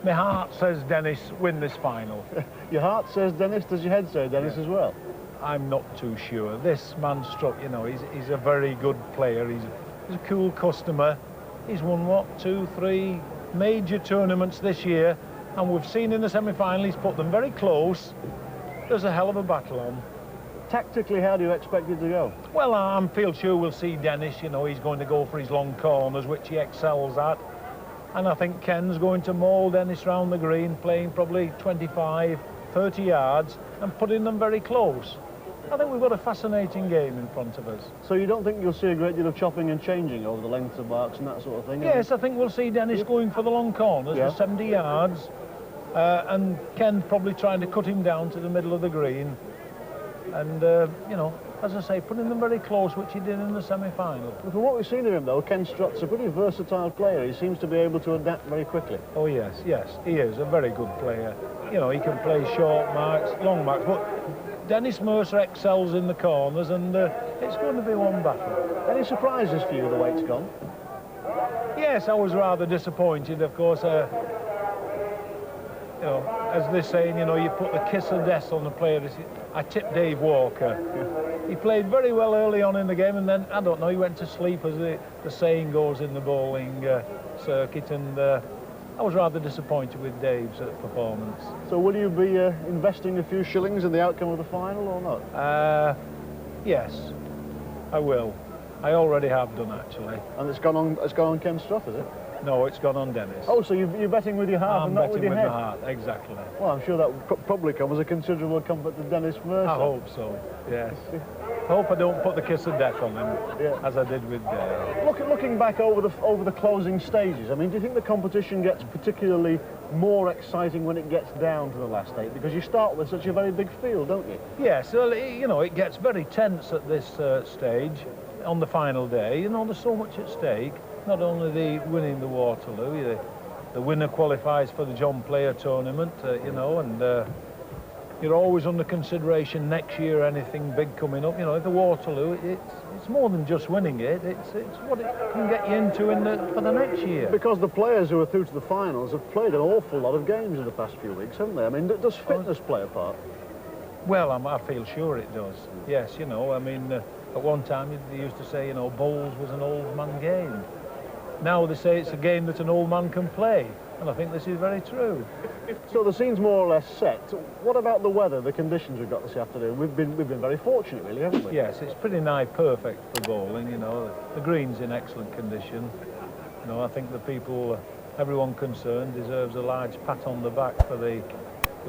Speaker 5: my heart says Dennis win this final.
Speaker 1: Your heart says Dennis, does your head say Dennis as well?
Speaker 5: I'm not too sure. This man Strutt, he's a very good player. He's a cool customer. He's won, 2, 3 major tournaments this year, and we've seen in the semi-final he's put them very close. There's a hell of a battle on.
Speaker 1: Tactically, how do you expect it to go?
Speaker 5: Well, I'm feel sure we'll see Dennis, he's going to go for his long corners, which he excels at. And I think Ken's going to maul Dennis round the green, playing probably 25, 30 yards, and putting them very close. I think we've got a fascinating game in front of us.
Speaker 1: So you don't think you'll see a great deal of chopping and changing over the length of marks and that sort of thing?
Speaker 5: Yes, I think we'll see Dennis going for the long corners for 70 yards, and Ken probably trying to cut him down to the middle of the green. And, as I say, putting them very close, which he did in the semi-final.
Speaker 1: From what we've seen of him, though, K Strutt's a pretty versatile player. He seems to be able to adapt very quickly.
Speaker 5: Oh, yes, he is a very good player. He can play short marks, long marks, but Dennis Mercer excels in the corners, and it's going to be one battle.
Speaker 1: Any surprises for you the way it's gone?
Speaker 5: Yes, I was rather disappointed, of course. As they're saying, you put the kiss of death on the player. I tipped Dave Walker. He played very well early on in the game, and then, I don't know, he went to sleep, as the saying goes in the bowling circuit, and I was rather disappointed with Dave's performance.
Speaker 1: So will you be investing a few shillings in the outcome of the final or not?
Speaker 5: Yes, I will. I already have done, actually.
Speaker 1: And it's gone on Ken Strutt, is it?
Speaker 5: No, it's gone on Dennis.
Speaker 1: Oh, so you're betting with your heart and not with your head?
Speaker 5: I'm betting with my heart, exactly.
Speaker 1: Well, I'm sure that probably comes as a considerable comfort to Dennis Mercer.
Speaker 5: I hope so, yes. I hope I don't put the kiss of death on him, as I did with Dave.
Speaker 1: Looking back over the closing stages, I mean, do you think the competition gets particularly more exciting when it gets down to the last 8? Because you start with such a very big field, don't you?
Speaker 5: Yes, well, you know, it gets very tense at this stage on the final day. You know, there's so much at stake. Not only the winning the Waterloo, the winner qualifies for the John Player tournament, you know, and you're always under consideration next year, anything big coming up. You know, the Waterloo, it's more than just winning it, it's what it can get you into for the next year.
Speaker 1: Because the players who are through to the finals have played an awful lot of games in the past few weeks, haven't they? I mean, does fitness play a part?
Speaker 5: Well, I feel sure it does, yes, you know, I mean, at one time they used to say, you know, bowls was an old man game. Now they say it's a game that an old man can play, and I think this is very true.
Speaker 1: So the scene's more or less set. What about the weather, the conditions we've got this afternoon? We've been very fortunate, really, haven't we?
Speaker 5: Yes, it's pretty nigh perfect for bowling, you know. The green's in excellent condition. You know, I think the people, everyone concerned, deserves a large pat on the back for the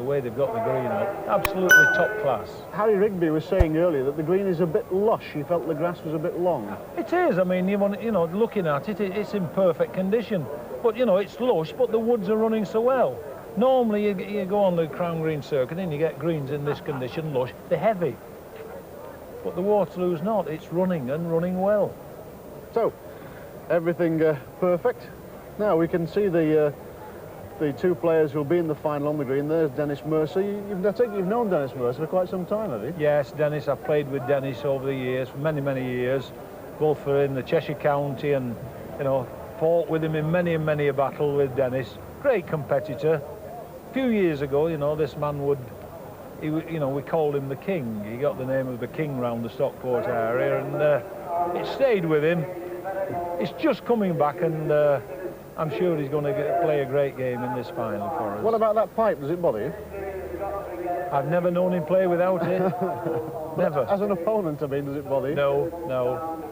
Speaker 5: way they've got the green up. Absolutely top class.
Speaker 1: Harry Rigby was saying earlier that the green is a bit lush. He felt the grass was a bit long.
Speaker 5: It is. I mean, you know, looking at it, it's in perfect condition. But, you know, it's lush, but the woods are running so well. Normally, you go on the Crown Green circuit and you get greens in this condition, lush. They're heavy. But the Waterloo's not. It's running and running well.
Speaker 1: So, everything perfect. Now we can see the two players who will be in the final on the green. There's Dennis Mercer. I think you've known Dennis Mercer for quite some time, have you?
Speaker 5: Yes, Dennis. I've played with Dennis over the years, for many, many years, both in the Cheshire County and, you know, fought with him in many and many a battle with Dennis. Great competitor. A few years ago, you know, this man you know, we called him the King. He got the name of the King round the Stockport area, and it stayed with him. It's just coming back, and I'm sure he's going to play a great game in this final for us.
Speaker 1: What about that pipe? Does it bother you?
Speaker 5: I've never known him play without it. Never.
Speaker 1: As an opponent, I mean, does it bother you?
Speaker 5: No.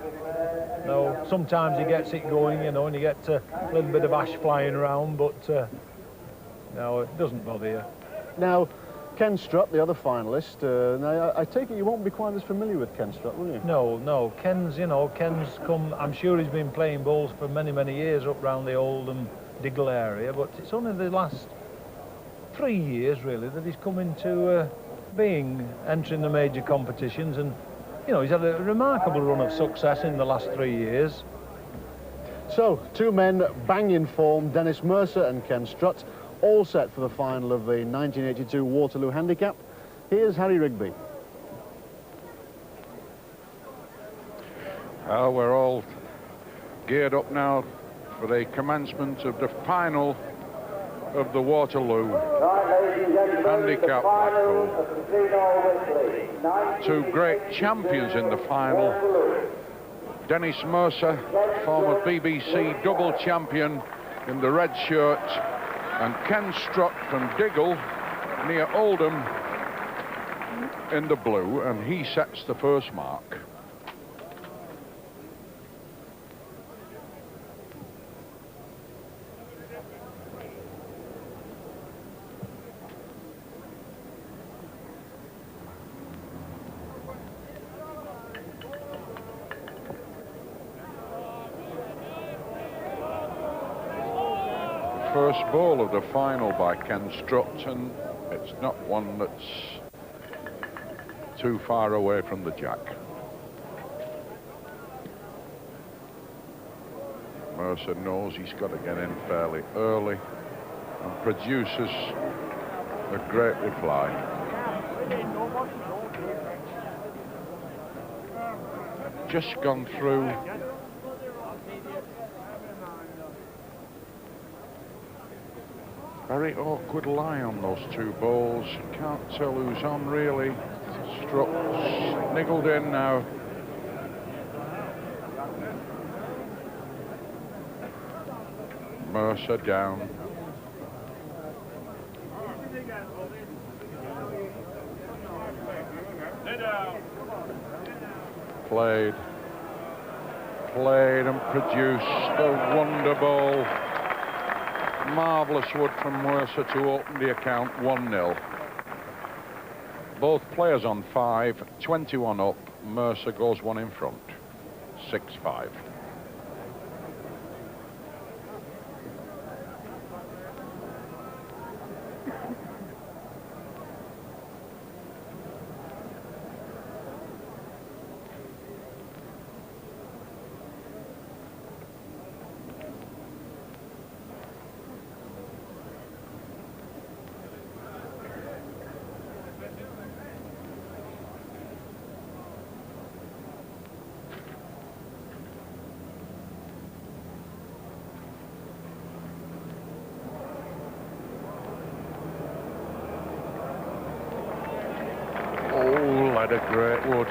Speaker 5: Sometimes he gets it going, you know, and you get a little bit of ash flying around, but no, it doesn't bother you.
Speaker 1: Now, Ken Strutt, the other finalist, now I take it you won't be quite as familiar with Ken Strutt, will you?
Speaker 5: No. Ken's come, I'm sure he's been playing bowls for many, many years up round the Oldham, Diggle area, but it's only the last 3 years, really, that he's come into entering the major competitions, and, you know, he's had a remarkable run of success in the last 3 years.
Speaker 1: So, two men bang in form, Dennis Mercer and Ken Strutt, all set for the final of the 1982 Waterloo Handicap. Here's Harry Rigby.
Speaker 2: Well, we're all geared up now for the commencement of the final of the Waterloo Handicap Blackpool. Two great champions in the final. Dennis Mercer, former BBC double champion in the red shirt, and Ken Strutt from Diggle near Oldham in the blue, and he sets the first mark. First ball of the final by Ken Strutt, and it's not one that's too far away from the jack. Mercer knows he's got to get in fairly early and produces a great reply. Just gone through. Very awkward lie on those two balls. Can't tell who's on, really. Strutt's niggled in now. Mercer down. Played and produced a wonder ball. Marvellous wood from Mercer to open the account 1-0. Both players on 5, 21 up. Mercer goes one in front, 6-5. A great wood.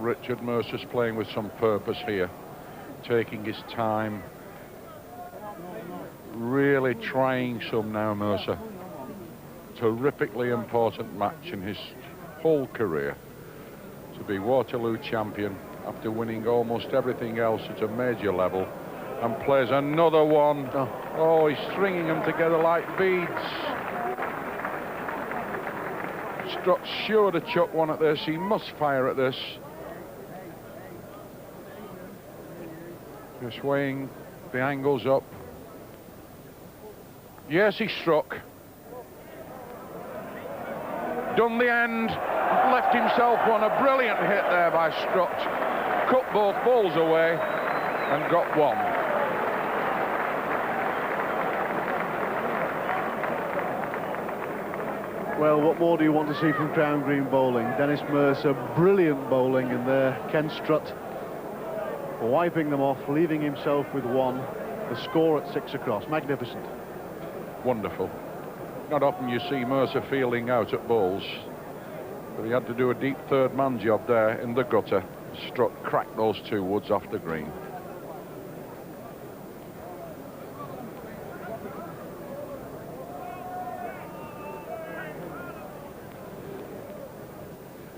Speaker 2: Richard Mercer's playing with some purpose here, taking his time, really trying some now. Mercer, terrifically important match in his whole career, to be Waterloo champion after winning almost everything else at a major level, and plays another one. Oh, he's stringing them together like beads. Strutt's sure to chuck one at this. He must fire at this. Just weighing the angles up. Yes, he struck. Done the end. Left himself one. A brilliant hit there by Strutt. Cut both balls away and got one.
Speaker 1: Well, what more do you want to see from Crown Green bowling? Dennis Mercer, brilliant bowling, and there Ken Strutt wiping them off, leaving himself with one. The score at 6 across. Magnificent.
Speaker 2: Wonderful. Not often you see Mercer fielding out at balls, but he had to do a deep third man job there in the gutter. Strutt cracked those 2 woods off the green.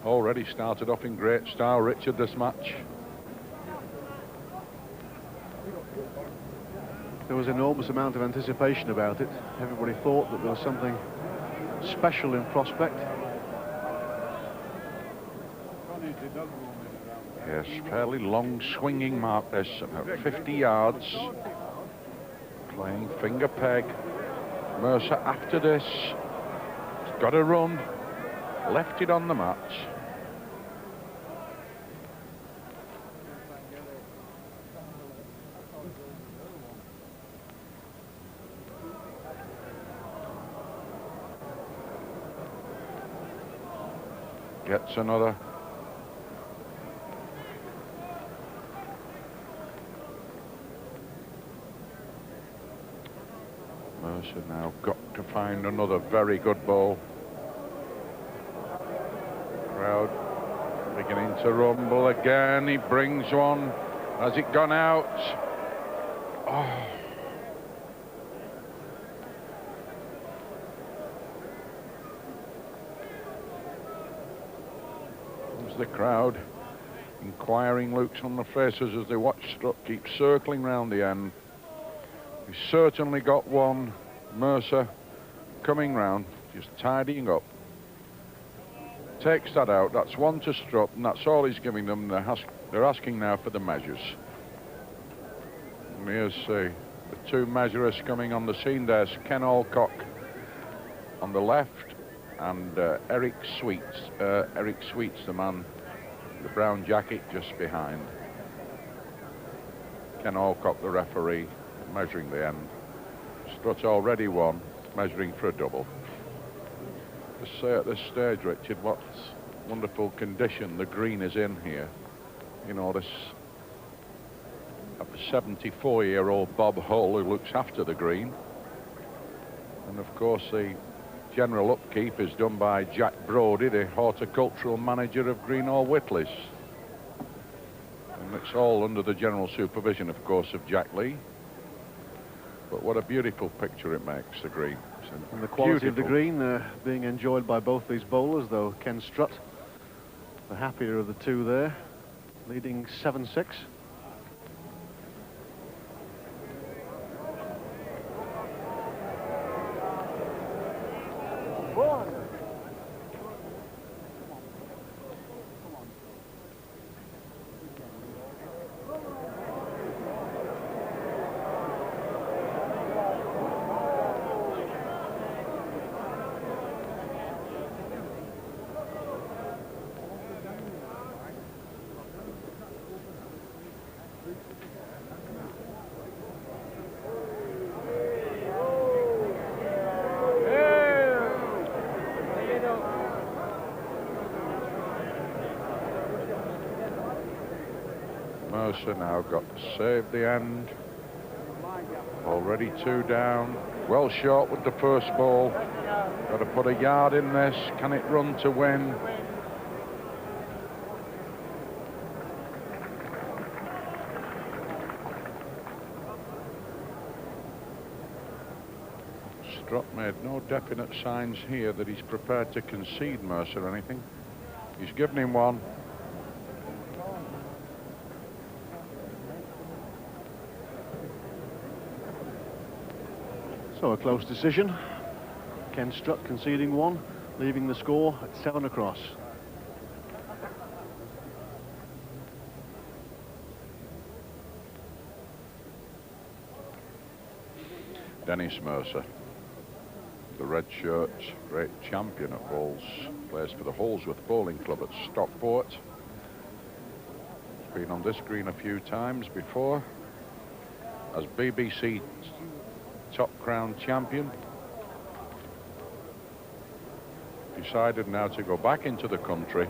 Speaker 2: Already started off in great style, Richard, this match.
Speaker 1: There was an enormous amount of anticipation about it. Everybody thought that there was something special in prospect.
Speaker 2: Yes, fairly long swinging mark. This about 50 yards. Playing finger peg. Mercer after this. He's got a run. Left it on the match. Gets another. Mercer now got to find another very good ball. Crowd beginning to rumble again. He brings one. Has it gone out? Oh. There's the crowd. Inquiring looks on the faces as they watch Strutt keep circling round the end. He's certainly got one. Mercer coming round, just tidying up. Takes that out. That's one to Strutt, and that's all he's giving them. They're asking now for the measures. And here's the 2 measurers coming on the scene. There's Ken Alcock on the left, and Eric Sweets. Eric Sweets, the man, the brown jacket, just behind. Ken Alcock, the referee, measuring the end. Strutt already won, measuring for a double. Just say at this stage, Richard, what wonderful condition the green is in here. You know, this 74-year-old Bob Hull who looks after the green. And of course the general upkeep is done by Jack Brodie, the horticultural manager of Greenall Whitleys. And it's all under the general supervision, of course, of Jack Lee. But what a beautiful picture it makes, the green.
Speaker 1: And the quality of the green being enjoyed by both these bowlers, though Ken Strutt, the happier of the two there, leading 7-6.
Speaker 2: Mercer now got to save the end. Already 2 down. Well short with the first ball. Got to put a yard in this. Can it run to win? Strutt made no definite signs here that he's prepared to concede Mercer anything. He's given him one.
Speaker 1: So a close decision. Ken Strutt conceding one, leaving the score at 7 across.
Speaker 2: Dennis Mercer, the red shirt, great champion of bowls, plays for the Holsworth Bowling Club at Stockport. He's been on this green a few times before as BBC Top Crown champion. Decided now to go back into the country.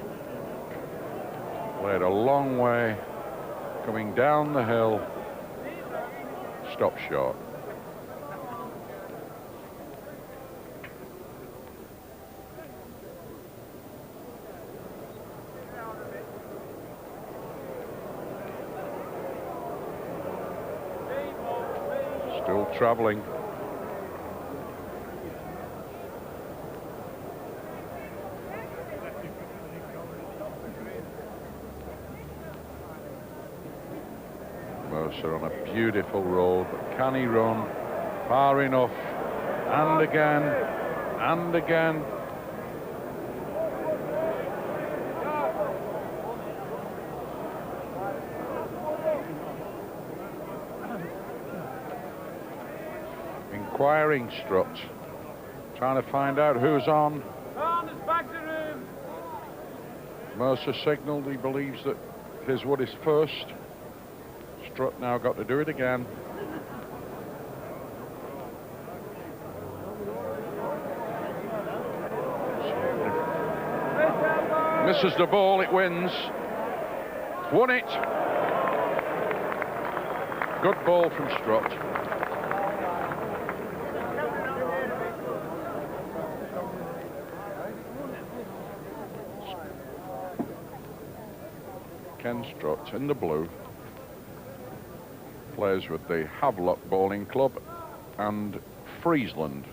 Speaker 2: Played a long way, coming down the hill, stopped short. Still travelling. Mercer on a beautiful roll, but can he run far enough? And again, and again. Inquiring Strutt, trying to find out who's on. Mercer signalled he believes that his wood is first. Strutt now got to do it again. Misses the ball, it wins. Won it. Good ball from Strutt. Ken Strutt in the blue plays with the Havelock Bowling Club and Friesland.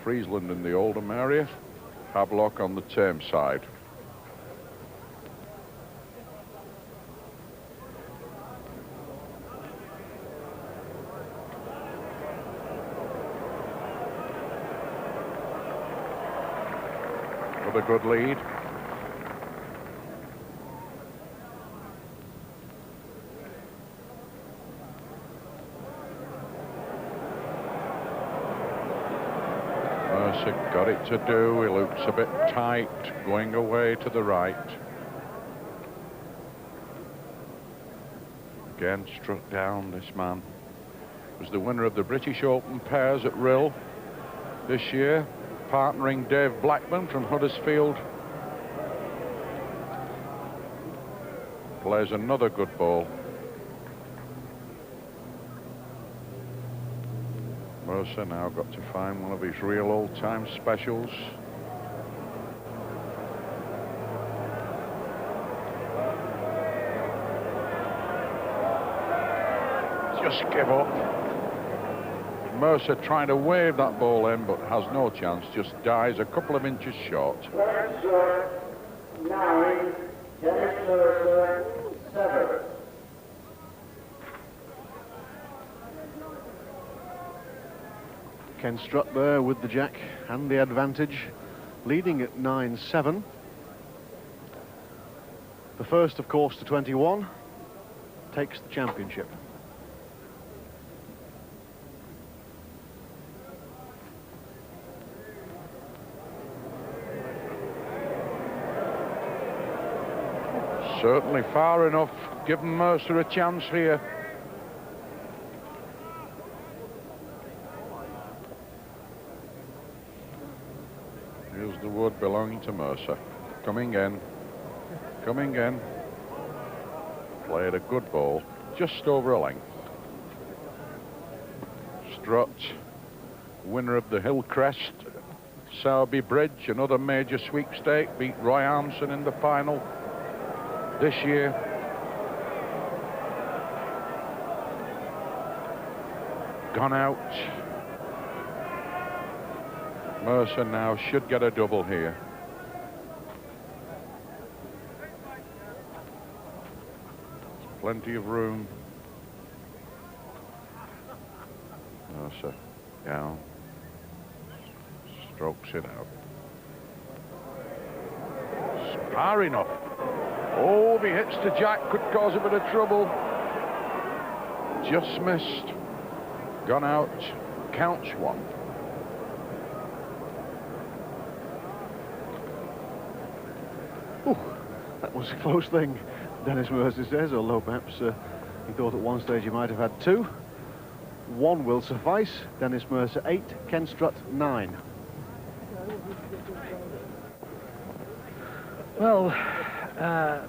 Speaker 2: Friesland in the Oldham area, Havelock on the Thames side. With a good lead. Mercer got it to do. He looks a bit tight, going away to the right. Again, struck down, this man. Was the winner of the British Open pairs at Rill this year, partnering Dave Blackman from Huddersfield. Plays another good ball. Mercer now got to find one of his real old-time specials. just give up. Mercer trying to wave that ball in, but has no chance, just dies a couple of inches short.
Speaker 6: Mercer 9, Dennis Mercer 7.
Speaker 1: Ken Strutt there with the jack and the advantage, leading at 9-7. The first, of course, to 21 takes the championship.
Speaker 2: Certainly far enough, giving Mercer a chance here. Here's the wood belonging to Mercer. Coming in. Coming in. Played a good ball, just over a length. Strutt, winner of the Hillcrest, Sowerby Bridge, another major sweepstake, beat Roy Armson in the final this year. Gone out. Mercer now should get a double here. Plenty of room. Mercer down. Strokes it out. Spar enough. Oh, if he hits the jack, could cause a bit of trouble. Just missed. Gone out. Counts one.
Speaker 1: Ooh, that was a close thing, Dennis Mercer says, although perhaps he thought at one stage he might have had two. One will suffice. Dennis Mercer 8, Ken Strutt 9.
Speaker 3: Well,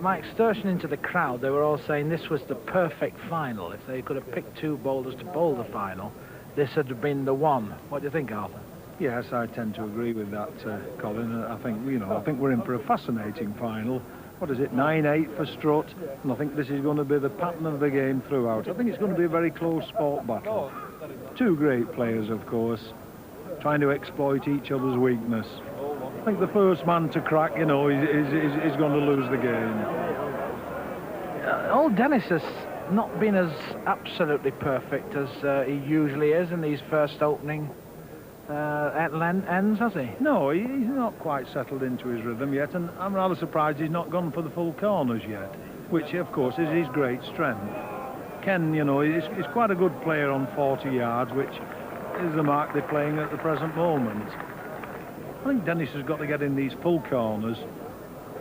Speaker 3: my excursion into the crowd, they were all saying this was the perfect final. If they could have picked two bowlers to bowl the final, this had been the one. What do you think, Arthur?
Speaker 5: Yes, I tend to agree with that, Colin. I think, I think we're in for a fascinating final. What is it, 9-8 for Strutt? And I think this is going to be the pattern of the game throughout. I think it's going to be a very close sport battle. Two great players, of course, trying to exploit each other's weakness. I think the first man to crack, is going to lose the game.
Speaker 3: Old Dennis has not been as absolutely perfect as he usually is in these first opening ends, has he?
Speaker 5: No, he's not quite settled into his rhythm yet, and I'm rather surprised he's not gone for the full corners yet, which, of course, is his great strength. Ken, he's quite a good player on 40 yards, which is the mark they're playing at the present moment. I think Dennis has got to get in these full corners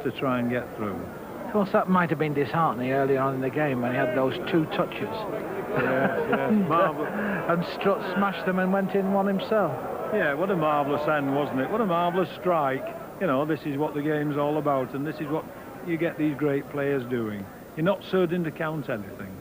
Speaker 5: to try and get through.
Speaker 3: Of course, that might have been disheartening earlier on in the game when he had those two touches.
Speaker 5: Yes, marvellous.
Speaker 3: And Strutt smashed them and went in one himself.
Speaker 5: Yeah, what a marvellous end, wasn't it? What a marvellous strike. This is what the game's all about, and this is what you get these great players doing. You're not certain to count anything.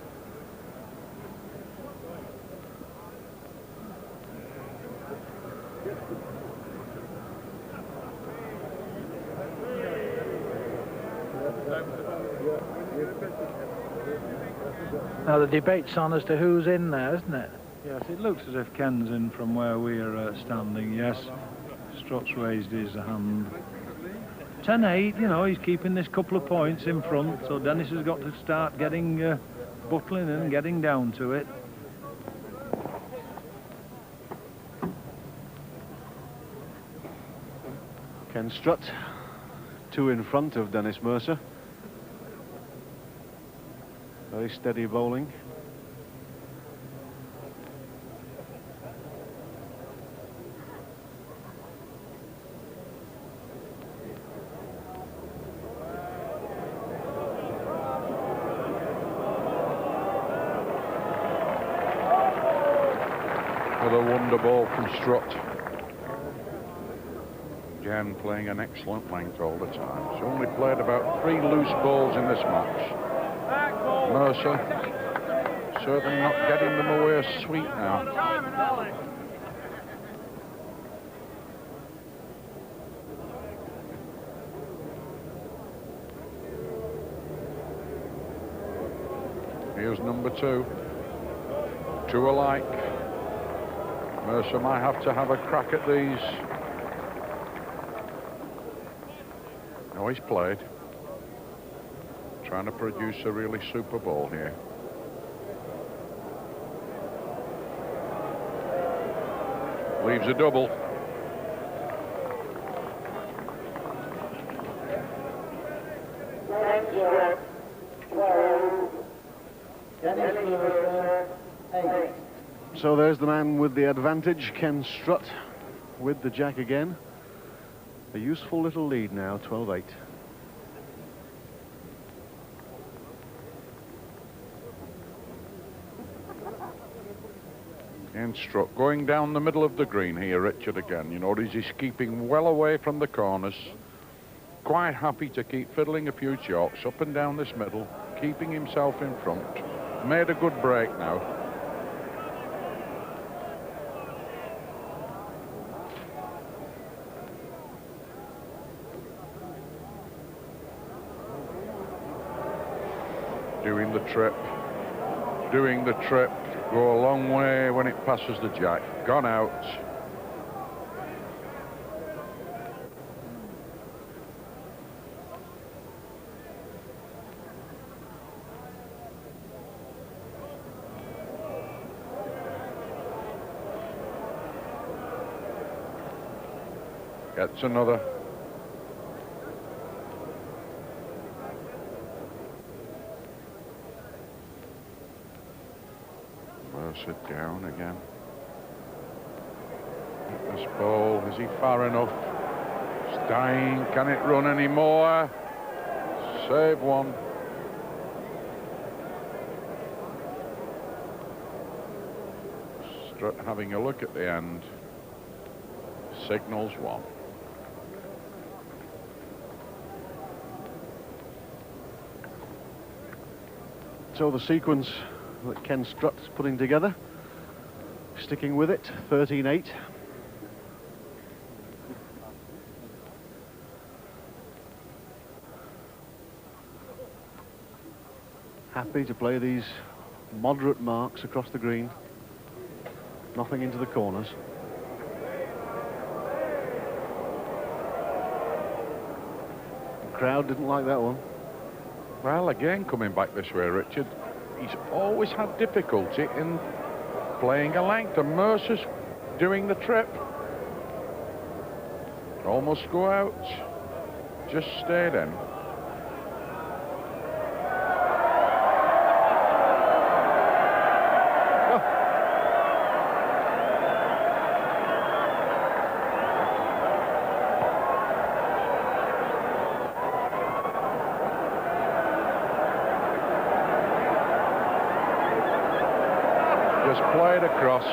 Speaker 3: Now the debate's on as to who's in there, isn't it?
Speaker 5: Yes, it looks as if Ken's in from where we're standing, yes. Strutt's raised his hand. 10-8, he's keeping this couple of points in front, so Dennis has got to start getting buckling and getting down to it.
Speaker 1: Ken Strutt, 2 in front of Dennis Mercer. Very steady bowling.
Speaker 2: Another wonder ball from Strutt. Again, playing an excellent length all the time. He's only played about 3 loose balls in this match. Mercer certainly not getting them away sweet now. Here's number 2. Two alike. Mercer might have to have a crack at these. No, he's played. Trying to produce a really super ball here. Leaves a double.
Speaker 1: So there's the man with the advantage, Ken Strutt, with the jack again. A useful little lead now, 12-8.
Speaker 2: Ken Strutt going down the middle of the green here, Richard, again. You notice he's keeping well away from the corners. Quite happy to keep fiddling a few shots up and down this middle, keeping himself in front. Made a good break now. Doing the trip. Doing the trip. Go a long way when it passes the jack. Gone out. Gets another. Mercer down again. This ball, is he far enough? Stein, can it run anymore? Save one. Strutt having a look at the end. Signals one.
Speaker 1: So the sequence that Ken Strutt's putting together, sticking with it, 13-8. Happy to play these moderate marks across the green, nothing into the corners. The crowd didn't like that one.
Speaker 2: Well, again, coming back this way, Richard, he's always had difficulty in playing a length, and Mercer's doing the trip. Almost go out, just stayed in. Played across.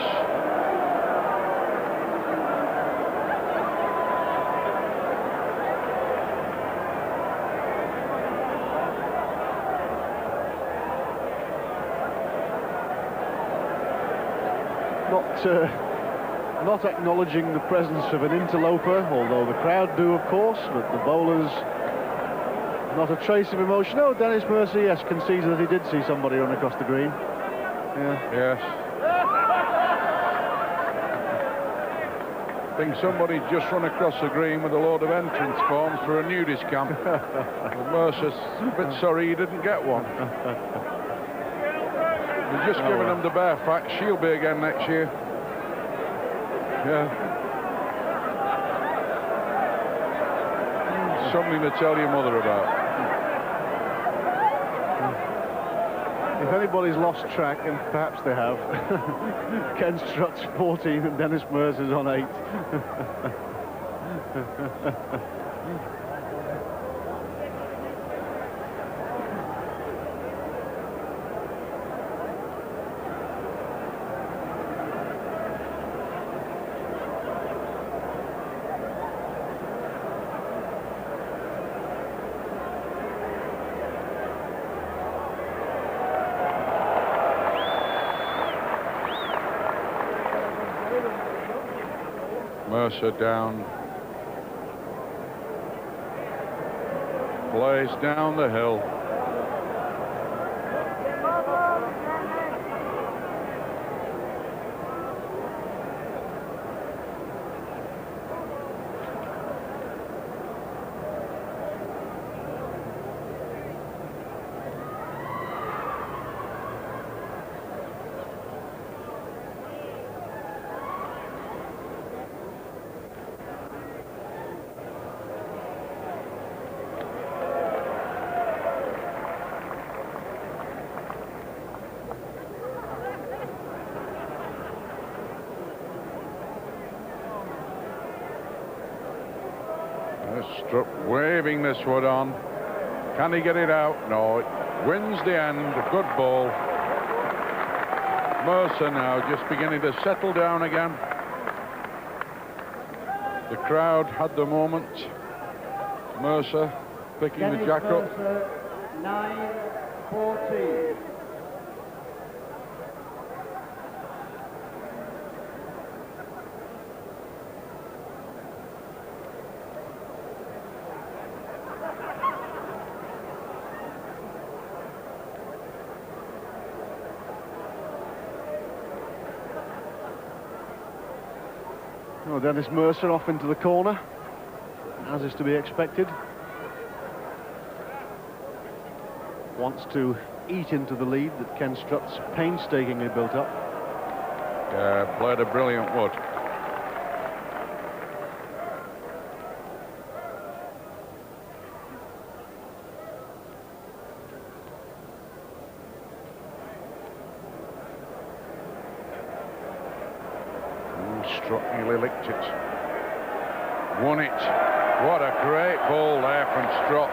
Speaker 1: Not acknowledging the presence of an interloper, although the crowd do, of course, but the bowlers, not a trace of emotion. Oh, Dennis Mercer, yes, concedes that he did see somebody run across the green. Yeah.
Speaker 2: Yes. I think somebody just run across the green with a load of entrance forms for a nudist camp. Mercer's a bit sorry he didn't get one. We're just giving them the bare fact. She'll be again next year. Yeah. Something to tell your mother about.
Speaker 1: If anybody's lost track, and perhaps they have, Ken Strutt's 14 and Dennis Mercer's on 8.
Speaker 2: Mercer down. Plays down the hill. Strutt waving this wood on. Can he get it out? No, it wins the end. A good ball. Mercer now just beginning to settle down again. The crowd had the moment. Mercer picking the jack up.
Speaker 6: 9-14.
Speaker 1: Oh, Dennis Mercer off into the corner, as is to be expected. Wants to eat into the lead that Ken Strutt's painstakingly built up.
Speaker 2: Yeah, played a brilliant wood. Strutt nearly licked it. Won it. What a great ball there from Strutt.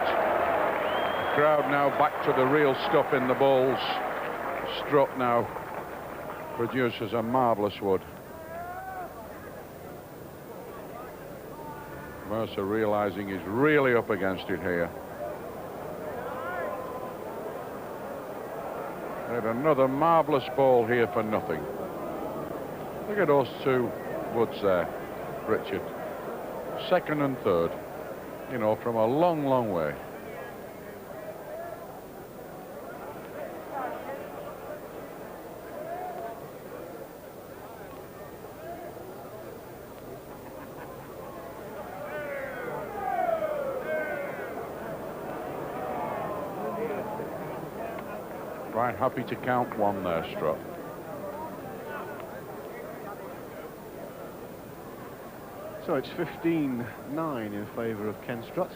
Speaker 2: The crowd now back to the real stuff in the balls. Strutt now produces a marvellous wood. Mercer realising he's really up against it here. Had another marvellous ball here for nothing. Look at those two woods there, Richard. Second and third, you know, from a long, long way. Quite happy to count one there, Strutt.
Speaker 1: So it's 15-9 in favour of Ken Strutt.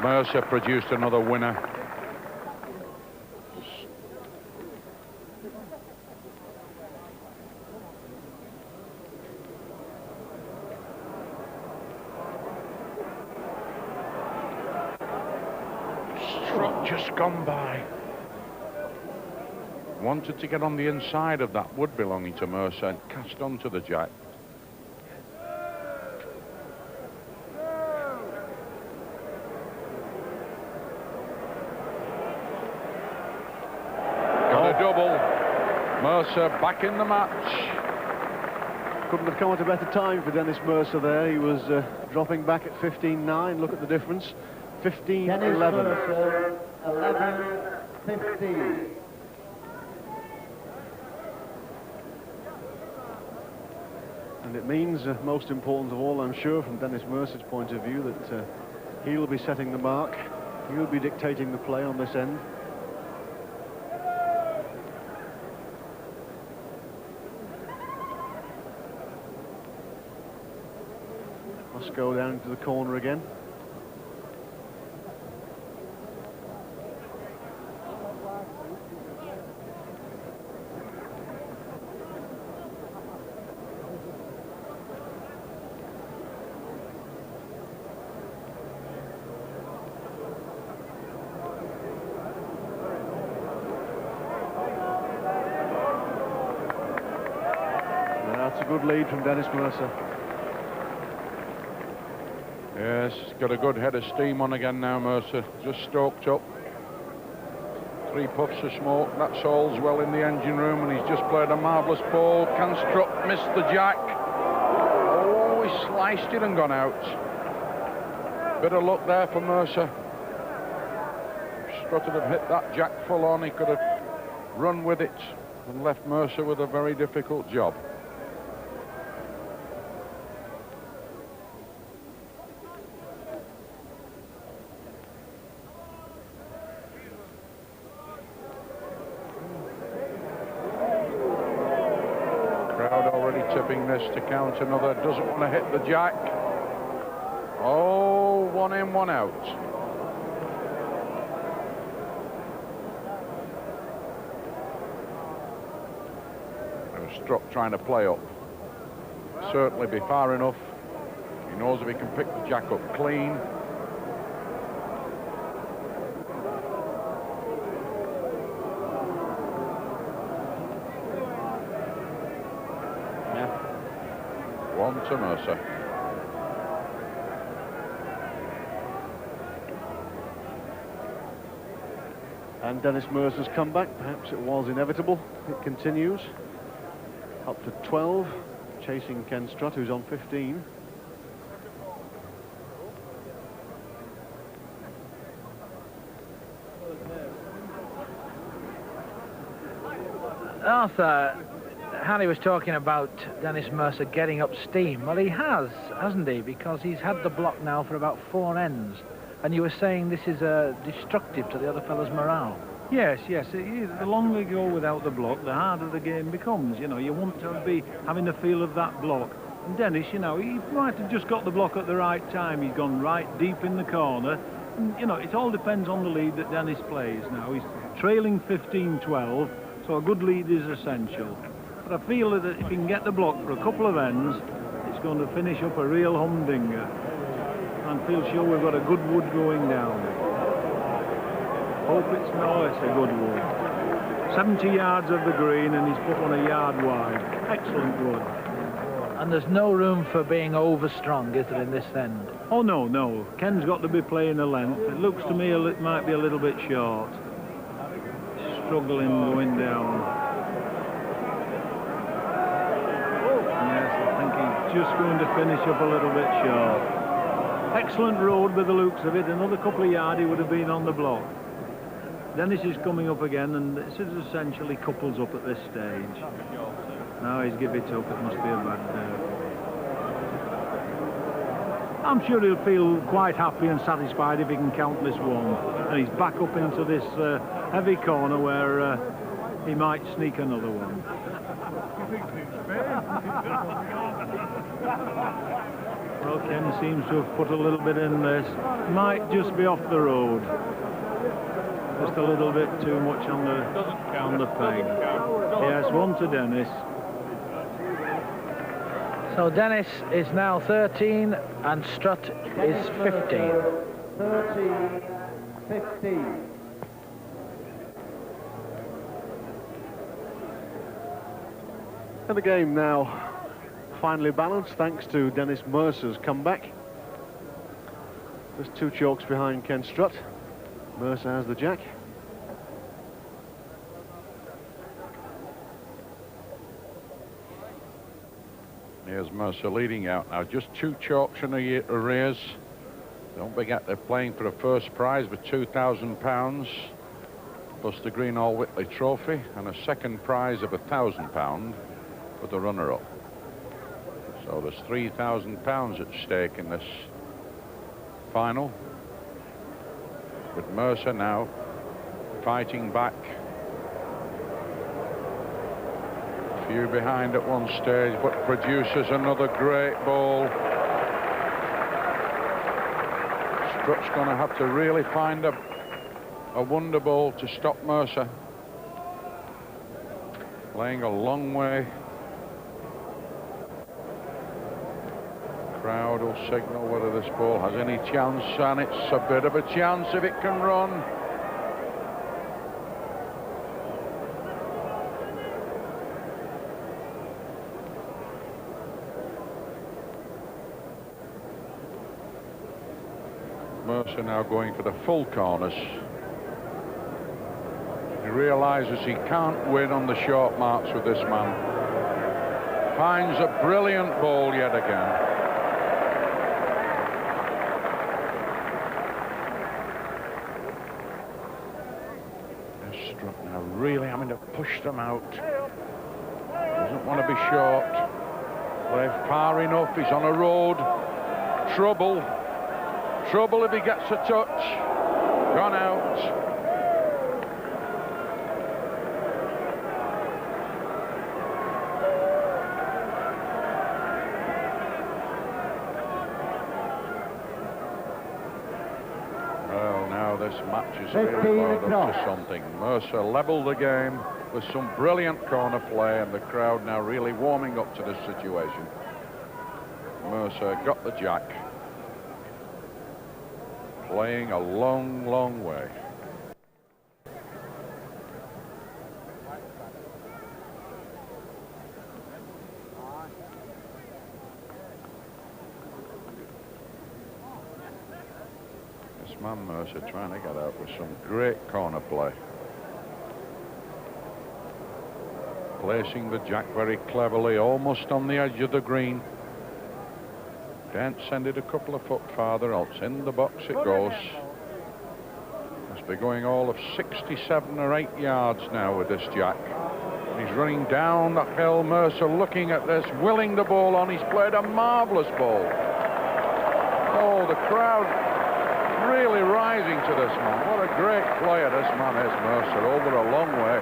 Speaker 2: Mercer produced another winner.
Speaker 5: Strutt just gone by.
Speaker 2: Wanted to get on the inside of that wood belonging to Mercer and cast onto the jack. Mercer back in the match.
Speaker 1: Couldn't have come at a better time for Dennis Mercer there. He was dropping back at 15-9. Look at the difference. 15-11.
Speaker 6: Dennis Mercer, 11-15.
Speaker 1: And it means, most important of all, I'm sure, from Dennis Mercer's point of view, that he'll be setting the mark. He'll be dictating the play on this end. Must go down into the corner again. That's a good lead from Dennis Mercer.
Speaker 2: Yes, got a good head of steam on again now, Mercer. Just stoked up. 3 puffs of smoke. That's all's well in the engine room, and he's just played a marvellous ball. Ken Strutt missed the jack. Oh, he sliced it and gone out. Bit of luck there for Mercer. If Strutt had hit that jack full on, he could have run with it and left Mercer with a very difficult job. Crowd already tipping this to count another. Doesn't want to hit the jack. Oh, one in, one out. Strutt trying to play up. Certainly be far enough. He knows if he can pick the jack up clean.
Speaker 1: Yeah.
Speaker 2: One to Mercer.
Speaker 1: And Dennis Mercer's comeback, perhaps it was inevitable. It continues. Up to 12, chasing Ken Strutt, who's on 15.
Speaker 3: Arthur, Harry was talking about Dennis Mercer getting up steam. Well, he has, hasn't he? Because he's had the block now for about 4 ends. And you were saying this is destructive to the other fellow's morale.
Speaker 5: Yes, yes. The longer you go without the block, the harder the game becomes. You know, you want to be having the feel of that block. And Dennis, you know, he might have just got the block at the right time. He's gone right deep in the corner. And, you know, it all depends on the lead that Dennis plays now. He's trailing 15-12, so a good lead is essential. But I feel that if he can get the block for a couple of ends, it's going to finish up a real humdinger. And feel sure we've got a good wood going down. Hope it's a good wood. 70 yards of the green, and he's put one a yard wide. Excellent wood.
Speaker 3: And there's no room for being over-strong, is there, in this end?
Speaker 5: Oh, no, no. Ken's got to be playing a length. It looks to me it might be a little bit short. Struggling going down. Yes, I think he's just going to finish up a little bit short. Excellent road by the looks of it. Another couple of yards he would have been on the block. Dennis is coming up again, and this is essentially couples up at this stage. Now he's give it up. It must be a bad day. I'm sure he'll feel quite happy and satisfied if he can count this one. And he's back up into this heavy corner where he might sneak another one. Well, Ken seems to have put a little bit in this. Might just be off the road. Just a little bit too much on the peg. Yes, one to Dennis.
Speaker 3: So Dennis is now 13 and Strutt is 15.
Speaker 6: 13, 15.
Speaker 1: And the game now finally balanced thanks to Dennis Mercer's comeback. Just 2 chalks behind Ken Strutt. Mercer has the jack.
Speaker 2: Here's Mercer leading out now. Just 2 chalks in arrears. Don't forget they're playing for a first prize with £2,000 plus the Greenall Whitley Trophy and a second prize of £1,000 for the runner-up. So there's £3,000 at stake in this final, with Mercer now fighting back. A few behind at one stage, but produces another great ball. Strutt's going to have to really find a wonder ball to stop Mercer. Playing a long way. Crowd will signal whether this ball has any chance, and it's a bit of a chance if it can run. Mercer now going for the full corners. He realizes he can't win on the short marks with this man. Finds a brilliant ball yet again. Strutt now really having to push them out. Doesn't want to be short. Play far enough. He's on a road. Trouble. Trouble if he gets a touch. Gone out. This match is really up to something. Mercer levelled the game with some brilliant corner play, and the crowd now really warming up to this situation. Mercer got the jack. Playing a long, long way. Man Mercer trying to get out with some great corner play. Placing the jack very cleverly, almost on the edge of the green. Can't send it a couple of foot farther, else in the box it goes. Must be going all of 67 or 8 yards now with this jack. He's running down the hill. Mercer looking at this, willing the ball on. He's played a marvellous ball. Oh, the crowd really rising to this man. What a great player this man is, Mercer, over a long way.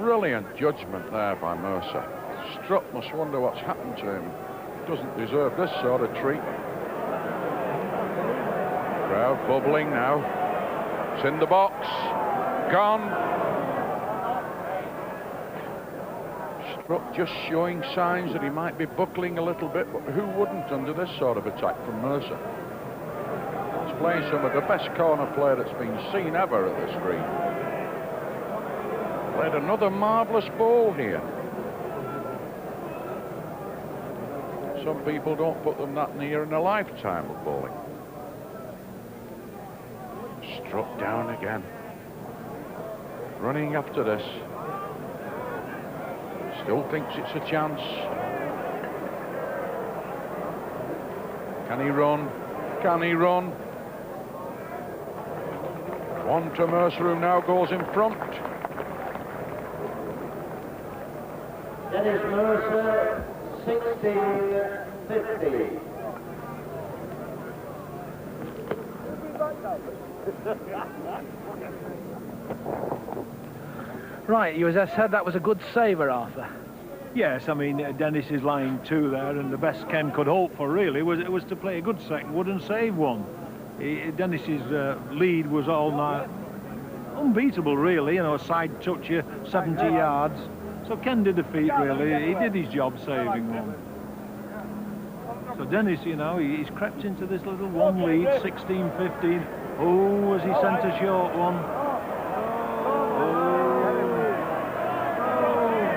Speaker 2: Brilliant judgment there by Mercer. Strutt must wonder what's happened to him. Doesn't deserve this sort of treat. Crowd bubbling now. It's in the box. Gone. Strutt just showing signs that he might be buckling a little bit, but who wouldn't under this sort of attack from Mercer? He's playing some of the best corner play that's been seen ever at this green. Played another marvellous ball here. Some people don't put them that near in a lifetime of bowling. Strutt down again. Running after this. Still thinks it's a chance. Can he run? Can he run? One to Mercer, who now goes in front.
Speaker 6: Dennis Mercer, 16-50.
Speaker 3: Right, you as I said, that was a good saver, Arthur.
Speaker 5: Yes, I mean, Dennis is lying two there, and the best Ken could hope for, really, was to play a good second wood and save one. Dennis's lead was all night unbeatable, really, you know, a side touch, 70 yards. So Ken did the feat, really. He did his job saving one. So Dennis, you know, he's crept into this little one lead, 16-15. Oh, as he sent a short one.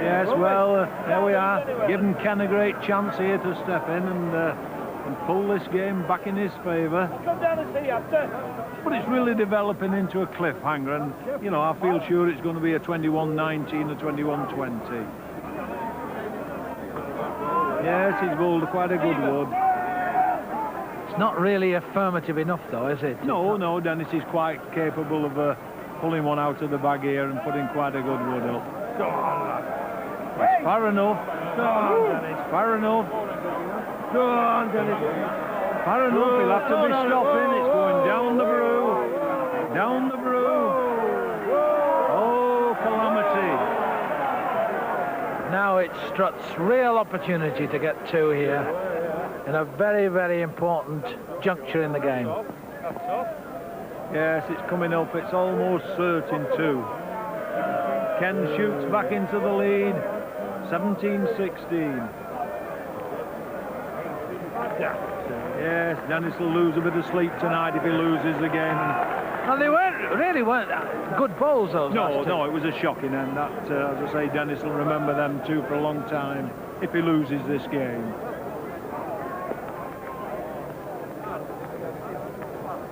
Speaker 5: Yes, well, there we are, giving Ken a great chance here to step in and pull this game back in his favour. But it's really developing into a cliffhanger, and, you know, I feel sure it's going to be a 21-19 or 21-20. Yes, he's bowled quite a good wood.
Speaker 3: It's not really affirmative enough, though, is it?
Speaker 5: No, Dennis is quite capable of pulling one out of the bag here and putting quite a good wood up. Go on, lad. It's far enough. Go on, Dennis. Far enough. Go on, Dennis. Far enough. He'll have to be stopping. It's going down the brew. Down the brew. Oh, calamity.
Speaker 3: Now it's Strutt's real opportunity to get two here in a very, very important juncture in the game.
Speaker 5: Yes, it's coming up. It's almost certain two. Ken shoots back into the lead. 17-16. Yes, Dennis will lose a bit of sleep tonight if he loses again.
Speaker 3: Well, they weren't good bowls, those last two.
Speaker 5: No, it was a shocking end. That, as I say, Dennis will remember them two for a long time if he loses this game.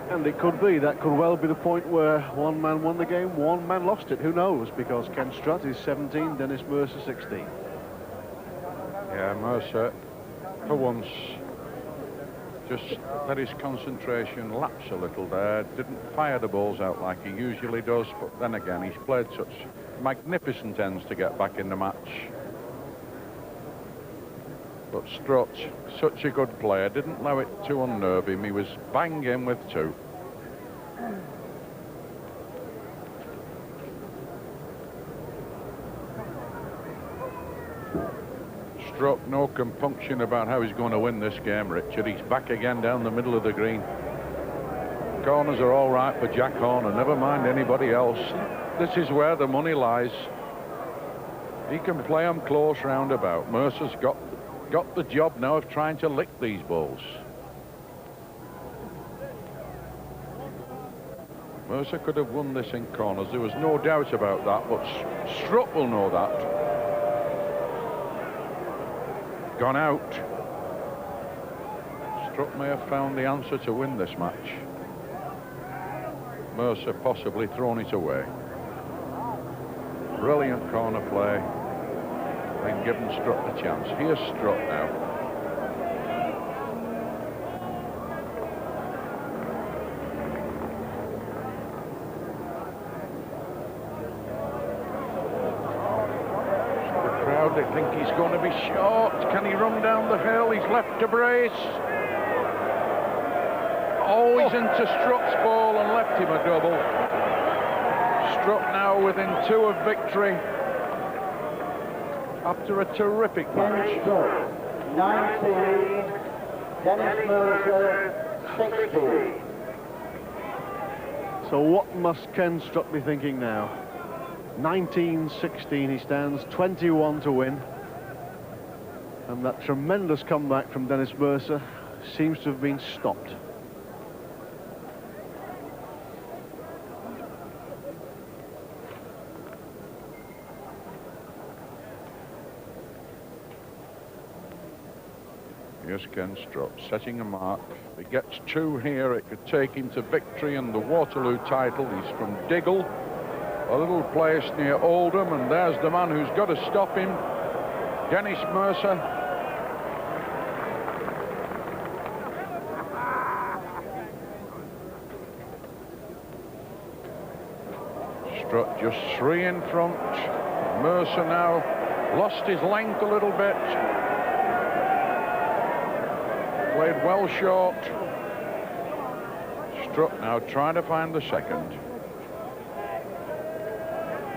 Speaker 1: And it could be, that could well be the point where one man won the game, one man lost it. Who knows? Because Ken Strutt is 17, Dennis Mercer 16.
Speaker 2: Yeah, Mercer, for once, Just let his concentration lapse a little there. Didn't fire the balls out like he usually does, but then again, he's played such magnificent ends to get back in the match. But Strutt, such a good player, didn't allow it to unnerve him. He was bang in with 2. Strutt, no compunction about how he's going to win this game, Richard. He's back again down the middle of the green. Corners are all right for Jack Horner, never mind anybody else. This is where the money lies. He can play them close roundabout. Mercer's got the job now of trying to lick these balls. Mercer could have won this in corners, there was no doubt about that, but Strutt will know that. Gone out. Strutt may have found the answer to win this match. Mercer possibly thrown it away. Brilliant corner play. And given Strutt the chance. Here's Strutt now. The crowd, they think he's going to be short. Can he run down the hill? He's left to brace. Oh, he's into Strutt's ball and left him a double. Strutt now within 2 of victory. After a terrific match.
Speaker 6: 19, Dennis Mercer, 16.
Speaker 1: So what must Ken Strutt be thinking now? 19-16 he stands, 21 to win. And that tremendous comeback from Dennis Mercer seems to have been stopped.
Speaker 2: Here's Ken Strutt setting a mark. If he gets 2 here, it could take him to victory and the Waterloo title. He's from Diggle, a little place near Oldham, and there's the man who's got to stop him, Dennis Mercer. Strutt just 3 in front. Mercer now lost his length a little bit. Played well short. Strutt now trying to find the second.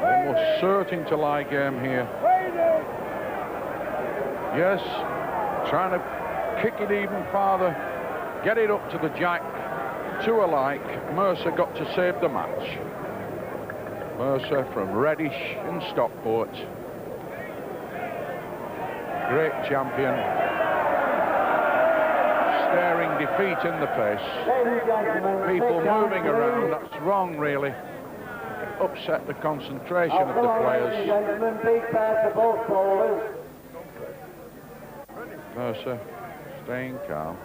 Speaker 2: Almost certain to lie game here. Yes, trying to kick it even farther, get it up to the jack. 2 alike. Mercer got to save the match. Mercer from Reddish in Stockport. Great champion. Staring defeat in the face. People moving around, that's wrong really. Upset the concentration of the players. Mercer staying calm.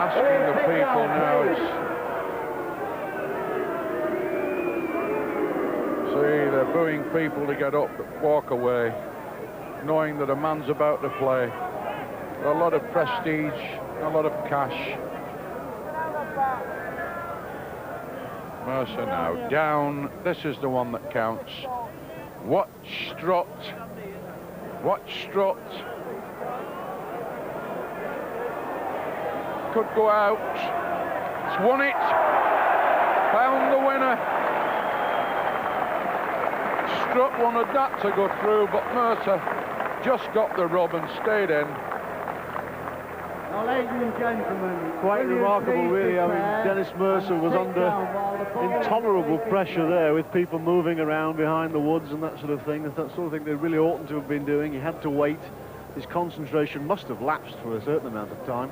Speaker 2: Asking the people now, see, they're booing people to get up, walk away, knowing that a man's about to play. A lot of prestige, a lot of cash. Mercer now down. This is the one that counts. Watch Strutt. Watch Strutt. Could go out. It's won it. Found the winner. Strutt wanted that to go through, but Mercer just got the rub and stayed in.
Speaker 6: Now, ladies and gentlemen,
Speaker 1: Quite remarkable, really. I mean, Dennis Mercer was under intolerable pressure there with people moving around behind the woods and that sort of thing. That sort of thing they really oughtn't to have been doing. He had to wait. His concentration must have lapsed for a certain amount of time.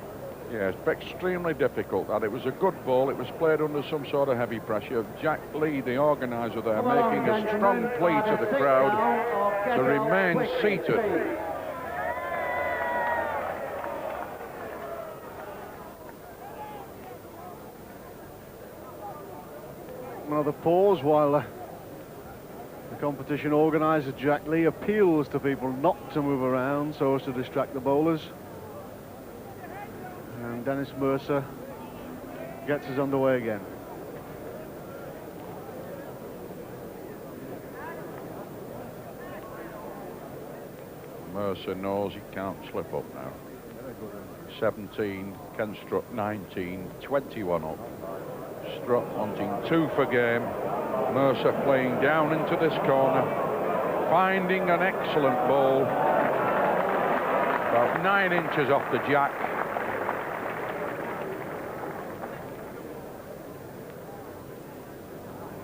Speaker 2: Yes, extremely difficult. That it was a good ball. It was played under some sort of heavy pressure. Jack Lee, the organiser there, making a strong plea to the crowd to remain seated.
Speaker 1: Another pause while the Competition organiser Jack Lee appeals to people not to move around so as to distract the bowlers. And Dennis Mercer gets us underway again.
Speaker 2: Mercer knows he can't slip up now. 17, Ken Strutt 19, 21 up. Strutt wanting 2 for game. Mercer playing down into this corner, finding an excellent ball, about 9 inches off the jack.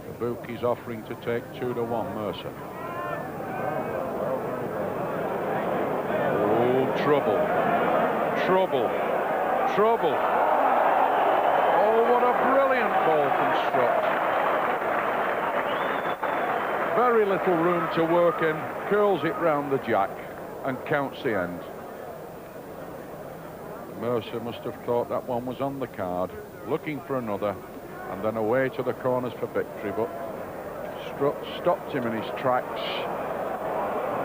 Speaker 2: The bookie's offering to take 2-1 Mercer. Trouble, trouble, trouble. Oh, what a brilliant ball from Strutt. Very little room to work in, curls it round the jack and counts the end. Mercer must have thought that one was on the card, looking for another, and then away to the corners for victory, but Strutt stopped him in his tracks.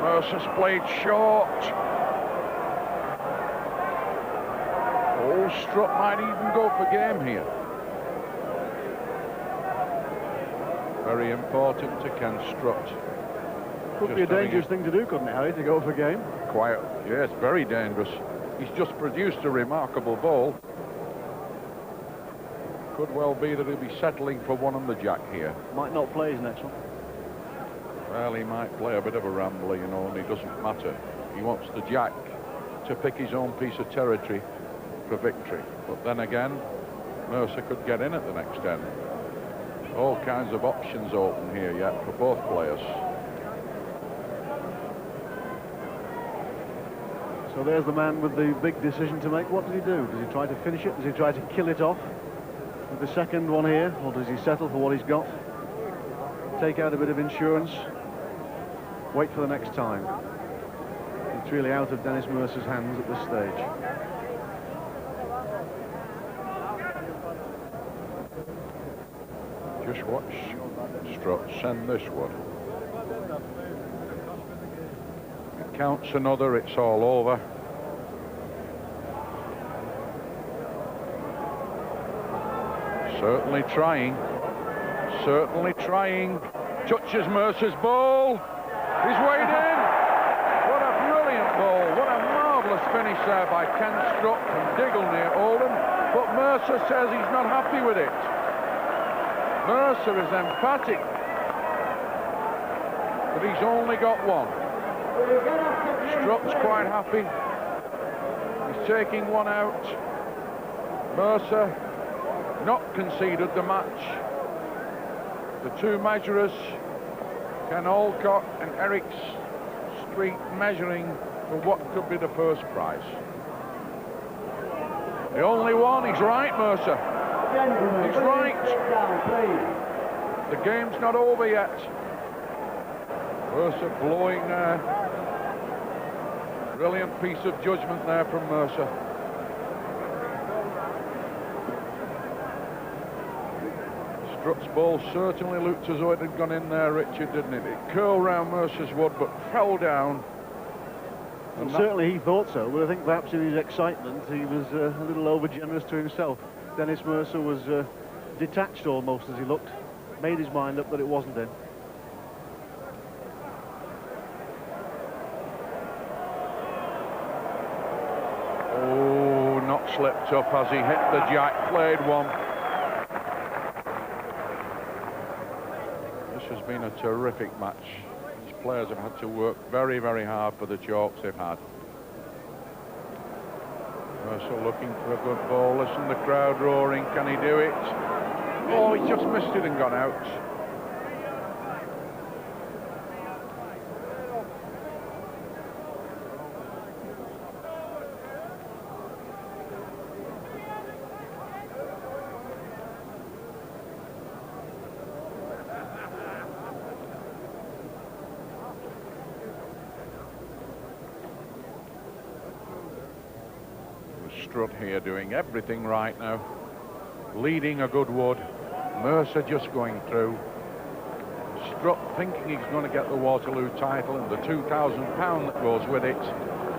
Speaker 2: Mercer's played short. Oh, Strutt might even go for game here. Very important to Ken Strutt.
Speaker 1: Could be a dangerous thing to do, couldn't it, Harry, to go for game?
Speaker 2: Quiet, yes, very dangerous. He's just produced a remarkable ball. Could well be that he'll be settling for 1 on the jack here.
Speaker 1: Might not play his next one.
Speaker 2: Well, he might play a bit of a rambler, you know, and it doesn't matter. He wants the jack to pick his own piece of territory for victory. But then again, Mercer could get in at the next end. All kinds of options open here yet for both players.
Speaker 1: So there's the man with the big decision to make. What does he do? Does he try to finish it? Does he try to kill it off with the second one here? Or does he settle for what he's got? Take out a bit of insurance? Wait for the next time? It's really out of Dennis Mercer's hands at this stage.
Speaker 2: Just watch Strutt send this one. It counts another, it's all over. Certainly trying. Certainly trying. Touches Mercer's ball. He's weighed in. What a brilliant ball. What a marvellous finish there by Ken Strutt from Diggle near Oldham. But Mercer says he's not happy with it. Mercer is emphatic that he's only got 1. Strutt's quite happy. He's taking 1 out. Mercer not conceded the match. The 2 measurers, Ken Alcott and Eric Street, measuring for what could be the first prize. The only one, he's right, Mercer. He's right. The game's not over yet. Mercer blowing there. Brilliant piece of judgment there from Mercer. Strutt's ball certainly looked as though it had gone in there, Richard, didn't it? It curled round Mercer's wood, but fell down.
Speaker 1: Well, certainly he thought so, but I think perhaps in his excitement he was a little over-generous to himself. Dennis Mercer was detached almost as he looked, made his mind up that it wasn't in.
Speaker 2: Oh, not slipped up as he hit the jack, played 1. This has been a terrific match. These players have had to work very, very hard for the chalks they've had. Mercer looking for a good ball. Listen, the crowd roaring. Can he do it? Oh, he just missed it and gone out. Strutt here doing everything right now, leading a good wood. Mercer just going through. Strutt thinking he's going to get the Waterloo title and the £2,000 that goes with it.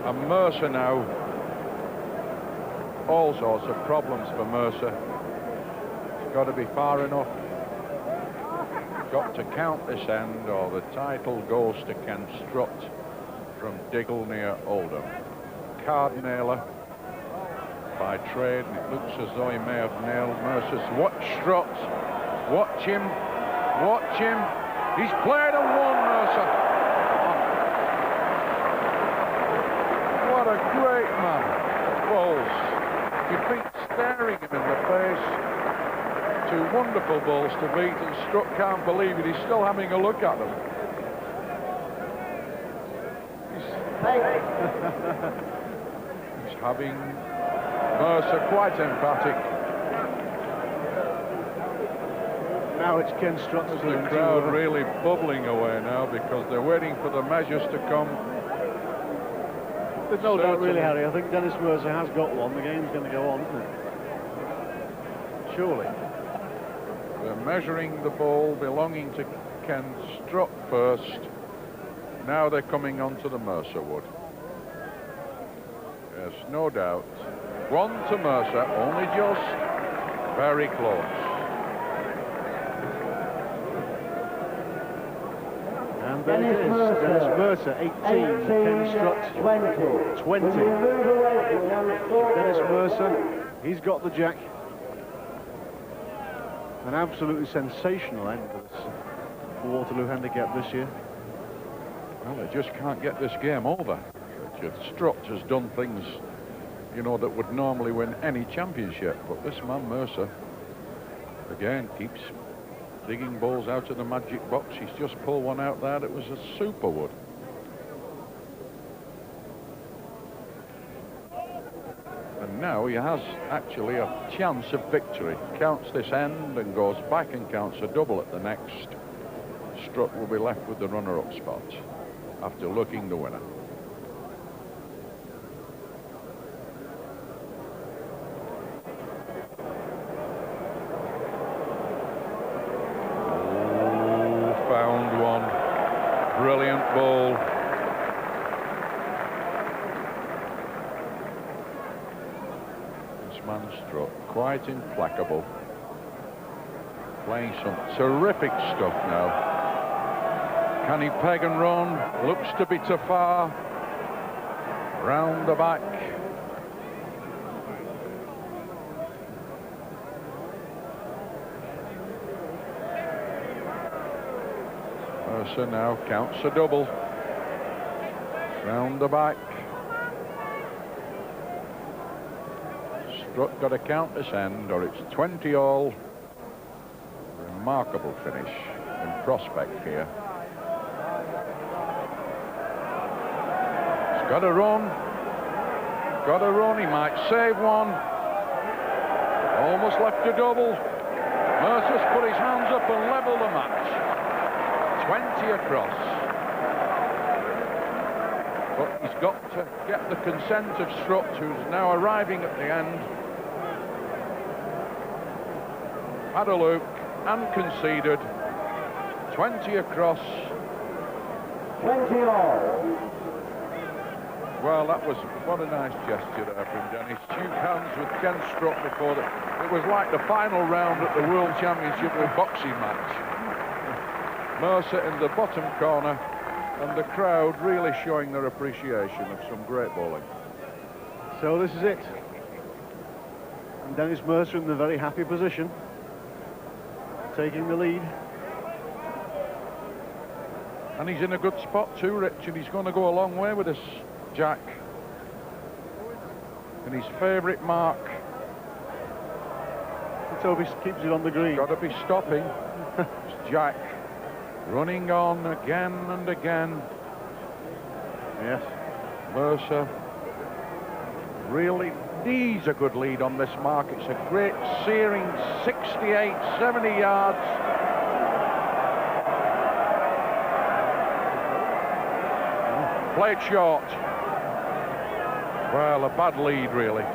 Speaker 2: And Mercer now, all sorts of problems for Mercer. It's got to be far enough. Got to count this end, or the title goes to K Strutt from Diggle near Oldham. Card nailer by trade, and it looks as though he may have nailed Mercer's. Watch Strutt, watch him, watch him. He's played and won, Mercer. What a great man. Balls. You think staring him in the face. Two wonderful balls to beat, and Strutt can't believe it. He's still having a look at them. He's having Mercer quite emphatic.
Speaker 1: Now it's K Strutt's turn.
Speaker 2: The crowd really bubbling away now because they're waiting for the measures to come.
Speaker 1: There's no doubt really, Harry. I think Dennis Mercer has got one. The game's going to go on, isn't it? Surely.
Speaker 2: They're measuring the ball belonging to K Strutt first. Now they're coming onto the Mercer wood. Yes, no doubt. One to Mercer, only just. Very close.
Speaker 1: And there it is. Dennis Mercer, 18. K Strutt, 20. Dennis Mercer, he's got the jack. An absolutely sensational end to this Waterloo handicap this year.
Speaker 2: Well, they just can't get this game over. Strutt has done things, you know, that would normally win any championship, but this man Mercer, again, keeps digging balls out of the magic box. He's just pulled one out there that was a super wood. And now he has actually a chance of victory. Counts this end and goes back and counts a double at the next. Strutt will be left with the runner-up spot after looking the winner. Oh, found one. Brilliant ball. Strutt, quite implacable, playing some terrific stuff now. Can he peg and run? Looks to be too far. Round the back. Mercer now counts a double. Round the back. Strutt got to count this end, or it's 20 all. Remarkable finish in prospect here. He's got to run. Got to run. He might save one. Almost left a double. Mercer's put his hands up and leveled the match. 20 across. But he's got to get the consent of Strutt, who's now arriving at the end. Had a look and conceded. 20 across.
Speaker 6: 20 all.
Speaker 2: Well, that was what a nice gesture there from Dennis. Shook hands with K Strutt before the. It was like the final round at the World Championship of boxing match. Mercer in the bottom corner, and the crowd really showing their appreciation of some great bowling.
Speaker 1: So this is it. And Dennis Mercer in the very happy position, taking the lead.
Speaker 2: And he's in a good spot too, Rich, and he's going to go a long way with this jack. And his favourite mark.
Speaker 1: Toby keeps it on the green.
Speaker 2: Got to be stopping. It's Jack running on again and again.
Speaker 1: Yes.
Speaker 2: Mercer really needs a good lead on this mark. It's a great searing 68, 70 yards. Played short. Well, a bad lead, really.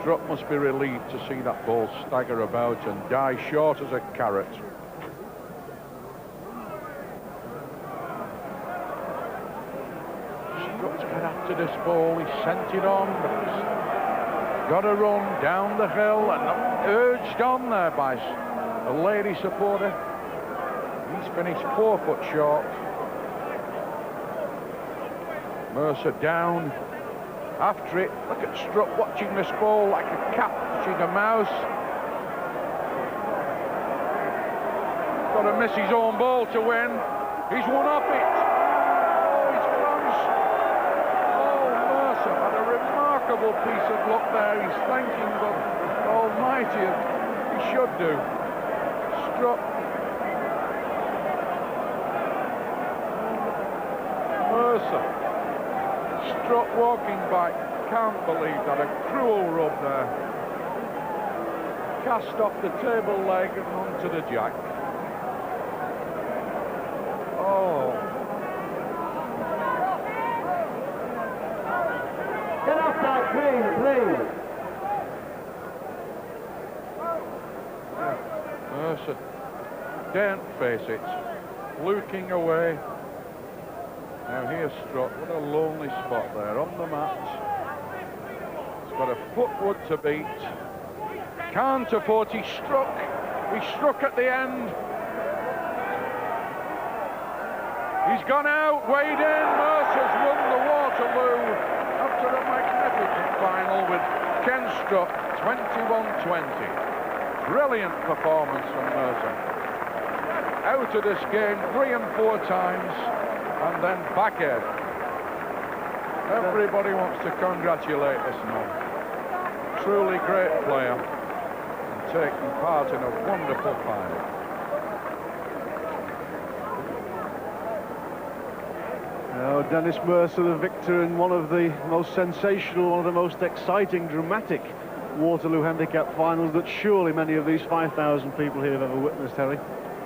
Speaker 2: Strutt must be relieved to see that ball stagger about and die short as a carrot.
Speaker 4: Strutt to get after this ball. He sent it on, but he's got to run down the hill and urged on there by a lady supporter. He's finished 4 foot short. Mercer down after it. Look at Strutt watching this ball like a cat watching a mouse. Got to miss his own ball to win. He's won off it. Oh, he's plunged. Oh, Mercer had a remarkable piece of luck there. He's thanking the Almighty. He should do. Strutt. Mercer. Strutt walking back. Can't believe that. A cruel rub there. Cast off the table leg and onto the jack. Oh.
Speaker 6: Get off that green, please.
Speaker 4: Mercer daren't face it. Looking away. Now here's Strutt. What a lonely spot there on the mat. He's got a footwood to beat. Can't afford. He struck. He struck at the end. He's gone out, weighed in. Mercer's won the Waterloo after a magnificent final with Ken Strutt, 21-20. Brilliant performance from Mercer. Out of this game 3 and 4 times, and then back in. Everybody wants to congratulate this man. Truly great player, and taking part in a wonderful final.
Speaker 1: Now, Dennis Mercer, the victor in one of the most sensational, one of the most exciting, dramatic Waterloo Handicap finals that surely many of these 5,000 people here have ever witnessed, Harry.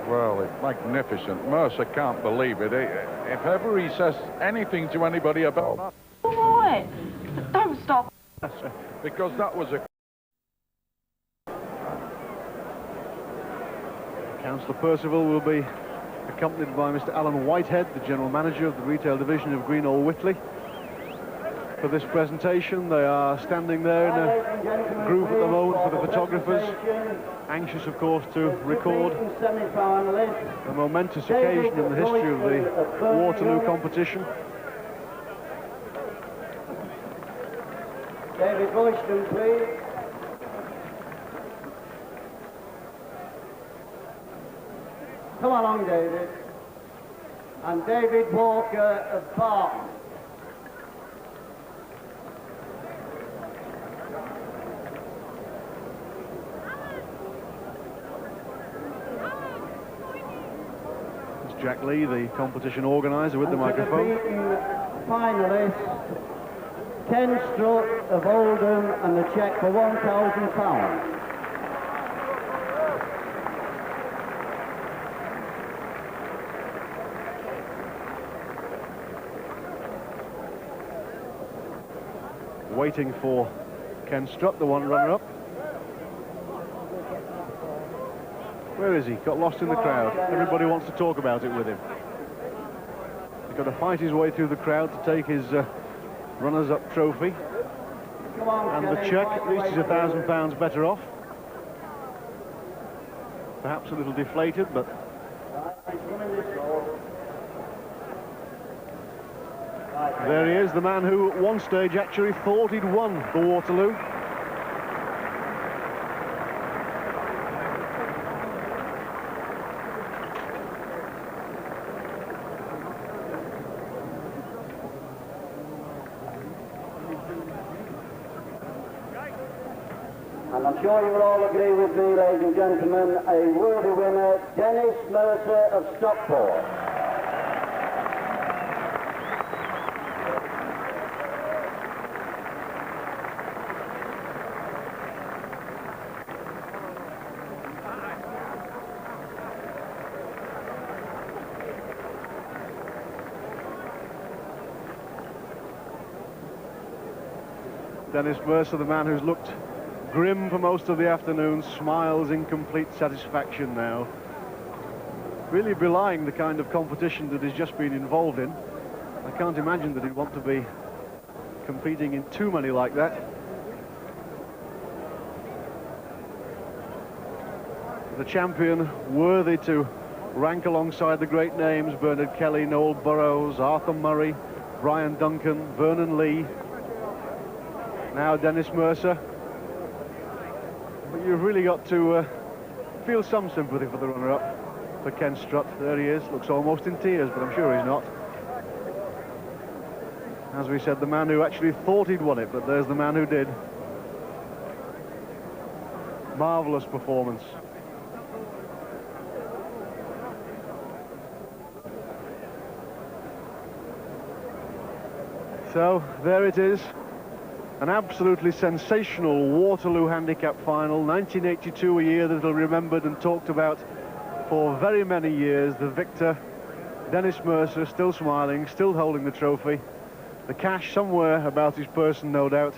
Speaker 4: Well, it's magnificent. Mercer can't believe it. If ever he says anything to anybody about that...
Speaker 9: Boy, don't stop.
Speaker 4: Because that was a...
Speaker 1: Councillor Percival will be accompanied by Mr. Alan Whitehead, the General Manager of the Retail Division of Greenall Whitley. For this presentation, they are standing there in a group at the moment for the photographers, anxious, of course, to record a momentous occasion in the history of the Waterloo competition.
Speaker 6: David Royston, please. Come along, David. And David Walker of Barton.
Speaker 1: It's Jack Lee, the competition organiser, with the microphone.
Speaker 6: Finalists, Ken Strutt of Oldham, and the cheque for £1,000.
Speaker 1: Waiting for Ken Strutt, the one runner-up. Where is he? Got lost in the crowd. Everybody wants to talk about it with him. He's got to fight his way through the crowd to take his runners-up trophy. And the cheque, at least he's £1,000 better off. Perhaps a little deflated, but... There he is, the man who at one stage actually thought he'd won the Waterloo.
Speaker 6: And I'm sure you will all agree with me, ladies and gentlemen, a worthy winner, Dennis Mercer of Stockport.
Speaker 1: Dennis Mercer, the man who's looked grim for most of the afternoon, smiles in complete satisfaction now. Really belying the kind of competition that he's just been involved in. I can't imagine that he'd want to be competing in too many like that. The champion worthy to rank alongside the great names: Bernard Kelly, Noel Burrows, Arthur Murray, Brian Duncan, Vernon Lee, now Dennis Mercer. But you've really got to feel some sympathy for the runner-up, for Ken Strutt. There he is, looks almost in tears, but I'm sure he's not. As we said, the man who actually thought he'd won it, but there's the man who did. Marvellous performance. So, there it is. An absolutely sensational Waterloo handicap final. 1982, a year that will be remembered and talked about for very many years. The victor, Dennis Mercer, still smiling, still holding the trophy. The cash somewhere about his person, no doubt.